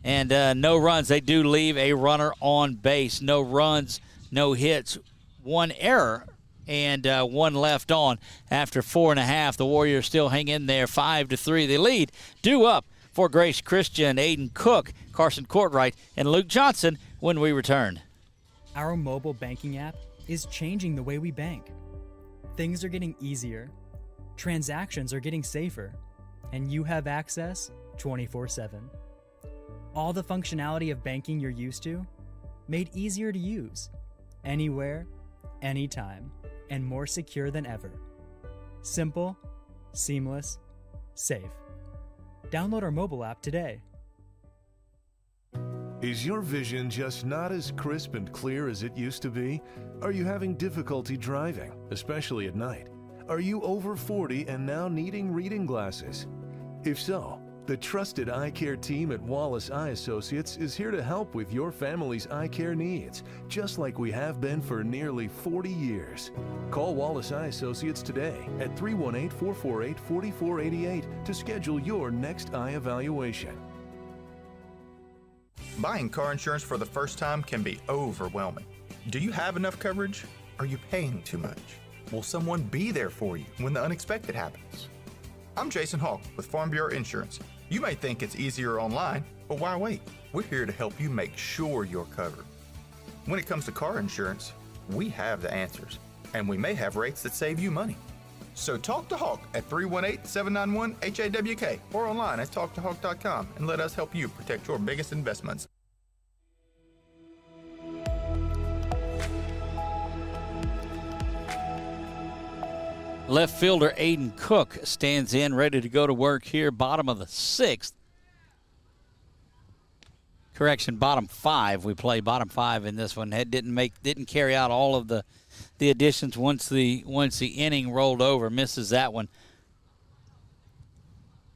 And no runs. They do leave a runner on base. No runs, no hits, 1 error, and 1 left on after 4.5. The Warriors still hang in there, 5-3. They lead. Due up for Grace Christian, Aiden Cook, Carson Courtwright, and Luke Johnson when we return. Our mobile banking app is changing the way we bank. Things are getting easier. Transactions are getting safer. And you have access 24/7. All the functionality of banking you're used to, made easier to use. Anywhere, anytime, and more secure than ever. Simple, seamless, safe. Download our mobile app today. Is your vision just not as crisp and clear as it used to be? Are you having difficulty driving, especially at night? Are you over 40 and now needing reading glasses? If so, the trusted eye care team at Wallace Eye Associates is here to help with your family's eye care needs, just like we have been for nearly 40 years. Call Wallace Eye Associates today at 318-448-4488 to schedule your next eye evaluation. Buying car insurance for the first time can be overwhelming. Do you have enough coverage? Are you paying too much? Will someone be there for you when the unexpected happens? I'm Jason Hawk with Farm Bureau Insurance. You may think it's easier online, but why wait? We're here to help you make sure you're covered. When it comes to car insurance, we have the answers, and we may have rates that save you money. So talk to Hawk at 318-791-HAWK or online at talktohawk.com and let us help you protect your biggest investments. Left fielder Aiden Cook stands in, ready to go to work here, bottom of the 6th. Correction, bottom 5. We play bottom 5 in this one. Didn't carry out all of the additions once the inning rolled over. Misses that one.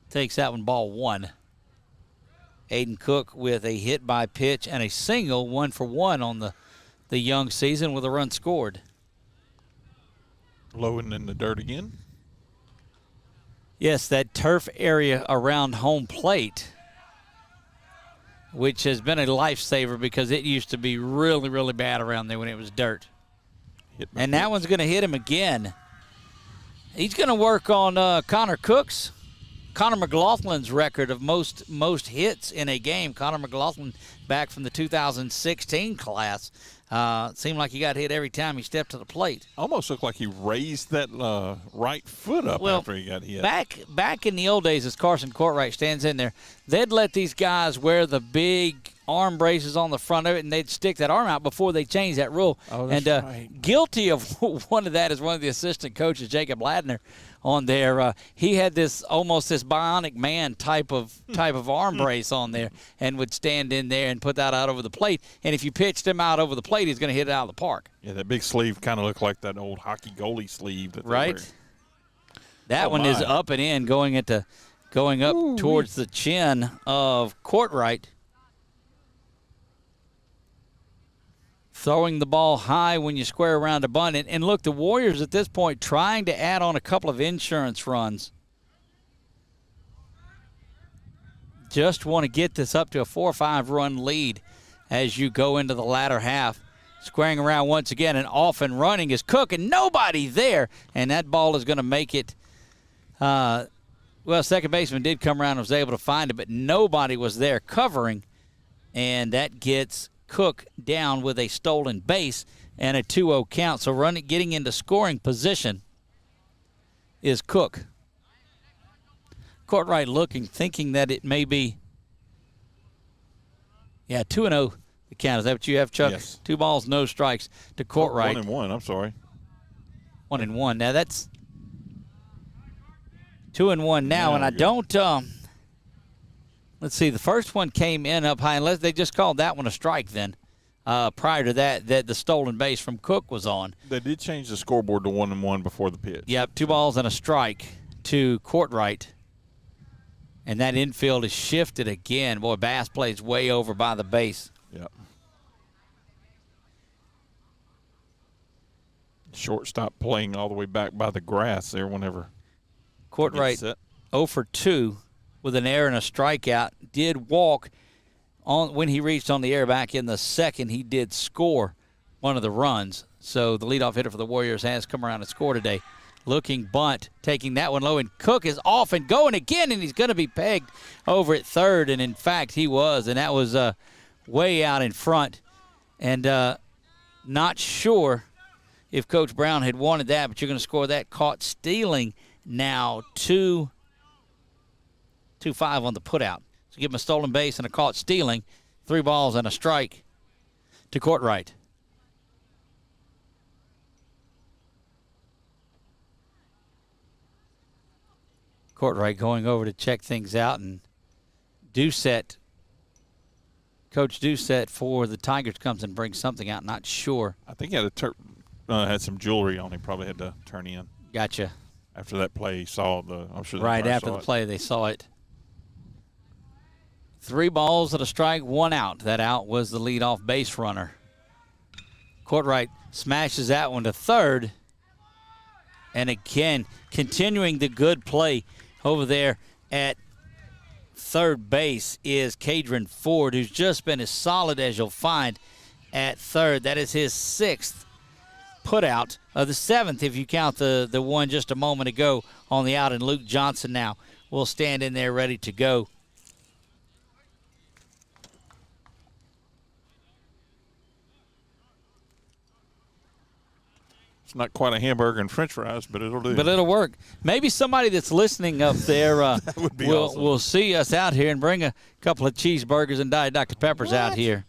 Takes that one, ball 1. Aiden Cook with a hit by pitch and a single, 1 for 1 on the young season with a run scored. Low and in the dirt again. Yes, that turf area around home plate, which has been a lifesaver because it used to be really, really bad around there when it was dirt. And that one's going to hit him again. He's going to work on Connor McLaughlin's record of most hits in a game. Connor McLaughlin back from the 2016 class. Seemed like he got hit every time he stepped to the plate. Almost looked like he raised that right foot up after he got hit. Back in the old days, as Carson Courtwright stands in there, they'd let these guys wear the big arm braces on the front of it, and they'd stick that arm out before they changed that rule. Oh, that's right. Guilty of one of that is one of the assistant coaches, Jacob Ladner, on there. He had this bionic man type of arm brace on there, and would stand in there and put that out over the plate. And if you pitched him out over the plate, he's going to hit it out of the park. Yeah, that big sleeve kind of looked like that old hockey goalie sleeve that they wear. That one is up and in, going up towards the chin of Courtwright. Throwing the ball high when you square around a bunt. And look, the Warriors at this point trying to add on a couple of insurance runs. Just want to get this up to a 4 or 5 run lead as you go into the latter half. Squaring around once again and off and running is Cook, and nobody there. And that ball is going to make it. Second baseman did come around and was able to find it, but nobody was there covering. And that gets Cook down with a stolen base and a 2-0 count. So getting into scoring position is Cook. Courtwright thinking that it may be, 2-0 the count. Is that what you have, Chuck? Yes. 2 balls, no strikes to Courtwright. 1-1, I'm sorry. 1-1. Now that's 2-1 now, and I don't let's see, the first one came in up high, unless they just called that one a strike then. Prior to that the stolen base from Cook was on. They did change the scoreboard to 1-1 before the pitch. Yep, 2 balls and a strike to Courtwright. And that infield is shifted again. Boy, Bass plays way over by the base. Yep. Shortstop playing all the way back by the grass there whenever. Courtwright 0 for 2 with an error and a strikeout. Did walk on when he reached on the air back in the second. He did score one of the runs. So the leadoff hitter for the Warriors has come around and scored today. Looking bunt, taking that one low, and Cook is off and going again, and he's going to be pegged over at third, and in fact he was, and that was way out in front. And not sure if Coach Brown had wanted that, but you're going to score that. Caught stealing now 2-5 on the putout. So give him a stolen base and a caught stealing. 3 balls and a strike to Courtwright. Courtwright going over to check things out, and Coach Doucette for the Tigers comes and brings something out. Not sure. I think he had had some jewelry on him. Probably had to turn in. Gotcha. After that play, he saw I'm sure right after the play, they saw it. 3 balls and a strike, 1 out. That out was the leadoff base runner. Courtright smashes that one to third. And again, continuing the good play over there at third base is Cadron Ford, who's just been as solid as you'll find at third. That is his 6th putout of the 7th, if you count the one just a moment ago on the out. And Luke Johnson now will stand in there ready to go. It's not quite a hamburger and french fries, but it'll do. But it'll work. Maybe somebody that's listening up there will see us out here and bring a couple of cheeseburgers and Diet Dr. Peppers out here.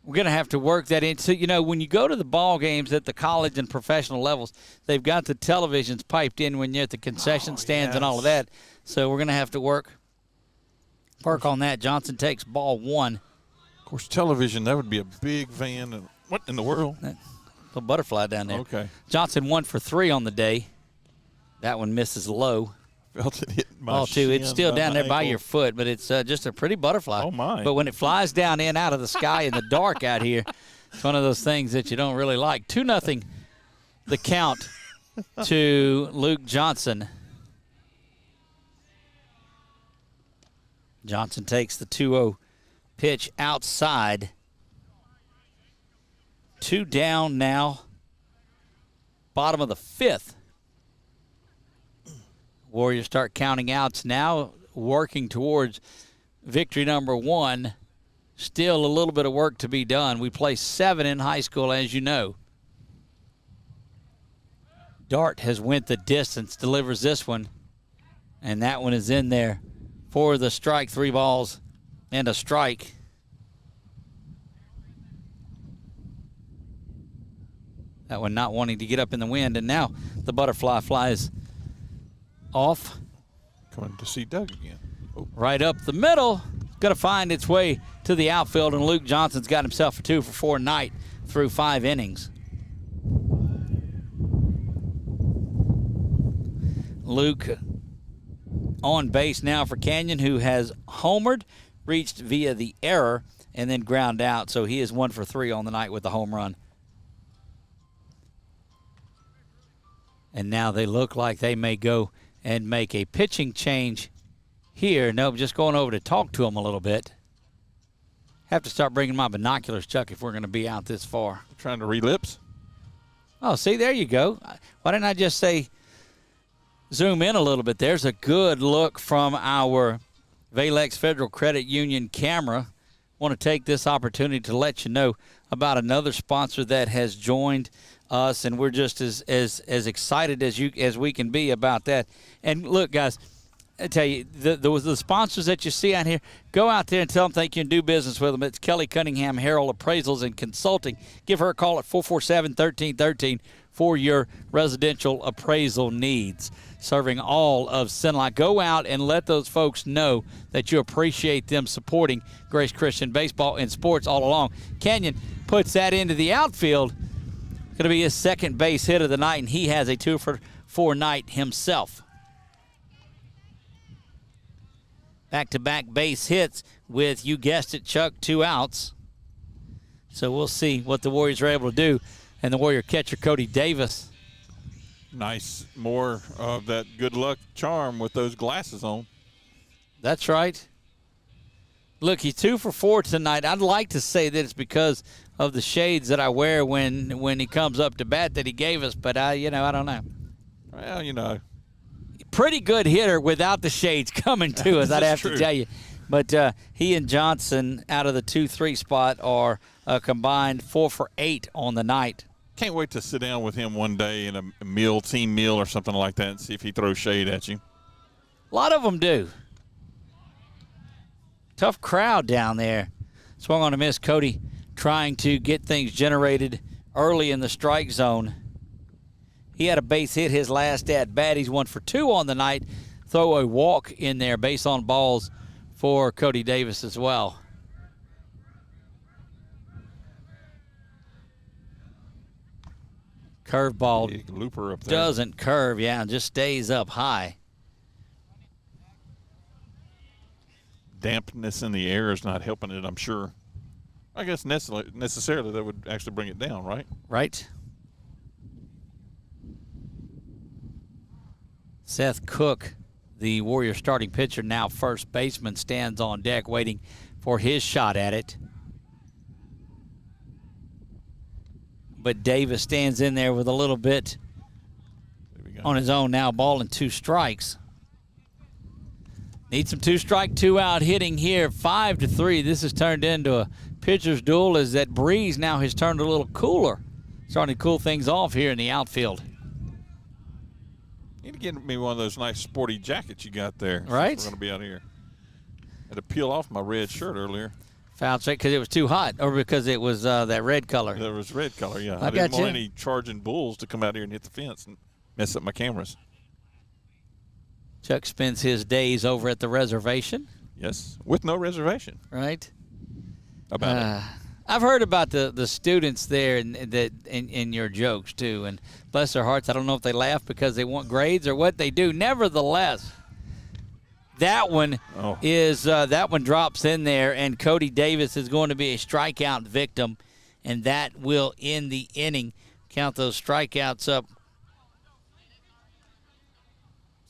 We're going to have to work that in. So, when you go to the ball games at the college and professional levels, they've got the televisions piped in when you're at the concession stands and all of that. So we're going to have to work on that. Johnson takes ball 1. Of course, television, that would be a big van. And what in the world? That little butterfly down there. Okay. Johnson 1 for 3 on the day. That one misses low. Felt it hit my Ball 2. It's still down there by ankle. your foot, but it's just a pretty butterfly. Oh, my. But when it flies down in out of the sky in the dark out here, it's one of those things that you don't really like. 2-0 the count to Luke Johnson. Johnson takes the 2-0 pitch outside. 2 down now. Bottom of the 5th. Warriors start counting outs now, working towards victory number 1. Still a little bit of work to be done. We play 7 in high school, as you know. Dart has went the distance, delivers this one, and that one is in there for the strike. 3 balls and a strike. That one not wanting to get up in the wind, and now the butterfly flies off. Coming to see Doug again. Oh. Right up the middle. Going to find its way to the outfield, and Luke Johnson's got himself a 2 for 4 night through 5 innings. Luke on base now for Canyon, who has homered, reached via the error, and then ground out. So he is 1 for 3 on the night with the home run. And now they look like they may go and make a pitching change here. Nope, just going over to talk to him a little bit. Have to start bringing my binoculars, Chuck, if we're going to be out this far. Trying to relapse? Oh, see, there you go. Why didn't I just say zoom in a little bit? There's a good look from our Valex Federal Credit Union camera. Want to take this opportunity to let you know about another sponsor that has joined us, and we're just as excited as we can be about that. And look, guys, I tell you, the sponsors that you see out here, go out there and tell them they can do business with them. It's Kelly Cunningham Harrell Appraisals and Consulting. Give her a call at 447-1313 for your residential appraisal needs. Serving all of Sinlock. Go out and let those folks know that you appreciate them supporting Grace Christian baseball and sports all along. Canyon puts that into the outfield. Going to be his second base hit of the night, and he has a 2 for 4 night himself. Back-to-back base hits with, you guessed it, Chuck, 2 outs. So we'll see what the Warriors are able to do. And the Warrior catcher, Cody Davis. Nice. More of that good luck charm with those glasses on. That's right. Look, he's 2 for 4 tonight. I'd like to say that it's because of the shades that I wear when he comes up to bat that he gave us, but I don't know. Well, pretty good hitter without the shades coming to us, I'd have to tell you. But he and Johnson out of the 2-3 spot are a combined 4 for 8 on the night. Can't wait to sit down with him one day in a team meal or something like that and see if he throws shade at you. A lot of them do. Tough crowd down there. Swung on a miss. Cody trying to get things generated early in the strike zone. He had a base hit his last at bat. He's 1 for 2 on the night. Throw a walk in there, base on balls for Cody Davis as well. Curveball Big looper up there. doesn't curve, and just stays up high. Dampness in the air is not helping it, I'm sure. I guess necessarily that would actually bring it down, right? Right. Seth Cook, the Warrior starting pitcher, now first baseman, stands on deck waiting for his shot at it. But Davis stands in there with a little bit on his own now, ball and 2 strikes. Need some 2-strike, 2-out hitting here, 5-3. This has turned into a pitcher's duel as that breeze now has turned a little cooler. Starting to cool things off here in the outfield. You need to get me one of those nice sporty jackets you got there. Right. We're going to be out here. I had to peel off my red shirt earlier. Foul straight because it was too hot, or because it was that red color? There was red color, yeah. I didn't got you. want any charging bulls to come out here and hit the fence and mess up my cameras. Chuck spends his days over at the reservation. Yes, with no reservation. Right. About it. I've heard about the students there and your jokes too, and bless their hearts, I don't know if they laugh because they want grades or what they do. Nevertheless, that one that one drops in there, and Cody Davis is going to be a strikeout victim, and that will end the inning. Count those strikeouts up.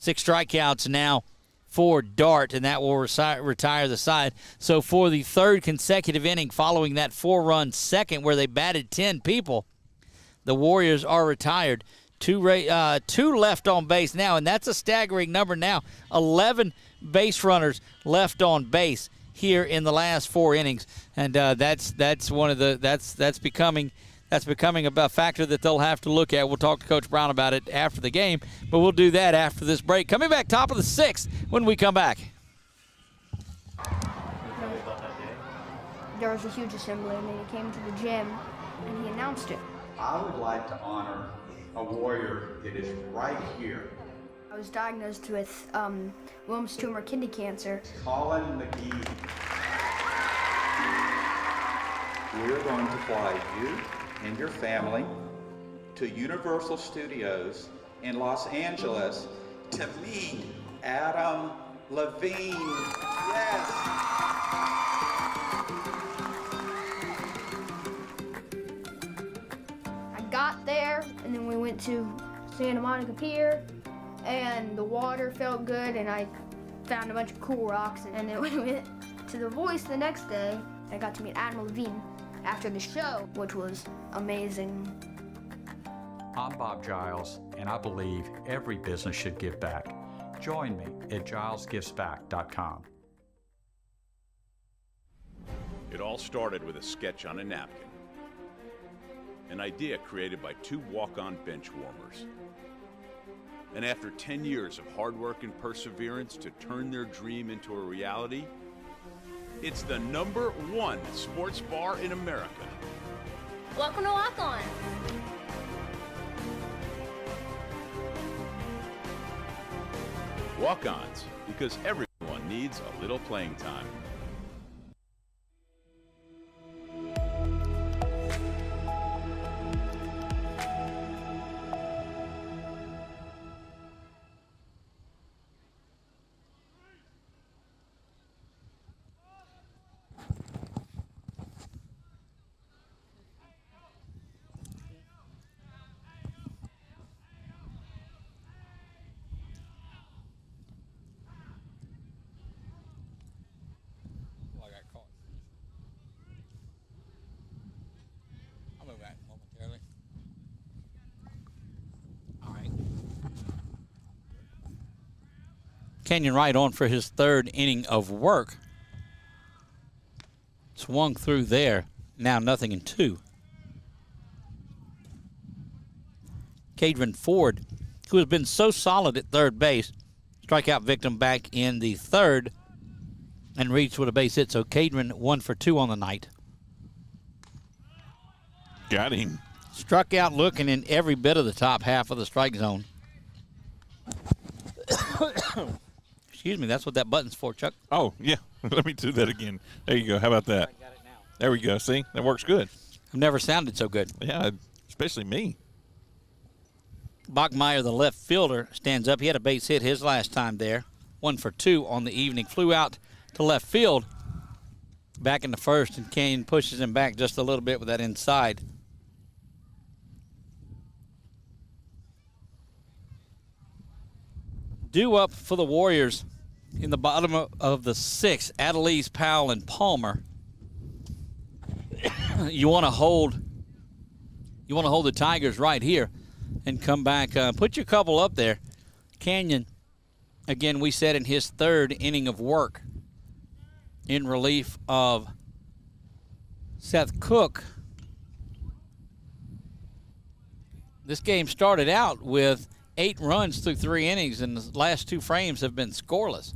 6 strikeouts now for Dart, and that will retire the side. So for the 3rd consecutive inning following that 4-run second where they batted 10 people, the Warriors are retired. 2 left on base now, and that's a staggering number now. 11 base runners left on base here in the last 4 innings, and that's becoming a factor that they'll have to look at. We'll talk to Coach Brown about it after the game, but we'll do that after this break. Coming back, top of the 6th when we come back. There was a huge assembly, and then he came to the gym, and he announced it. I would like to honor a Warrior that is right here. I was diagnosed with Wilms tumor kidney cancer. Colin McGee. We're going to fly you and your family to Universal Studios in Los Angeles to meet Adam Levine. Yes! I got there, and then we went to Santa Monica Pier, and the water felt good, and I found a bunch of cool rocks, and then we went to The Voice the next day. I got to meet Adam Levine after the show, which was amazing. I'm Bob Giles, and I believe every business should give back. Join me at gilesgivesback.com. It all started with a sketch on a napkin. An idea created by 2 walk-on bench warmers. And after 10 years of hard work and perseverance to turn their dream into a reality, it's the #1 sports bar in America. Welcome to Walk On. Walk-ons, because everyone needs a little playing time. Kenyon Wright on for his 3rd inning of work. Swung through there. Now 0-2. Cadron Ford, who has been so solid at third base, strikeout victim back in the 3rd and reached with a base hit. So Cadron 1 for 2 on the night. Got him. Struck out looking in every bit of the top half of the strike zone. Excuse me, that's what that button's for, Chuck. Oh, yeah. Let me do that again. There you go. How about that? I got it now. There we go. See? That works good. I've never sounded so good. Yeah, especially me. Bachmeyer, the left fielder, stands up. He had a base hit his last time there. 1 for 2 on the evening. Flew out to left field back in the first, and Kane pushes him back just a little bit with that inside. Due up for the Warriors in the bottom of the 6th, Adelise, Powell, and Palmer. You want to hold the Tigers right here and come back. Put your couple up there. Canyon, again, we said in his 3rd inning of work in relief of Seth Cook. This game started out with 8 runs through 3 innings, and the last 2 frames have been scoreless.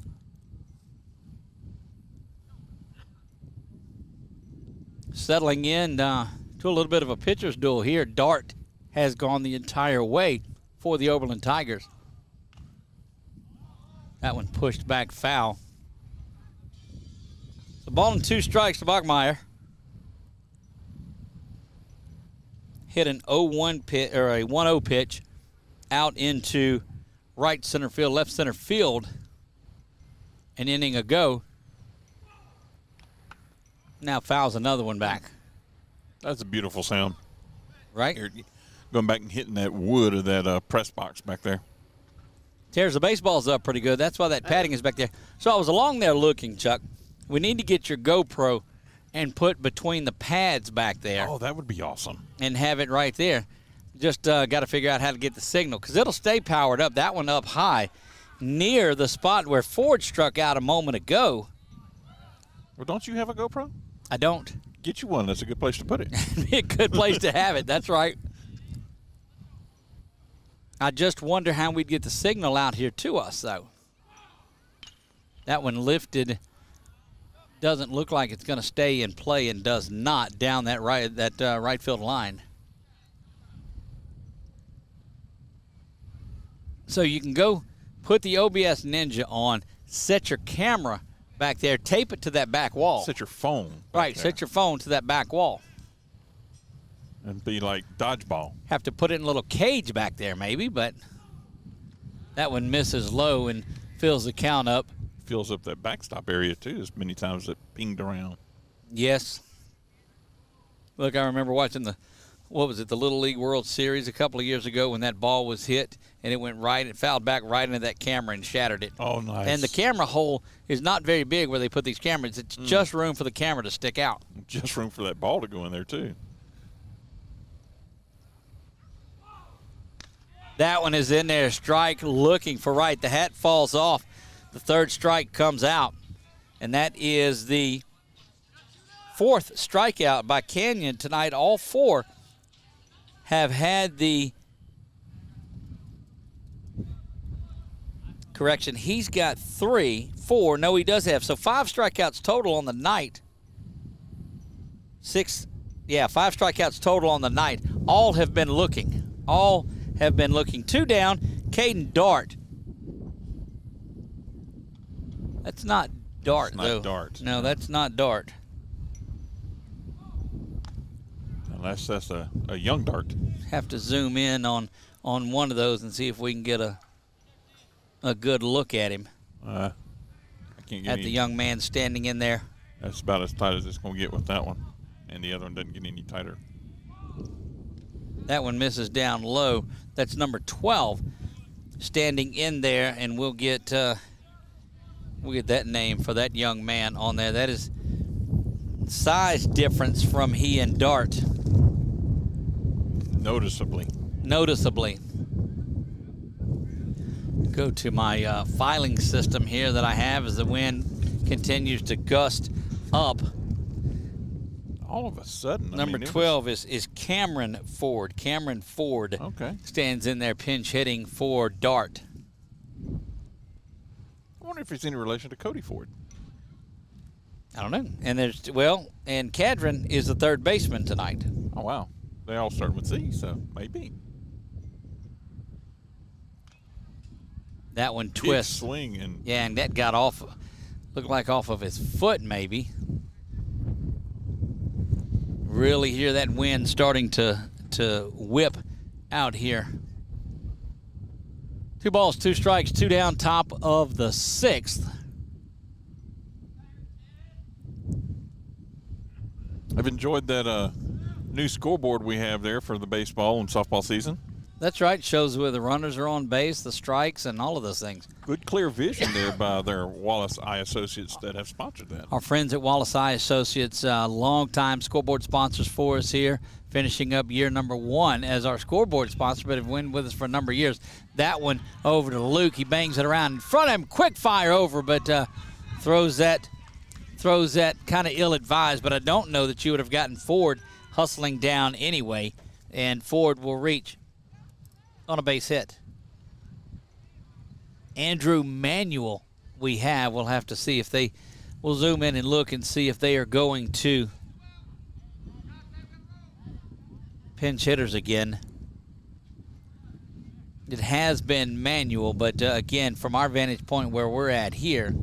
Settling in to a little bit of a pitcher's duel here. Dart has gone the entire way for the Oberlin Tigers. That one pushed back foul. The ball and 2 strikes to Bachmeyer. Hit an 0-1 pitch, or a 1-0 pitch out into right center field, left center field an inning ago. Now fouls another one back. That's a beautiful sound. Right? You're going back and hitting that wood of that press box back there. Tears the baseballs up pretty good. That's why that padding is back there. So I was along there looking, Chuck. We need to get your GoPro and put between the pads back there. Oh, that would be awesome. And have it right there. Just got to figure out how to get the signal, because it'll stay powered up. That one up high near the spot where Ford struck out a moment ago. Well, don't you have a GoPro? I don't. Get you one. That's a good place to put it. Be a good place to have it. That's right. I just wonder how we'd get the signal out here to us, though. That one lifted. Doesn't look like it's going to stay in play, and does not down that right field line. So you can go put the OBS Ninja on, set your camera back there, tape it to that back wall. Set your phone. Right, set your phone to that back wall. And be like dodgeball. Have to put it in a little cage back there maybe, but that one misses low and fills the count up. Fills up that backstop area, too, as many times it pinged around. Yes. Look, I remember watching the Little League World Series a couple of years ago when that ball was hit and it fouled back right into that camera and shattered it. Oh, nice. And the camera hole is not very big where they put these cameras. It's just room for the camera to stick out. Just room for that ball to go in there, too. That one is in there. Strike looking for right. The hat falls off. The 3rd strike comes out. And that is the 4th strikeout by Canyon tonight. All 4 have had the correction. He's got 4. No, he does have. So 5 strikeouts total on the night. 5 strikeouts total on the night. All have been looking. 2 down. Caden Dart. That's not Dart, though. Not Dart. No, that's not Dart. Unless that's a young Dart. Have to zoom in on one of those and see if we can get a good look at him. I can't get the young man standing in there. That's about as tight as it's going to get with that one. And the other one doesn't get any tighter. That one misses down low. That's number 12 standing in there, and we'll get that name for that young man on there. That is size difference from he and Dart. Noticeably. Go to my filing system here that I have as the wind continues to gust up. All of a sudden. Number 12 is Cameron Ford. Cameron Ford stands in there pinch hitting for Dart. I wonder if he's any relation to Cody Ford. I don't know. And and Cadron is the 3rd baseman tonight. Oh, wow. They all start with Z, so maybe. That one twists. Big swing. And that got looked like off of his foot maybe. Really hear that wind starting to whip out here. 2 balls, 2 strikes, 2 down, top of the 6th. I've enjoyed that new scoreboard we have there for the baseball and softball season. That's right. Shows where the runners are on base, the strikes, and all of those things. Good clear vision there by their Wallace Eye Associates that have sponsored that. Our friends at Wallace Eye Associates, longtime scoreboard sponsors for us here, finishing up year number 1 as our scoreboard sponsor, but have been with us for a number of years. That one over to Luke. He bangs it around in front of him. Quick fire over, but throws that kind of ill-advised. But I don't know that you would have gotten Ford hustling down anyway, and Ford will reach on a base hit. Andrew Manuel we'll have to see if we'll zoom in and look and see if they are going to pinch hitters again. It has been Manuel, but again, from our vantage point where we're at here,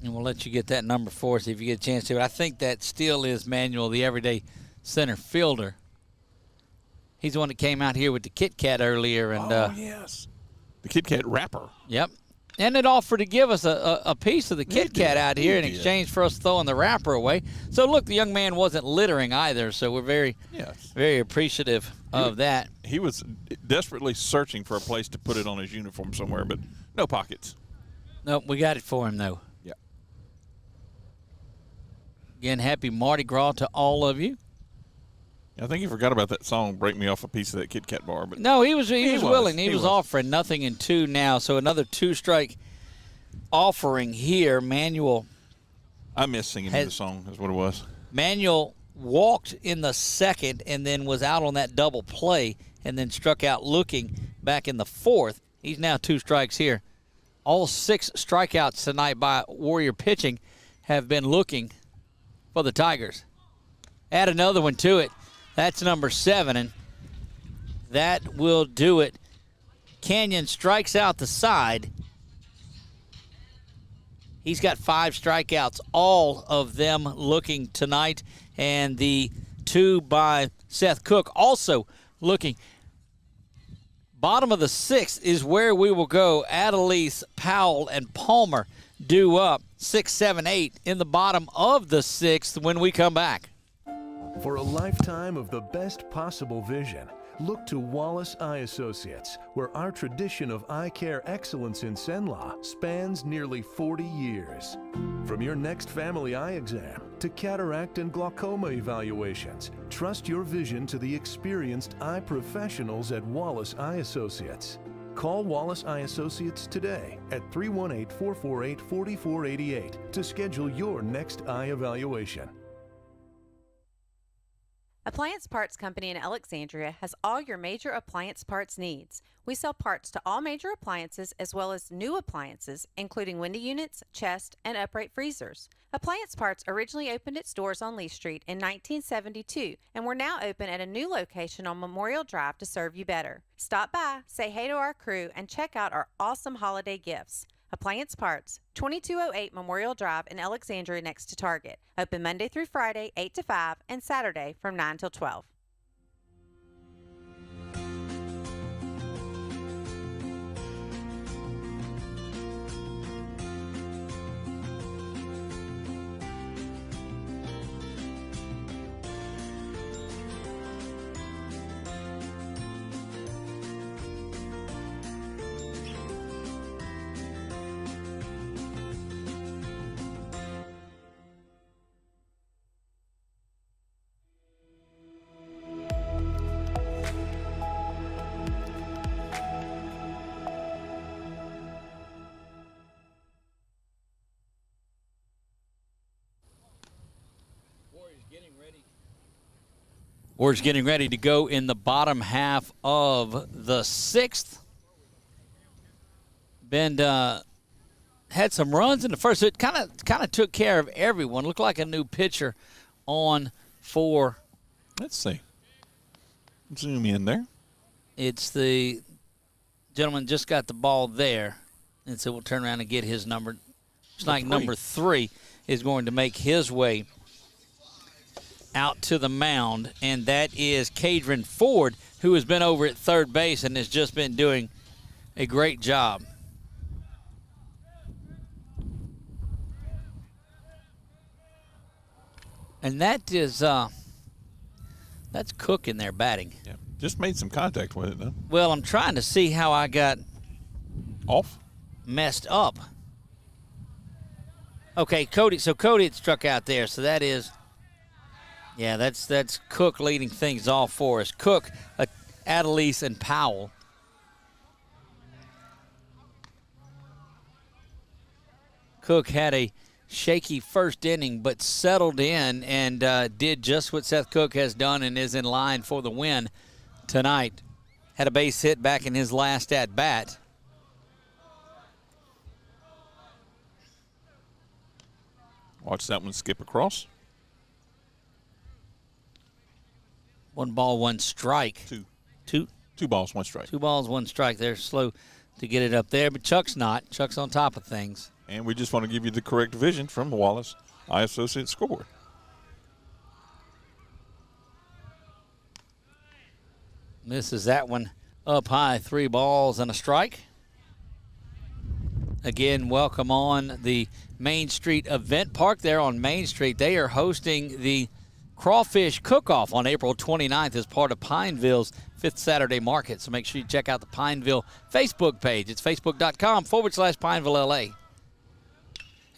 and we'll let you get that number 4, see if you get a chance to. But I think that still is Manuel, the everyday center fielder. He's the one that came out here with the Kit Kat earlier. And, yes. The Kit Kat wrapper. Yep. And it offered to give us a piece of the Kit Kat out here in exchange for us throwing the wrapper away. So, look, the young man wasn't littering either, so we're very, very appreciative of that. He was desperately searching for a place to put it on his uniform somewhere, but no pockets. Nope, we got it for him, though. Yeah. Again, happy Mardi Gras to all of you. I think he forgot about that song, Break Me Off a Piece of That Kit Kat bar. But no, he was willing. He was offering nothing in 2 now. So another 2-strike offering here. Manuel. I miss singing the song, is what it was. Manuel walked in the 2nd and then was out on that double play and then struck out looking back in the 4th. He's now 2 strikes here. All 6 strikeouts tonight by Warrior pitching have been looking for the Tigers. Add another one to it. That's number 7, and that will do it. Canyon strikes out the side. He's got 5 strikeouts, all of them looking tonight, and the 2 by Seth Cook also looking. Bottom of the 6th is where we will go. Adelise, Powell, and Palmer due up 6, 7, 8 in the bottom of the 6th when we come back. For a lifetime of the best possible vision, look to Wallace Eye Associates, where our tradition of eye care excellence in Cenla spans nearly 40 years. From your next family eye exam to cataract and glaucoma evaluations, trust your vision to the experienced eye professionals at Wallace Eye Associates. Call Wallace Eye Associates today at 318-448-4488 to schedule your next eye evaluation. Appliance Parts Company in Alexandria has all your major appliance parts needs. We sell parts to all major appliances as well as new appliances, including window units, chest, and upright freezers. Appliance Parts originally opened its doors on Lee Street in 1972, and we're now open at a new location on Memorial Drive to serve you better. Stop by, say hey to our crew, and check out our awesome holiday gifts. Appliance Parts, 2208 Memorial Drive in Alexandria next to Target. Open Monday through Friday, 8 to 5, and Saturday from 9 till 12. Warriors getting ready to go in the bottom half of the 6th. Bend had some runs in the first. It kind of took care of everyone. Looked like a new pitcher on for. Let's see. Zoom in there. It's the gentleman just got the ball there, and so we'll turn around and get his number. It's like number 3 is going to make his way out to the mound, and that is Cadron Ford, who has been over at third base and has just been doing a great job. And that is that's Cook in there batting. Yeah, just made some contact with it, though. Well, I'm trying to see how I got off, messed up. Okay, Cody. So Cody had struck out there. So that is, yeah, that's Cook leading things off for us. Cook, Adelise, and Powell. Cook had a shaky first inning, but settled in and did just what Seth Cook has done and is in line for the win tonight. Had a base hit back in his last at-bat. Watch that one skip across. 1 ball, 1 strike. Two balls, 1 strike. 2 balls, 1 strike. They're slow to get it up there, but Chuck's not. Chuck's on top of things. And we just want to give you the correct vision from the Wallace Eye Associates scoreboard. Misses that one up high. 3 balls and a strike. Again, welcome on the Main Street Event Park there on Main Street. They are hosting the Crawfish Cook-Off on April 29th as part of Pineville's 5th Saturday Market. So make sure you check out the Pineville Facebook page. It's facebook.com/PinevilleLA.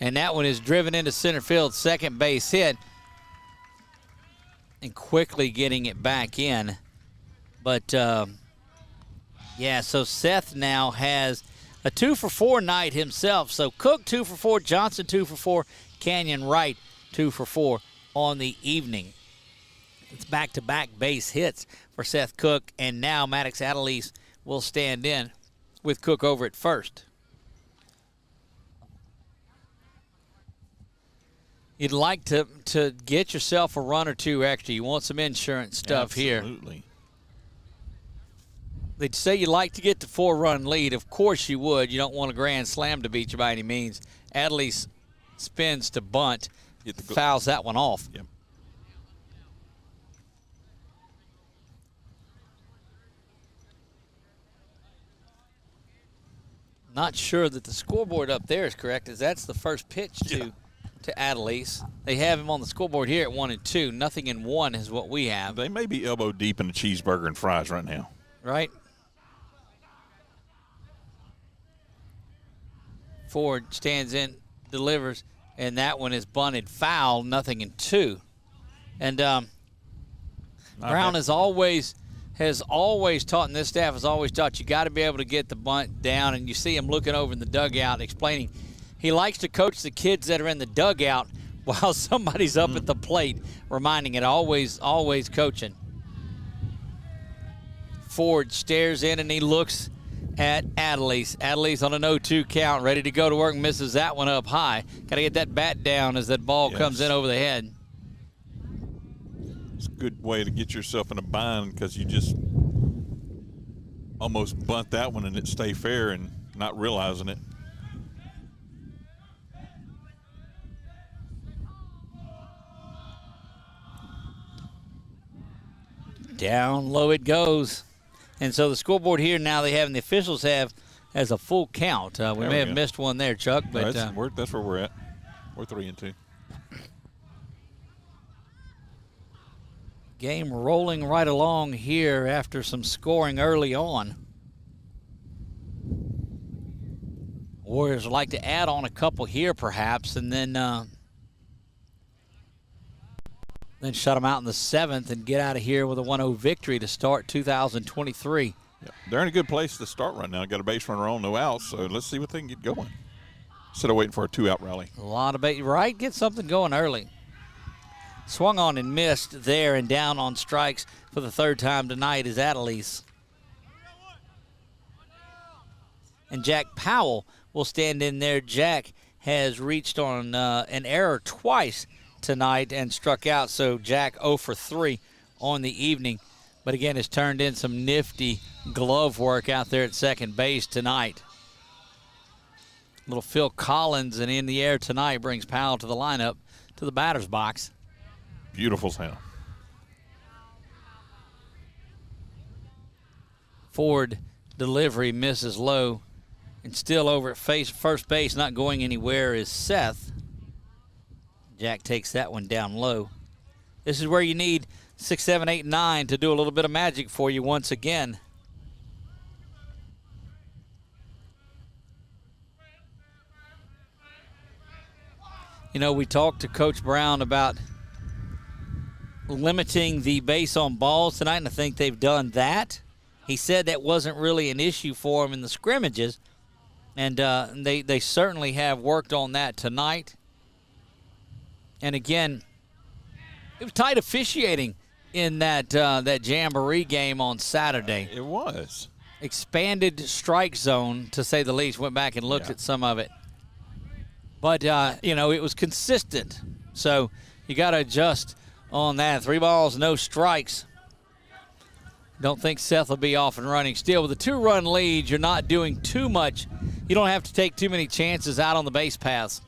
And that one is driven into center field, second base hit. And quickly getting it back in. But, yeah, so Seth now has a 2-for-4 night himself. So Cook 2-for-4, Johnson 2-for-4, Canyon Wright 2-for-4 on the evening. It's back-to-back base hits for Seth Cook, and now Maddox Adelise will stand in with Cook over at first. You'd like to get yourself a run or two extra. You want some insurance stuff here. Absolutely. They'd say you like to get the 4-run lead. Of course you would. You don't want a grand slam to beat you by any means. Adelise spins to bunt, fouls that one off. Yep. Not sure that the scoreboard up there is correct, as that's the first pitch to Adelise. They have him on the scoreboard here at 1 and 2. Nothing in 1 is what we have. They may be elbow deep in a cheeseburger and fries right now. Right. Ford stands in, delivers, and that one is bunted foul, nothing in 2. And Brown has always taught, and this staff has always taught, you got to be able to get the bunt down, and you see him looking over in the dugout explaining he likes to coach the kids that are in the dugout while somebody's up at the plate, reminding it always coaching. Ford stares in and he looks at Adelise. Adelise on an 0-2 count, ready to go to work, misses that one up high. Got to get that bat down as that ball comes in over the head. It's a good way to get yourself in a bind because you just almost bunt that one and it stay fair and not realizing it. Down low it goes. And so the scoreboard here now they have, and the officials have, as a full count. We may have missed one there, Chuck. But no, that's where we're at. We're 3 and 2. Game rolling right along here after some scoring early on. Warriors would like to add on a couple here perhaps, and then shut them out in the 7th and get out of here with a 1-0 victory to start 2023. Yep. They're in a good place to start right now. Got a base runner on, no outs, so let's see what they can get going. Instead of waiting for a 2-out rally. A lot of base, right? Get something going early. Swung on and missed there, and down on strikes for the 3rd time tonight is Adelise. And Jack Powell will stand in there. Jack has reached on an error twice tonight and struck out, so Jack 0 for 3 on the evening, but again has turned in some nifty glove work out there at second base tonight. Little Phil Collins and in the air tonight brings Powell to the lineup, to the batter's box. Beautiful sound. Forward delivery misses low. And still over at first base, not going anywhere, is Seth. Jack takes that one down low. This is where you need 6, 7, 8, 9 to do a little bit of magic for you once again. You know, we talked to Coach Brown about limiting the base on balls tonight, and I think they've done that. He said that wasn't really an issue for him in the scrimmages, and they certainly have worked on that tonight. And again, it was tight officiating in that Jamboree game on Saturday. It was. Expanded strike zone, to say the least. Went back and looked at some of it. But, you know, it was consistent. So you got to adjust on that. 3 balls, no strikes. Don't think Seth will be off and running. Still, with a 2-run lead, you're not doing too much. You don't have to take too many chances out on the base paths.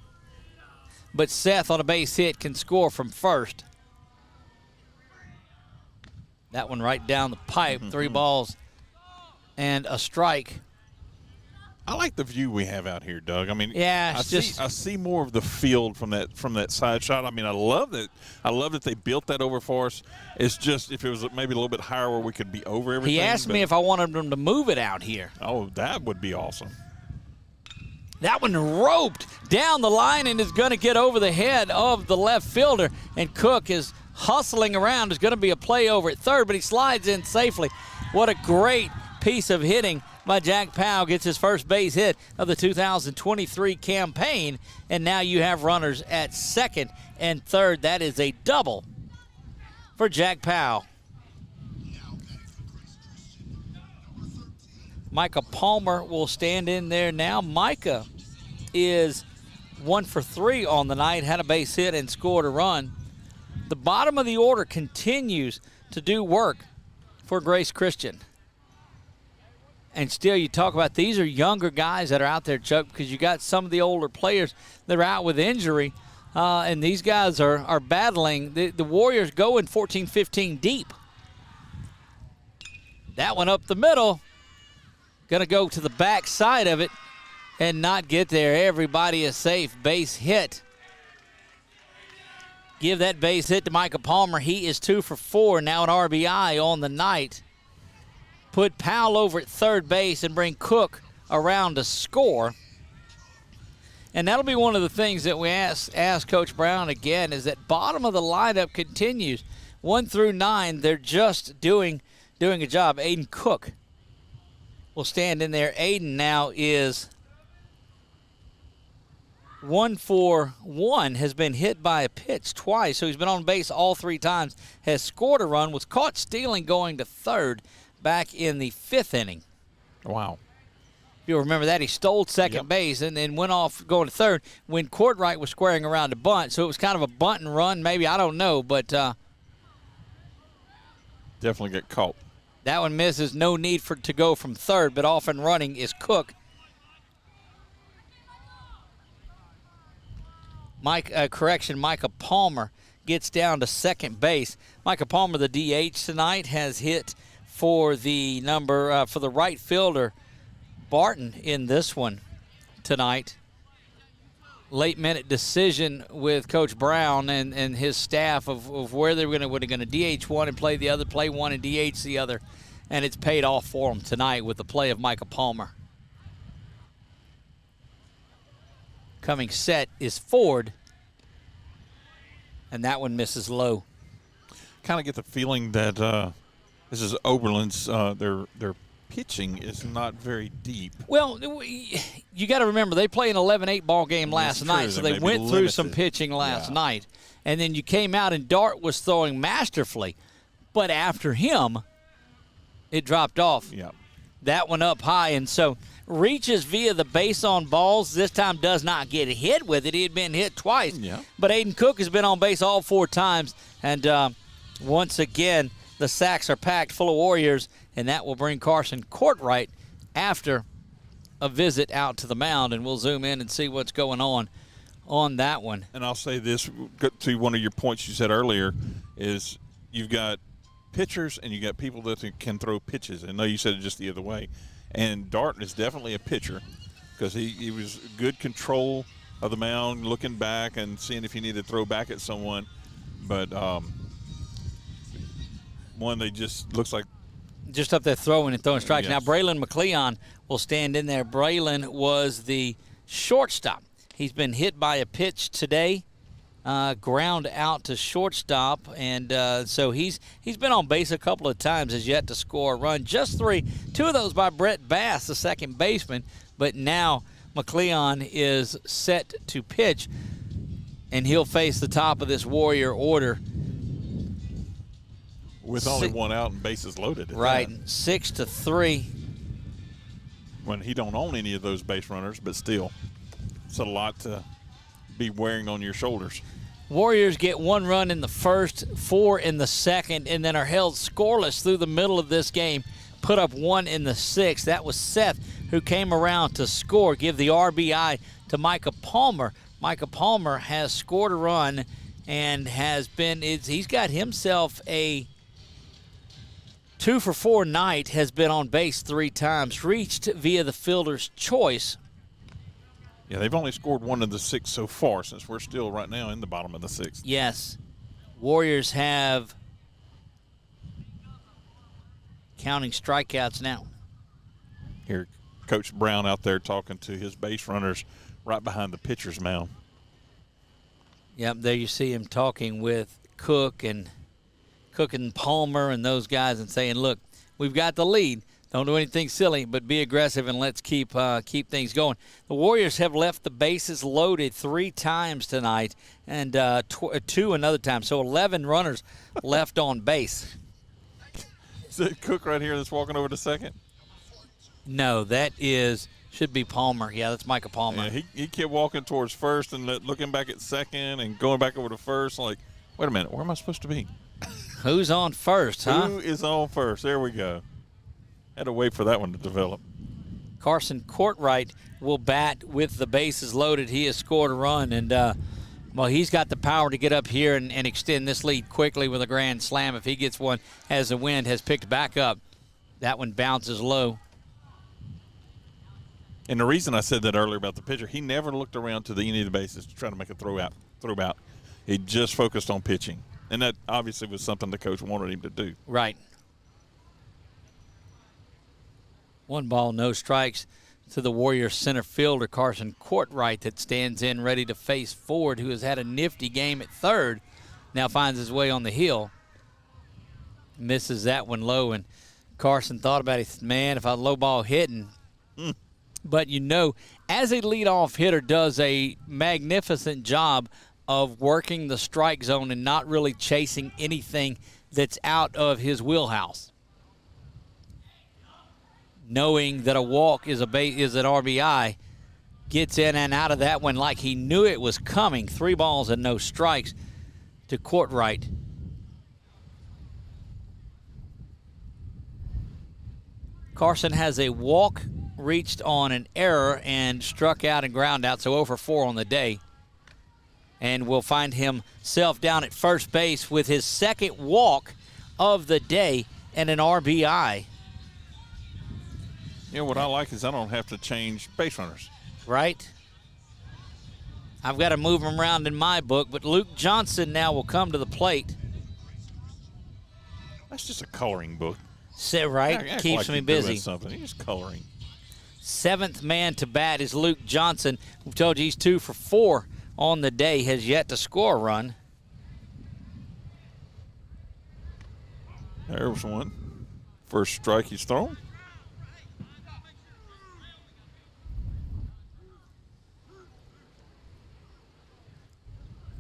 But Seth on a base hit can score from first. That one right down the pipe. 3 balls and a strike. I like the view we have out here, Doug. I mean, yeah, I see more of the field from that side shot. I mean, I love that. I love that they built that over for us. It's just if it was maybe a little bit higher where we could be over everything. He asked me if I wanted them to move it out here. Oh, that would be awesome. That one roped down the line and is going to get over the head of the left fielder. And Cook is hustling around. There's going to be a play over at third, but he slides in safely. What a great piece of hitting by Jack Powell. Gets his first base hit of the 2023 campaign. And now you have runners at second and third. That is a double for Jack Powell. Micah Palmer will stand in there now. Micah is 1 for 3 on the night, had a base hit and scored a run. The bottom of the order continues to do work for Grace Christian. And still, you talk about these are younger guys that are out there, Chuck, because you got some of the older players that are out with injury, and these guys are battling. The Warriors go in 14-15 deep. That one up the middle. Going to go to the back side of it and not get there. Everybody is safe. Base hit. Give that base hit to Micah Palmer. He is 2 for 4, now an RBI on the night. Put Powell over at third base and bring Cook around to score. And that'll be one of the things that we ask Coach Brown again, is that bottom of the lineup continues. 1 through 9, they're just doing a job. Aiden Cook will stand in there. Aiden now is 1 for 1, has been hit by a pitch twice, so he's been on base all 3 times, has scored a run, was caught stealing going to third back in the 5th inning. Wow. If you'll remember that, he stole second base and then went off going to third when Courtwright was squaring around to bunt, so it was kind of a bunt and run, maybe, I don't know, but definitely get caught. That one misses. No need to go from third, but off and running is Cook. Micah Palmer gets down to second base. Micah Palmer, the DH tonight, has hit for the for the right fielder, Barton, in this one tonight. Late minute decision with Coach Brown and his staff of where they were going to DH one and play the other, play one and DH the other, and it's paid off for them tonight with the play of Micah Palmer. Coming set is Ford, and that one misses low. Kind of get the feeling that this is Oberlin's. Their pitching is not very deep. Well, you got to remember they played an 11-8 ball game last night, so they went through some pitching last night, and then you came out and Dart was throwing masterfully, but after him, it dropped off. Yeah. That one up high, and so reaches via the base on balls. This time does not get hit with it. He had been hit twice. Yeah. But Aiden Cook has been on base all 4 times, and once again, the sacks are packed full of Warriors, and that will bring Carson Courtwright after a visit out to the mound, and we'll zoom in and see what's going on that one. And I'll say this to one of your points you said earlier is you've got pitchers and you got people that can throw pitches. I know you said it just the other way. And Dart is definitely a pitcher because he was good control of the mound, looking back and seeing if he needed to throw back at someone. But one that just looks like just up there throwing strikes. Yes. Now Braylon McLeon will stand in there. Braylon was the shortstop. He's been hit by a pitch today, ground out to shortstop, and so he's been on base a couple of times, has yet to score a run. Just 3, 2 of those by Brett Bass, the second baseman, but now McLeon is set to pitch, and he'll face the top of this Warrior order. with only one out and bases loaded. Right, 6-3. When he don't own any of those base runners, but still, it's a lot to be wearing on your shoulders. Warriors get 1 run in the first, 4 in the second, and then are held scoreless through the middle of this game. Put up 1 in the 6th. That was Seth who came around to score, give the RBI to Micah Palmer. Micah Palmer has scored a run and he's got himself a 2-for-4 night, has been on base 3 times, reached via the fielder's choice. Yeah, they've only scored 1 in the 6 so far, since we're still right now in the bottom of the 6th. Yes. Warriors have, counting strikeouts now. Here, Coach Brown out there talking to his base runners right behind the pitcher's mound. Yep, there you see him talking with Cook and Palmer and those guys and saying, look, we've got the lead. Don't do anything silly, but be aggressive and let's keep things going. The Warriors have left the bases loaded 3 times tonight and 2 another time, so 11 runners left on base. Is it Cook right here that's walking over to second? No, that should be Palmer. Yeah, that's Micah Palmer. Yeah, he kept walking towards first and looking back at second and going back over to first. Like, wait a minute, where am I supposed to be? Who's on first, huh? Who is on first? There we go. Had to wait for that one to develop. Carson Courtwright will bat with the bases loaded. He has scored a run, and, he's got the power to get up here and extend this lead quickly with a grand slam. If he gets one as the wind has picked back up, that one bounces low. And the reason I said that earlier about the pitcher, he never looked around to any of the bases to try to make a throw out. He just focused on pitching. And that obviously was something the coach wanted him to do. Right. 1 ball, no strikes to the Warriors center fielder, Carson Courtwright, that stands in ready to face Ford, who has had a nifty game at third. Now finds his way on the hill. Misses that one low, and Carson thought about it. He said, man, if I low ball hitting. But as a leadoff hitter does a magnificent job of working the strike zone and not really chasing anything that's out of his wheelhouse. Knowing that a walk is an RBI, gets in and out of that one like he knew it was coming. 3 balls and no strikes to Courtwright. Carson has a walk reached on an error and struck out and ground out, so 0 for 4 on the day. And will find himself down at first base with his second walk of the day and an RBI. What I like is I don't have to change base runners. Right? I've got to move him around in my book, but Luke Johnson now will come to the plate. That's just a coloring book. Right? Act Keeps like me you're busy. doing something. He's coloring. 7th man to bat is Luke Johnson. We told you he's 2 for 4 on the day, has yet to score a run. There was one. First strike he's thrown.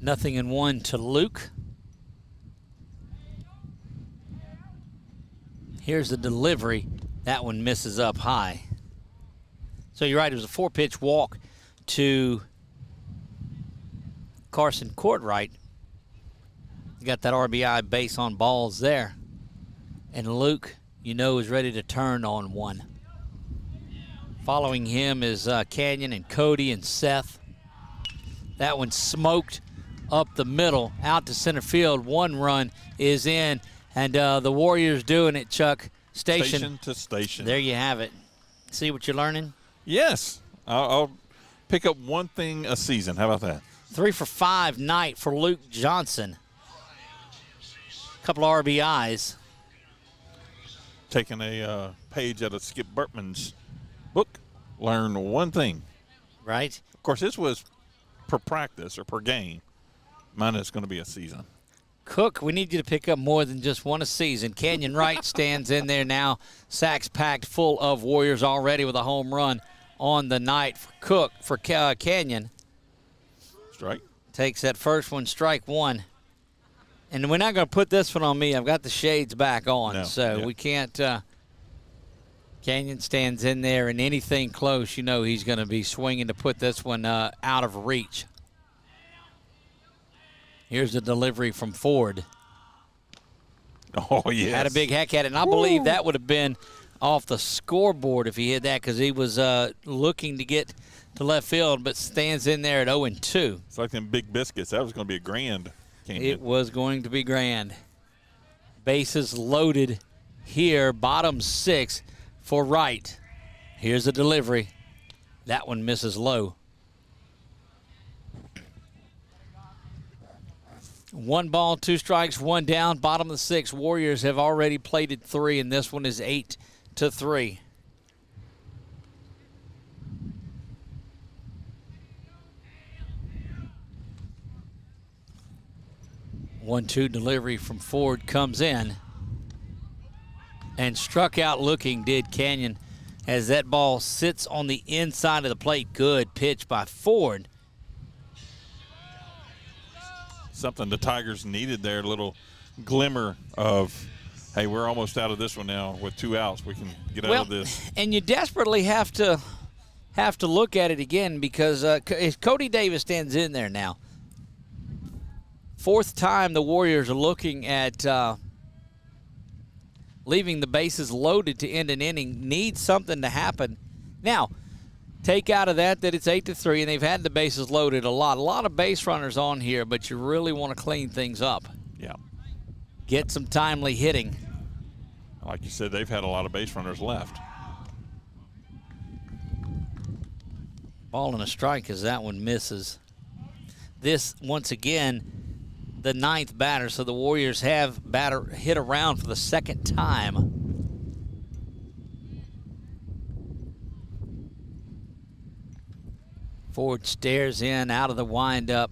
Nothing in 1 to Luke. Here's the delivery. That one misses up high. So you're right, it was a 4-pitch walk to Carson Courtwright. You got that RBI base on balls there. And Luke, is ready to turn on one. Following him is Canyon and Cody and Seth. That one smoked up the middle, out to center field. 1 run is in, And the Warriors doing it, Chuck. Station to station. There you have it. See what you're learning? Yes. I'll pick up one thing a season. How about that? 3 for 5 night for Luke Johnson. Couple of RBIs. Taking a page out of Skip Burtman's book. Learn one thing. Right. Of course, this was per practice or per game. Mine is going to be a season. Cook, we need you to pick up more than just one a season. Canyon Wright stands in there now. Sacks packed full of Warriors already with a home run on the night for Cook. For Canyon. Strike. Takes that first one, strike one. And we're not going to put this one on me. I've got the shades back on, we can't. Canyon stands in there, and anything close, you know he's going to be swinging to put this one out of reach. Here's the delivery from Ford. Oh, yes. Had a big hack at it, and I believe that would have been off the scoreboard if he hit that because he was looking to get to left field, but stands in there at 0-2. It's like them big biscuits. That was going to be a grand. It was going to be grand. Bases loaded here, bottom 6 for Wright. Here's the delivery. That one misses low. 1 ball, 2 strikes, 1 down. Bottom of the 6. Warriors have already plated 3, and this one is 8-3. One-two delivery from Ford comes in. And struck out looking did Canyon as that ball sits on the inside of the plate. Good pitch by Ford. Something the Tigers needed there, a little glimmer of, hey, we're almost out of this one now with 2 outs. We can get out of this. And you desperately have to look at it again because Cody Davis stands in there now. 4th time the Warriors are looking at leaving the bases loaded to end an inning. Needs something to happen. Now, take out of that it's 8-3, and they've had the bases loaded a lot of base runners on here, but you really want to clean things up. Yeah. Get some timely hitting. Like you said, they've had a lot of base runners left. Ball and a strike as that one misses. This, once again, the 9th batter, so the Warriors have batter hit around for the 2nd time. Ford stares in out of the windup,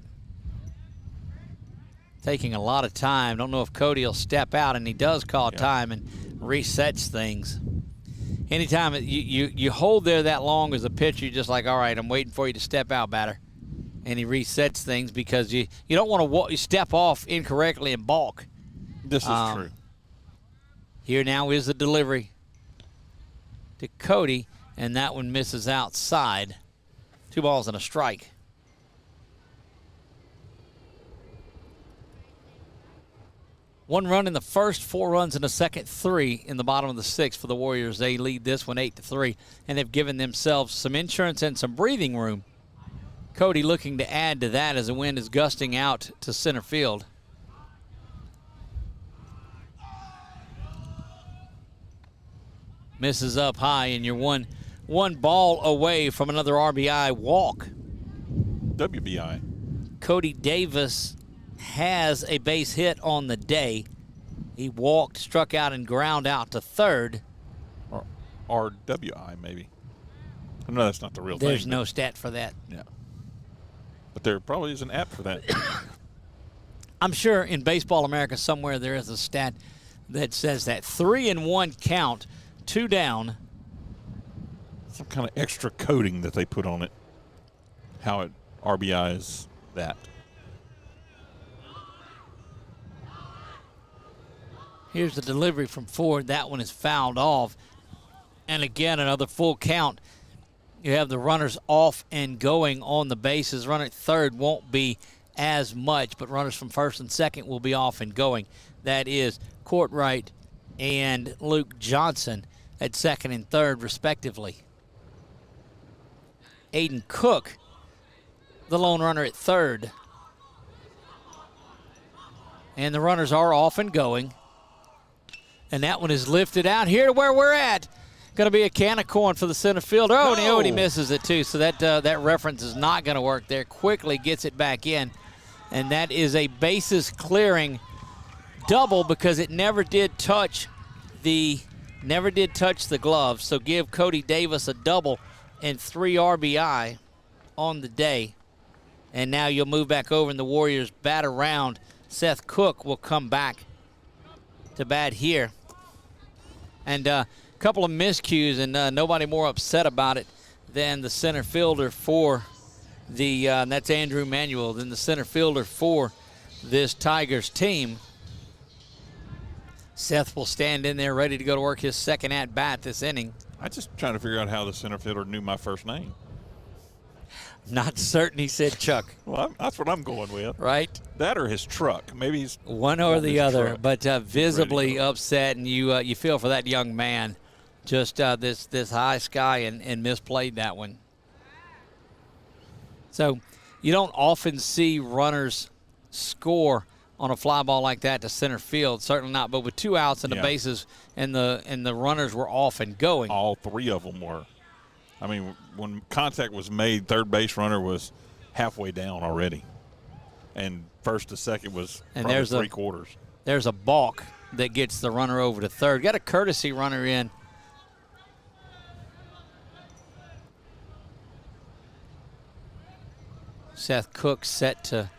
taking a lot of time. Don't know if Cody will step out, and he does call time and resets things. Anytime you hold there that long as a pitcher, you're just like, all right, I'm waiting for you to step out, batter. And he resets things because you don't want to step off incorrectly and balk. This is true. Here now is the delivery to Cody, and that one misses outside. 2 balls and a strike. One run in the first, 4 runs in the second, 3 in the bottom of the 6th for the Warriors. They lead this one 8-3, and they've given themselves some insurance and some breathing room. Cody looking to add to that as the wind is gusting out to center field. Misses up high, and you're one ball away from another RBI walk. WBI. Cody Davis has a base hit on the day. He walked, struck out, and ground out to 3rd. Or RWI, maybe. No, that's not the real thing. There's no stat for that. Yeah. But there probably is an app for that. I'm sure in Baseball America somewhere there is a stat that says that 3-1 count, 2 down. Some kind of extra coding that they put on it. How it RBIs that. Here's the delivery from Ford. That one is fouled off. And again, another full count. You have the runners off and going on the bases. Runner at 3rd won't be as much, but runners from 1st and 2nd will be off and going. That is Courtwright and Luke Johnson at 2nd and 3rd, respectively. Aiden Cook, the lone runner at 3rd. And the runners are off and going. And that one is lifted out here to where we're at. Going to be a can of corn for the center fielder. Oh, no. And he misses it too. So that reference is not going to work there. Quickly gets it back in. And that is a bases clearing double because it never did touch the glove. So give Cody Davis a double and 3 RBI on the day. And now you'll move back over and the Warriors bat around. Seth Cook will come back to bat here. And a couple of miscues, and nobody more upset about it than the center fielder for that's Andrew Manuel, than the center fielder for this Tigers team. Seth will stand in there ready to go to work his second at-bat this inning. I'm just trying to figure out how the center fielder knew my first name. Not certain. He said Chuck. Well, that's what I'm going with. Right? That or his truck. Maybe he's one or the other, truck. But visibly upset, and you feel for that young man. Just this high sky and misplayed that one. So you don't often see runners score on a fly ball like that to center field. Certainly not. But with 2 outs and the bases and the runners were off and going. All 3 of them were. I mean, when contact was made, third base runner was halfway down already. And first to second was probably 3/4. There's a balk that gets the runner over to third. Got a courtesy runner in. Seth Cook set to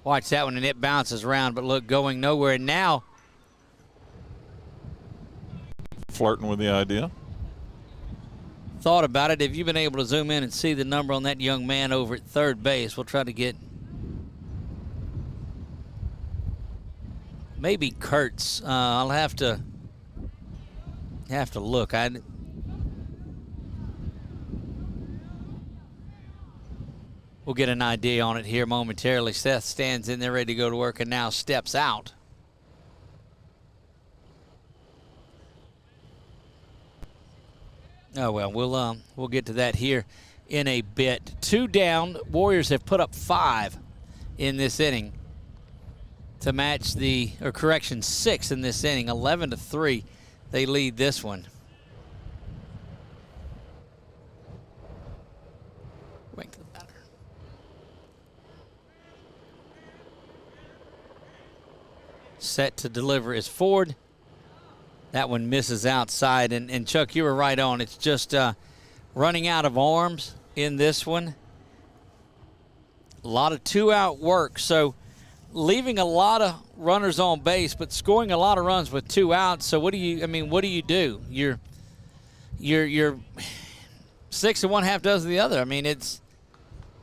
watch that one, and it bounces around, but look, going nowhere. And now flirting with the idea. Thought about it. Have you been able to zoom in and see the number on that young man over at third base? We'll try to get maybe Kurtz. I'll have to look. We'll get an idea on it here momentarily. Seth stands in there ready to go to work and now steps out. Oh, well, we'll get to that here in a bit. 2 down. Warriors have put up 5 in this inning to match 6 in this inning. 11-3, they lead this one. Back to the batter. Set to deliver is Ford. That one misses outside, and Chuck, you were right on. It's just running out of arms in this one. A lot of 2-out work, so leaving a lot of runners on base, but scoring a lot of runs with 2 outs. So what do you do? You're 6 and 1/2 dozen the other. I mean, it's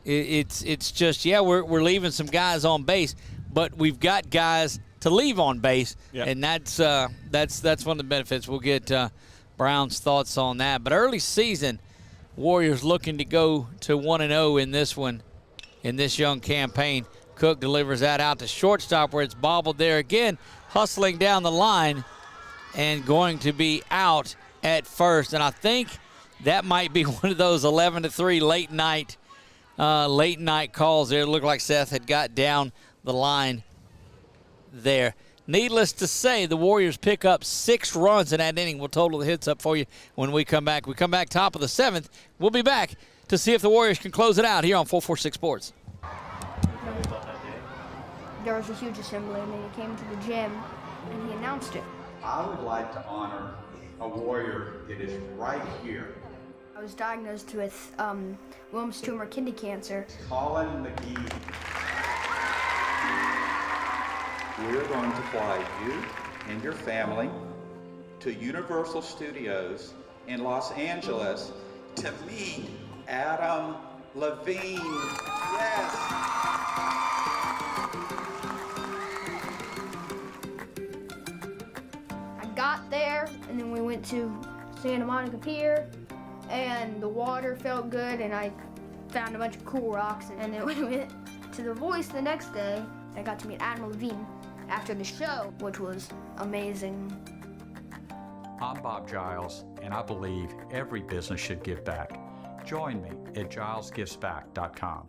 just we're leaving some guys on base, but we've got guys to leave on base, and that's one of the benefits. We'll get Brown's thoughts on that. But early season, Warriors looking to go to 1-0 in this one, in this young campaign. Cook delivers that out to shortstop where it's bobbled there again, hustling down the line and going to be out at first. And I think that might be one of those 11-3 late night calls there. It looked like Seth had got down the line there. Needless to say, the Warriors pick up 6 runs in that inning. We'll total the hits up for you when we come back. We come back top of the 7th. We'll be back to see if the Warriors can close it out here on 446 Sports. There was a huge assembly, and then he came to the gym, and he announced it. I would like to honor a Warrior that is right here. I was diagnosed with Wilms tumor kidney cancer. Colin McGee. We're going to fly you and your family to Universal Studios in Los Angeles to meet Adam Levine. Yes! I got there, and then we went to Santa Monica Pier, and the water felt good, and I found a bunch of cool rocks, and then we went to The Voice the next day. I got to meet Adam Levine after the show, which was amazing. I'm Bob Giles, and I believe every business should give back. Join me at gilesgivesback.com.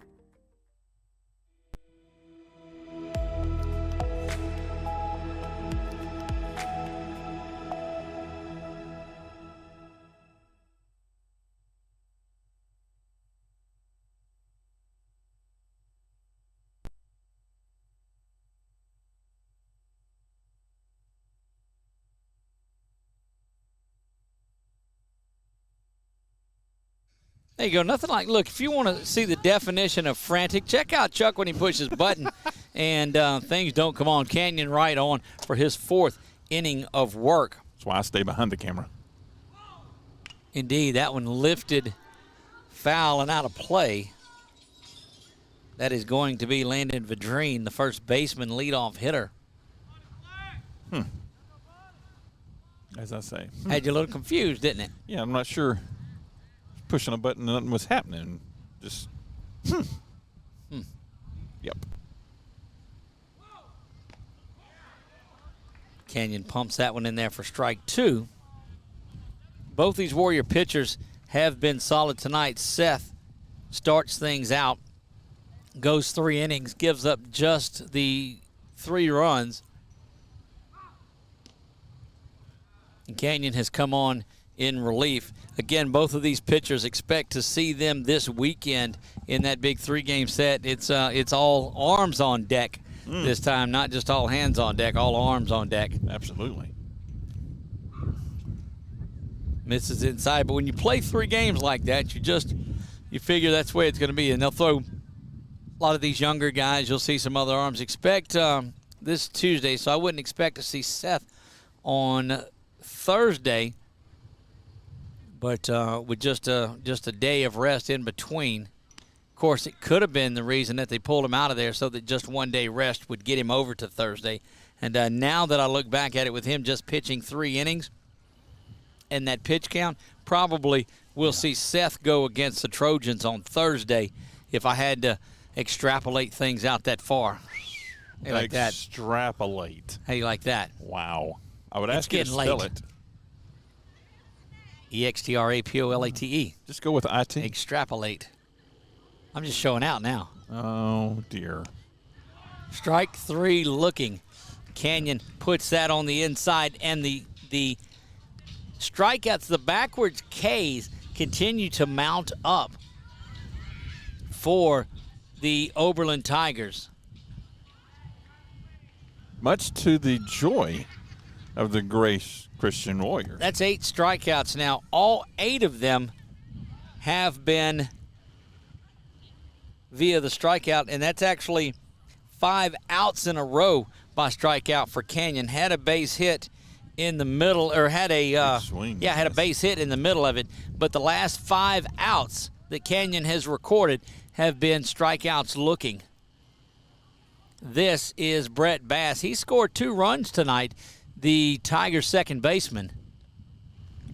There you go. Nothing like, look, if you want to see the definition of frantic, check out Chuck when he pushes button and things don't come on. Canyon right on for his 4th inning of work. That's why I stay behind the camera. Indeed, that one lifted foul and out of play. That is going to be Landon Vadrine, the first baseman leadoff hitter. As I say. Had you a little confused, didn't it? Yeah, I'm not sure. Pushing a button, nothing was happening. Just, Yep. Canyon pumps that one in there for strike 2. Both these Warrior pitchers have been solid tonight. Seth starts things out, goes 3 innings, gives up just the 3 runs. And Canyon has come on in relief. Again, both of these pitchers expect to see them this weekend in that big 3-game set. It's all arms on deck this time, not just all hands on deck, all arms on deck. Absolutely. Misses inside, but when you play 3 games like that, you figure that's the way it's going to be. And they'll throw a lot of these younger guys. You'll see some other arms. Expect this Tuesday, so I wouldn't expect to see Seth on Thursday, but with just a day of rest in between. Of course, it could have been the reason that they pulled him out of there so that just 1 day rest would get him over to Thursday. And now that I look back at it with him just pitching 3 innings and that pitch count, probably we'll see Seth go against the Trojans on Thursday if I had to extrapolate things out that far. Hey, like that. Extrapolate. How you like that? Wow. I would ask you to spell it. EXTRAPOLATE. Just go with IT. Extrapolate. I'm just showing out now. Oh, dear. Strike 3 looking. Canyon puts that on the inside, and the strikeouts, the backwards Ks, continue to mount up for the Oberlin Tigers. Much to the joy of the Grace Christian Warriors. That's 8 strikeouts now. All 8 of them have been via the strikeout, and that's actually 5 outs in a row by strikeout for Canyon. Had a base hit in the middle, or had a had a base hit in the middle of it, but the last 5 outs that Canyon has recorded have been strikeouts looking. This is Brett Bass. He scored 2 runs tonight, the Tigers' second baseman.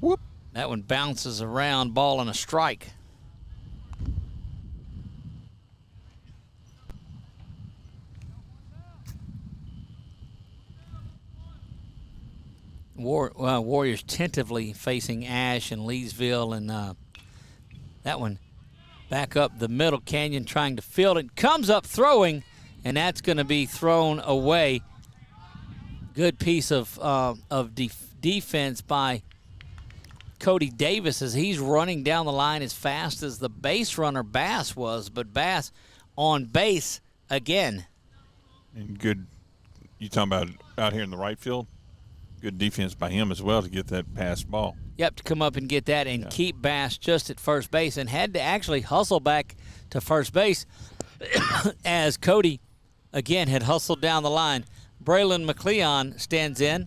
Whoop. That one bounces around, ball and a strike. Warriors tentatively facing Ash and Leesville, and that one back up the middle. Canyon trying to field it, comes up throwing, and that's going to be thrown away. Good piece of defense by Cody Davis as he's running down the line as fast as the base runner Bass was, but Bass on base again. And good, you talking about out here in the right field? Good defense by him as well to get that pass ball. Yep, to come up and get that and keep Bass just at first base, and had to actually hustle back to first base as Cody, again, had hustled down the line. Braylon McLeon stands in.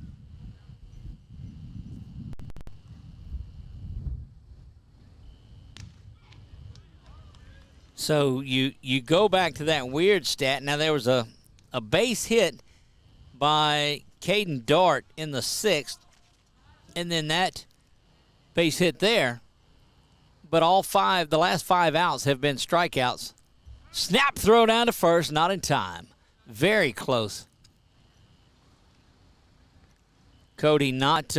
So you go back to that weird stat. Now, there was a base hit by Caden Dart in the 6th, and then that base hit there. But the last 5 outs have been strikeouts. Snap throw down to first, not in time. Very close. Cody not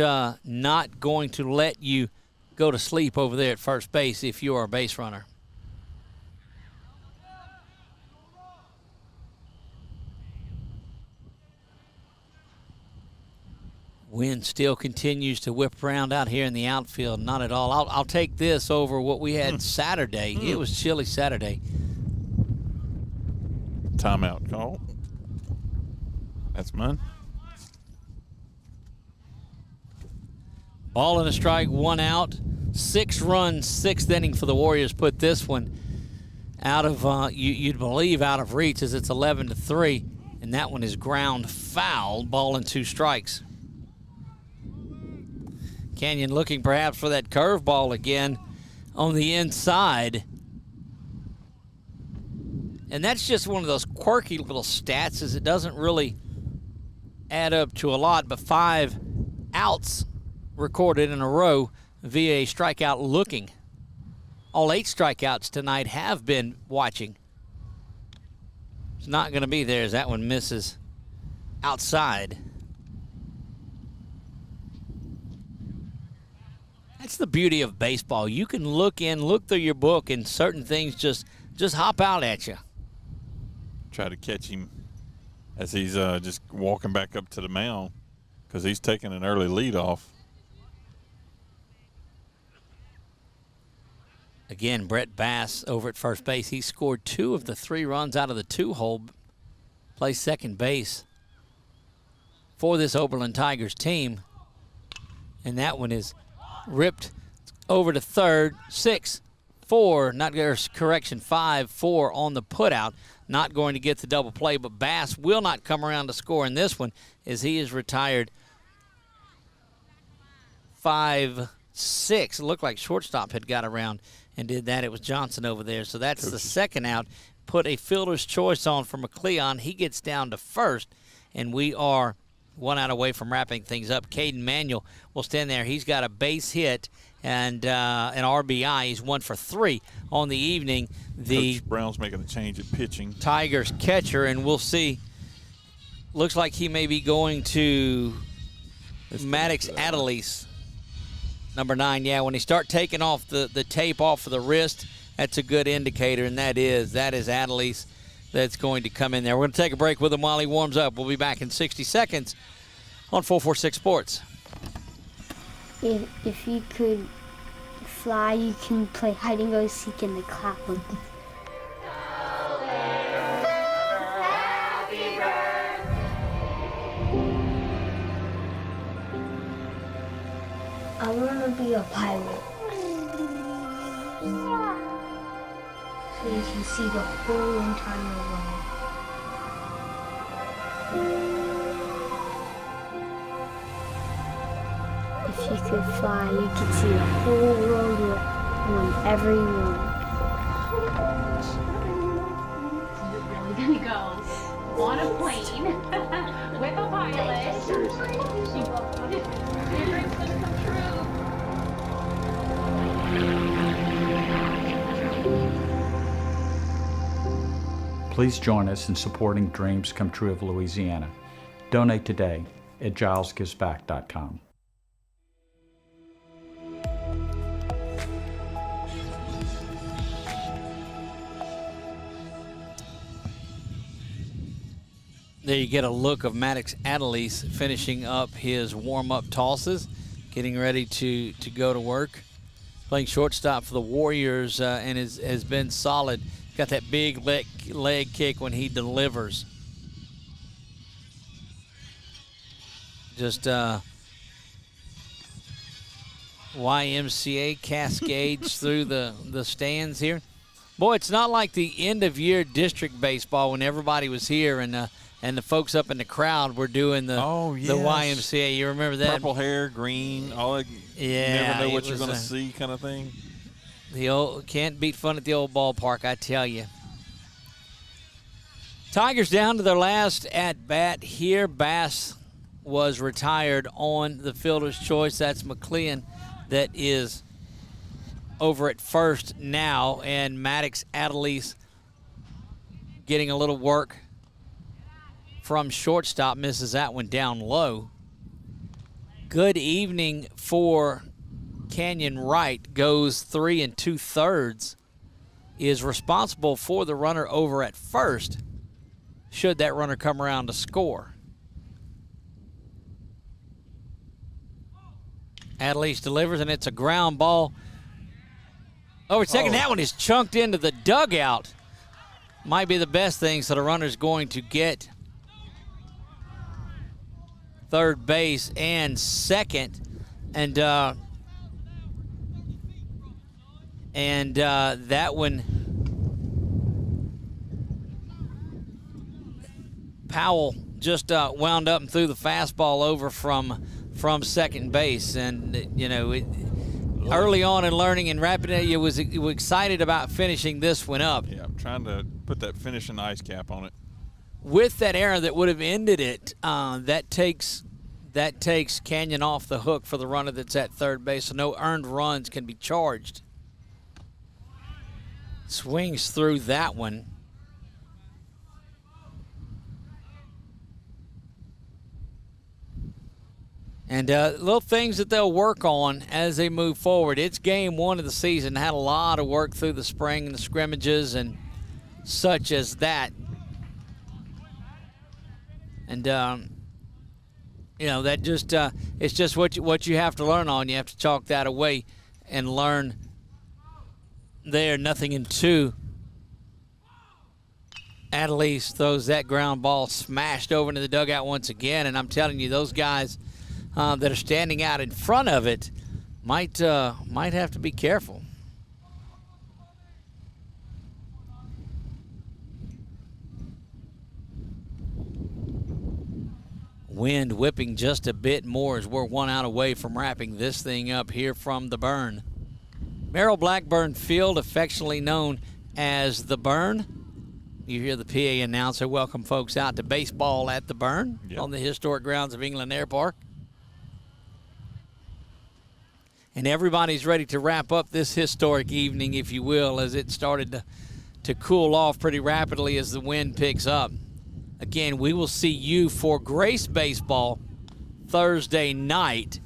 going to let you go to sleep over there at first base if you are a base runner. Wind still continues to whip around out here in the outfield. Not at all. I'll take this over what we had Saturday. It was chilly Saturday. Timeout call. That's mine. Ball and a strike, 1 out. 6-run sixth inning for the Warriors put this one out of, you'd believe, out of reach, as it's 11-3. And that one is ground foul, ball and 2 strikes. Canyon looking perhaps for that curveball again on the inside. And that's just one of those quirky little stats, as it doesn't really add up to a lot, but 5 outs recorded in a row via a strikeout looking. All 8 strikeouts tonight have been watching. It's not going to be there as that one misses outside. That's the beauty of baseball. You can look through your book, and certain things just hop out at you. Try to catch him as he's just walking back up to the mound because he's taking an early lead off. Again, Brett Bass over at first base. He scored 2 of the 3 runs out of the 2-hole. Plays second base for this Oberlin Tigers team. And that one is ripped over to third. 5-4 on the putout. Not going to get the double play, but Bass will not come around to score in this one as he is retired 5-6. It looked like shortstop had got around and did that. It was Johnson over there. So that's the second out. Put a fielder's choice on for McLeon. He gets down to first, and we are 1 out away from wrapping things up. Caden Manuel will stand there. He's got a base hit and an RBI. He's 1 for 3 on the evening. The Coach Brown's making a change at pitching. Tigers catcher, and we'll see. Looks like he may be going to Maddox Adelise, number 9. Yeah, when he start taking off the tape off of the wrist, that's a good indicator, and that is Adelise that's going to come in there. We're going to take a break with him while he warms up. We'll be back in 60 seconds on 446 Sports. If you could fly, you can play hide and go seek in the clouds. I want to be a pilot. So you can see the whole entire world. If you could fly, you could see the whole world whenever you want. You're really gonna go on a plane with a pilot. Seriously. Your dream's gonna come true. Please join us in supporting Dreams Come True of Louisiana. Donate today at gilesgivesback.com. There you get a look of Maddox Adelise finishing up his warm-up tosses, getting ready to go to work. Playing shortstop for the Warriors and has been solid. Got that big leg kick when he delivers. Just YMCA cascades through the stands here. Boy, it's not like the end-of-year district baseball when everybody was here and the folks up in the crowd were doing the YMCA. You remember that? Purple hair, green, all that. Yeah, you never know what it you're was going to see kind of thing. The old can't beat fun at the old ballpark, I tell you. Tigers down to their last at bat here. Bass was retired on the fielder's choice. That's McLean that is over at first now, and Maddox Adelise getting a little work from shortstop, misses that one down low. Good evening for Canyon Wright, goes 3 2/3, is responsible for the runner over at first, should that runner come around to score. Adelise delivers, and it's a ground ball. Over second, that one is chunked into the dugout. Might be the best thing, so the runner's going to get third base and second. And And that one, Powell just wound up and threw the fastball over from second base. And, early on in learning and rapid, you was excited about finishing this one up. Yeah, I'm trying to put that finishing ice cap on it. With that error that would have ended it, that takes Canyon off the hook for the runner that's at third base, so no earned runs can be charged. Swings through that one. And little things that they'll work on as they move forward. It's game one of the season. Had a lot of work through the spring and the scrimmages and such as that. And, that just it's just what you have to learn on. You have to chalk that away and learn there. 0-2. Adelise throws that ground ball smashed over into the dugout once again. And I'm telling you, those guys that are standing out in front of it might have to be careful. Wind whipping just a bit more as we're 1 out away from wrapping this thing up here from the Burn. Merrill Blackburn Field, affectionately known as the Burn. You hear the PA announcer welcome folks out to baseball at the Burn on the historic grounds of England Air Park. And everybody's ready to wrap up this historic evening, if you will, as it started to cool off pretty rapidly as the wind picks up. Again, we will see you for Grace Baseball Thursday night.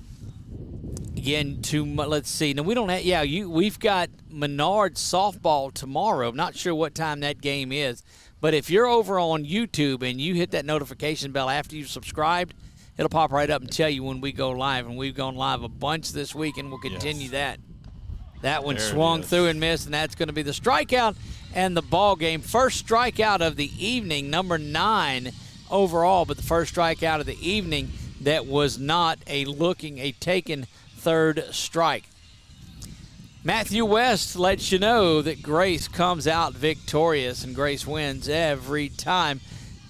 Again, let's see. Now, we don't have, we've got Menard softball tomorrow. I'm not sure what time that game is. But if you're over on YouTube and you hit that notification bell after you've subscribed, it'll pop right up and tell you when we go live. And we've gone live a bunch this week, and we'll continue that. That one swung through and missed, and that's going to be the strikeout and the ball game. First strikeout of the evening, number 9 overall, but the first strikeout of the evening that was not a taken third strike. Matthew West lets you know that Grace comes out victorious, and Grace wins every time.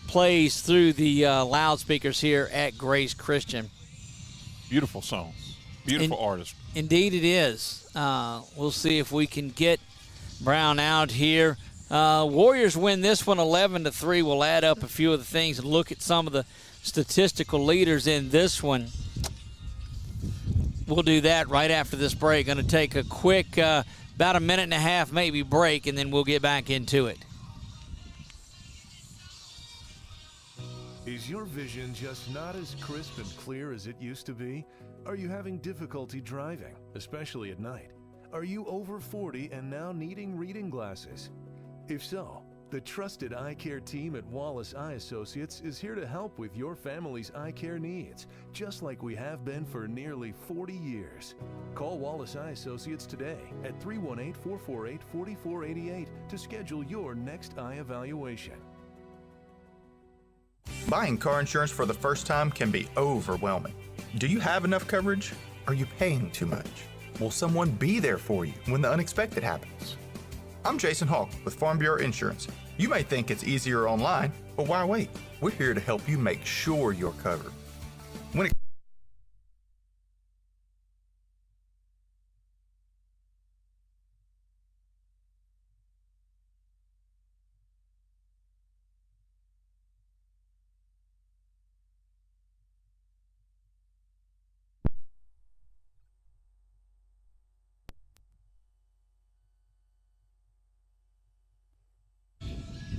Plays through the loudspeakers here at Grace Christian. Beautiful song. Beautiful artist. Indeed it is. We'll see if we can get Brown out here. Warriors win this one 11-3. We'll add up a few of the things and look at some of the statistical leaders in this one. We'll do that right after this break. Going to take a quick, about a minute and a half maybe break, and then we'll get back into it. Is your vision just not as crisp and clear as it used to be? Are you having difficulty driving, especially at night? Are you over 40 and now needing reading glasses? If so, the trusted eye care team at Wallace Eye Associates is here to help with your family's eye care needs, just like we have been for nearly 40 years. Call Wallace Eye Associates today at 318-448-4488 to schedule your next eye evaluation. Buying car insurance for the first time can be overwhelming. Do you have enough coverage? Are you paying too much? Will someone be there for you when the unexpected happens? I'm Jason Hawk with Farm Bureau Insurance. You may think it's easier online, but why wait? We're here to help you make sure you're covered. When it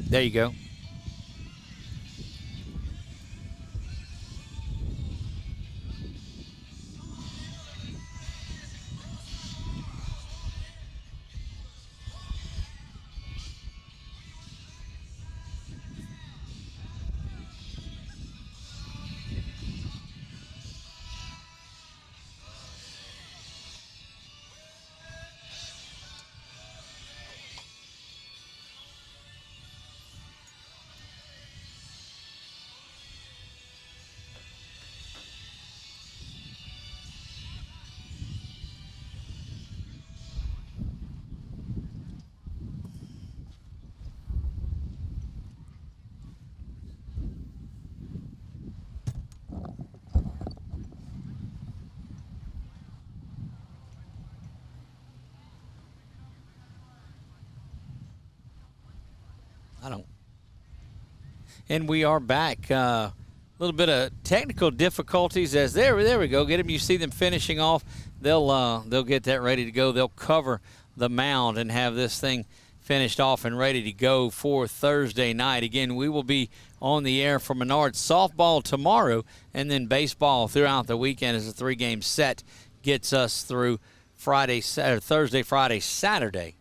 There you go. I don't. And we are back. A little bit of technical difficulties as there we go. Get them. You see them finishing off. They'll get that ready to go. They'll cover the mound and have this thing finished off and ready to go for Thursday night. Again, we will be on the air for Menard softball tomorrow and then baseball throughout the weekend as a 3-game set gets us through Thursday, Friday, Saturday.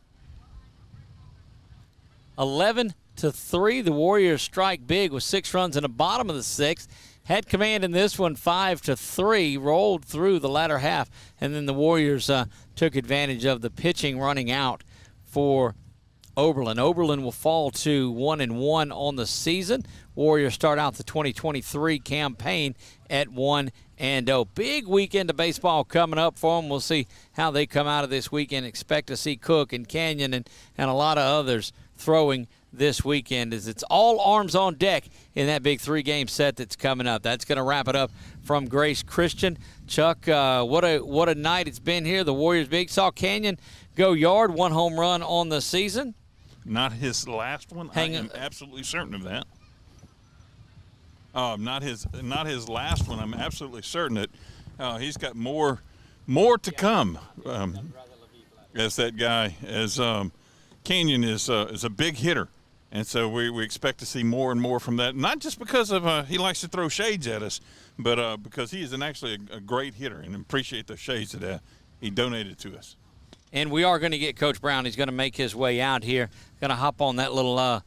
11-3, the Warriors strike big with 6 runs in the bottom of the 6th. Had command in this one 5-3, rolled through the latter half, and then the Warriors took advantage of the pitching running out for Oberlin. Oberlin will fall to 1-1 on the season. Warriors start out the 2023 campaign at 1-0. Big weekend of baseball coming up for them. We'll see how they come out of this weekend. Expect to see Cook and Canyon and a lot of others throwing this weekend as it's all arms on deck in that big 3-game set that's coming up. That's going to wrap it up from Grace Christian. Chuck, what a night it's been here. The Warriors big. Saw Canyon go yard, 1 home run on the season. Not his last one. I am absolutely certain of that. Not his last one. I'm absolutely certain that he's got more to come. As that guy, as Canyon is a big hitter, and so we expect to see more and more from that. Not just because of he likes to throw shades at us, but because he is actually a great hitter, and appreciate the shades that he donated to us. And we are going to get Coach Brown. He's going to make his way out here. Going to hop on that little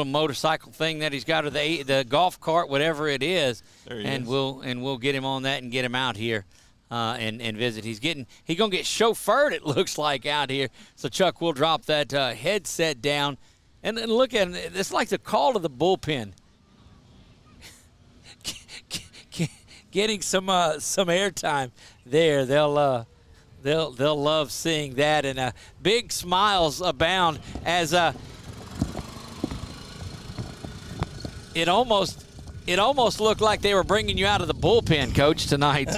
motorcycle thing that he's got, or the golf cart, whatever it is. We'll get him on that and get him out here and visit. He's going to get chauffeured, it looks like, out here. So Chuck will drop that headset down and look at him. It's like the call to the bullpen. Getting some airtime there. They'll love seeing that, and big smiles abound as it almost looked like they were bringing you out of the bullpen, Coach, tonight.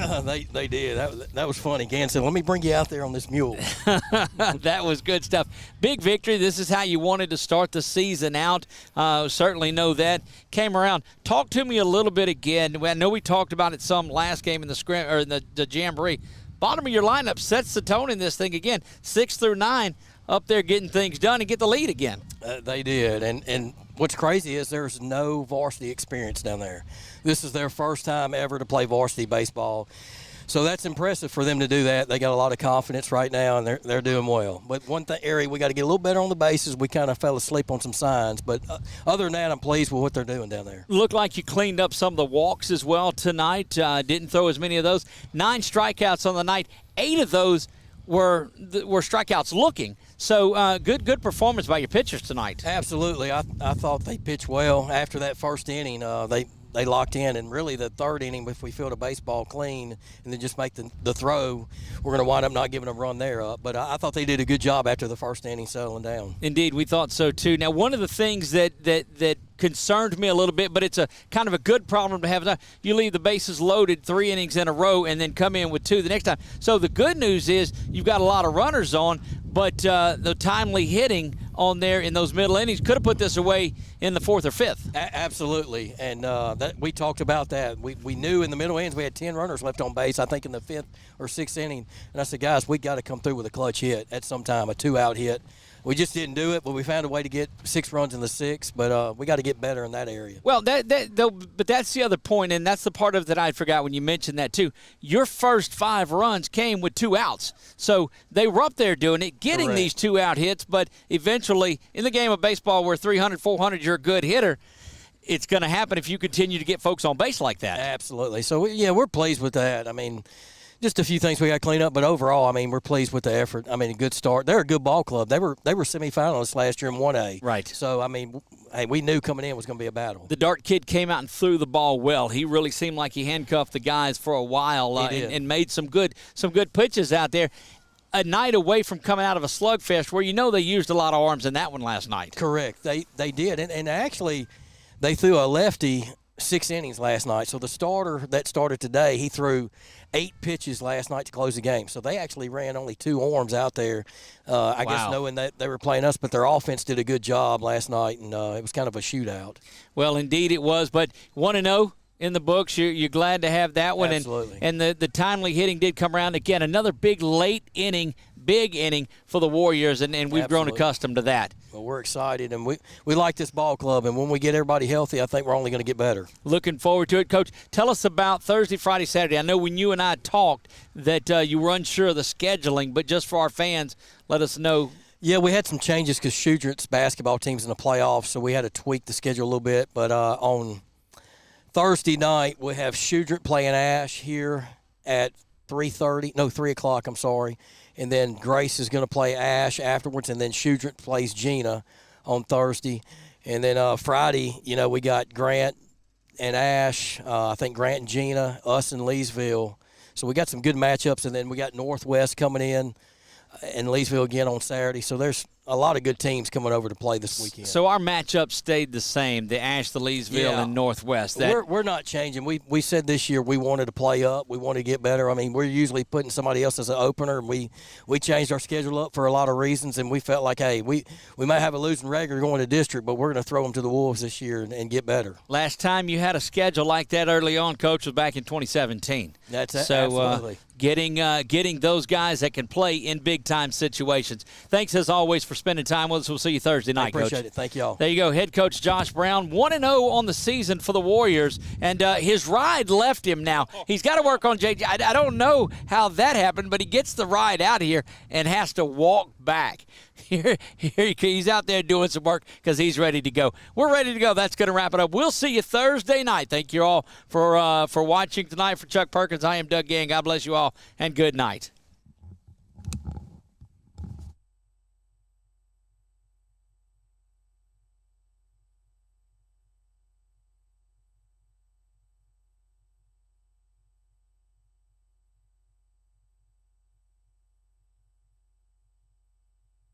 They did. That was funny. Gann said, "Let me bring you out there on this mule." That was good stuff. Big victory. This is how you wanted to start the season out. Certainly know that. Came around. Talk to me a little bit again. I know we talked about it some last game in the Jamboree. Bottom of your lineup sets the tone in this thing again. 6 through 9 up there getting things done and get the lead again. They did. And what's crazy is there's no varsity experience down there. This is their first time ever to play varsity baseball. So that's impressive for them to do that. They got a lot of confidence right now, and they're doing well. But one area we got to get a little better on the bases. We kind of fell asleep on some signs. But other than that, I'm pleased with what they're doing down there. Looked like you cleaned up some of the walks as well tonight. Didn't throw as many of those. 9 strikeouts on the night. 8 of those were strikeouts looking. So good performance by your pitchers tonight. Absolutely. I thought they pitched well after that first inning. They locked in, and really the third inning, if we field a baseball clean and then just make the throw, we're going to wind up not giving a run there up. But I thought they did a good job after the first inning settling down. Indeed, we thought so too. Now, one of the things that concerned me a little bit, but it's a kind of a good problem to have. You leave the bases loaded 3 innings in a row and then come in with 2 the next time. So the good news is you've got a lot of runners on, but the timely hitting on there in those middle innings could have put this away in the 4th or 5th. Absolutely, and that we talked about that. We knew in the middle innings we had 10 runners left on base, I think in the 5th or 6th inning. And I said, guys, we got to come through with a clutch hit at some time, a 2-out hit. We just didn't do it, but we found a way to get 6 runs in the 6th. But we got to get better in that area. Well, but that's the other point, and that's the part of it that I forgot when you mentioned that too. Your first 5 runs came with 2 outs, so they were up there doing it, getting Correct. These 2-out hits. But eventually, in the game of baseball, where 300, 400, you're a good hitter. It's going to happen if you continue to get folks on base like that. Absolutely. So we're pleased with that. I mean, just a few things we got to clean up, but overall, I mean, we're pleased with the effort. I mean, a good start. They're a good ball club. They were semifinalists last year in 1A. Right. So, I mean, hey, we knew coming in was going to be a battle. The Dart kid came out and threw the ball well. He really seemed like he handcuffed the guys for a while and made some good pitches out there. A night away from coming out of a slugfest where they used a lot of arms in that one last night. Correct. They did. And actually, they threw a lefty 6 innings last night. So the starter that started today, he threw 8 pitches last night to close the game. So they actually ran only 2 arms out there, I guess knowing that they were playing us, but their offense did a good job last night, and it was kind of a shootout. Well, indeed it was, but 1-0 in the books. You're glad to have that one. Absolutely. And the timely hitting did come around again. Another big late inning, big inning for the Warriors, and we've grown accustomed to that. Well, we're excited, and we like this ball club, and when we get everybody healthy, I think we're only going to get better. Looking forward to it. Coach, tell us about Thursday, Friday, Saturday. I know when you and I talked that you were unsure of the scheduling, but just for our fans, let us know. Yeah, we had some changes because Shudrick's basketball team's in the playoffs, so we had to tweak the schedule a little bit. But on Thursday night, we have Shudrick playing Ash here at 3 o'clock, I'm sorry. And then Grace is going to play Ash afterwards, and then Shudrick plays Gina on Thursday. And then Friday, we got Grant and Ash, I think Grant and Gina, us and Leesville. So we got some good matchups, and then we got Northwest coming in and Leesville again on Saturday. So there's a lot of good teams coming over to play this weekend. So our matchup stayed the same, the Ash, the Leesville, and Northwest. We're not changing. We said this year we wanted to play up. We wanted to get better. I mean, we're usually putting somebody else as an opener, and we changed our schedule up for a lot of reasons, and we felt like, hey, we might have a losing regular going to district, but we're going to throw them to the Wolves this year and get better. Last time you had a schedule like that early on, Coach, was back in 2017. That's so, absolutely. Getting those guys that can play in big-time situations. Thanks, as always, for spending time with us. We'll see you Thursday night, Coach. I appreciate it. Thank you all. There you go. Head coach Josh Brown, 1-0 on the season for the Warriors, and his ride left him now. He's got to work on JJ. I don't know how that happened, but he gets the ride out here and has to walk back. Here he's out there doing some work because he's ready to go. We're ready to go. That's going to wrap it up. We'll see you Thursday night. Thank you all for watching tonight. For Chuck Perkins, I am Doug Gann. God bless you all, and good night.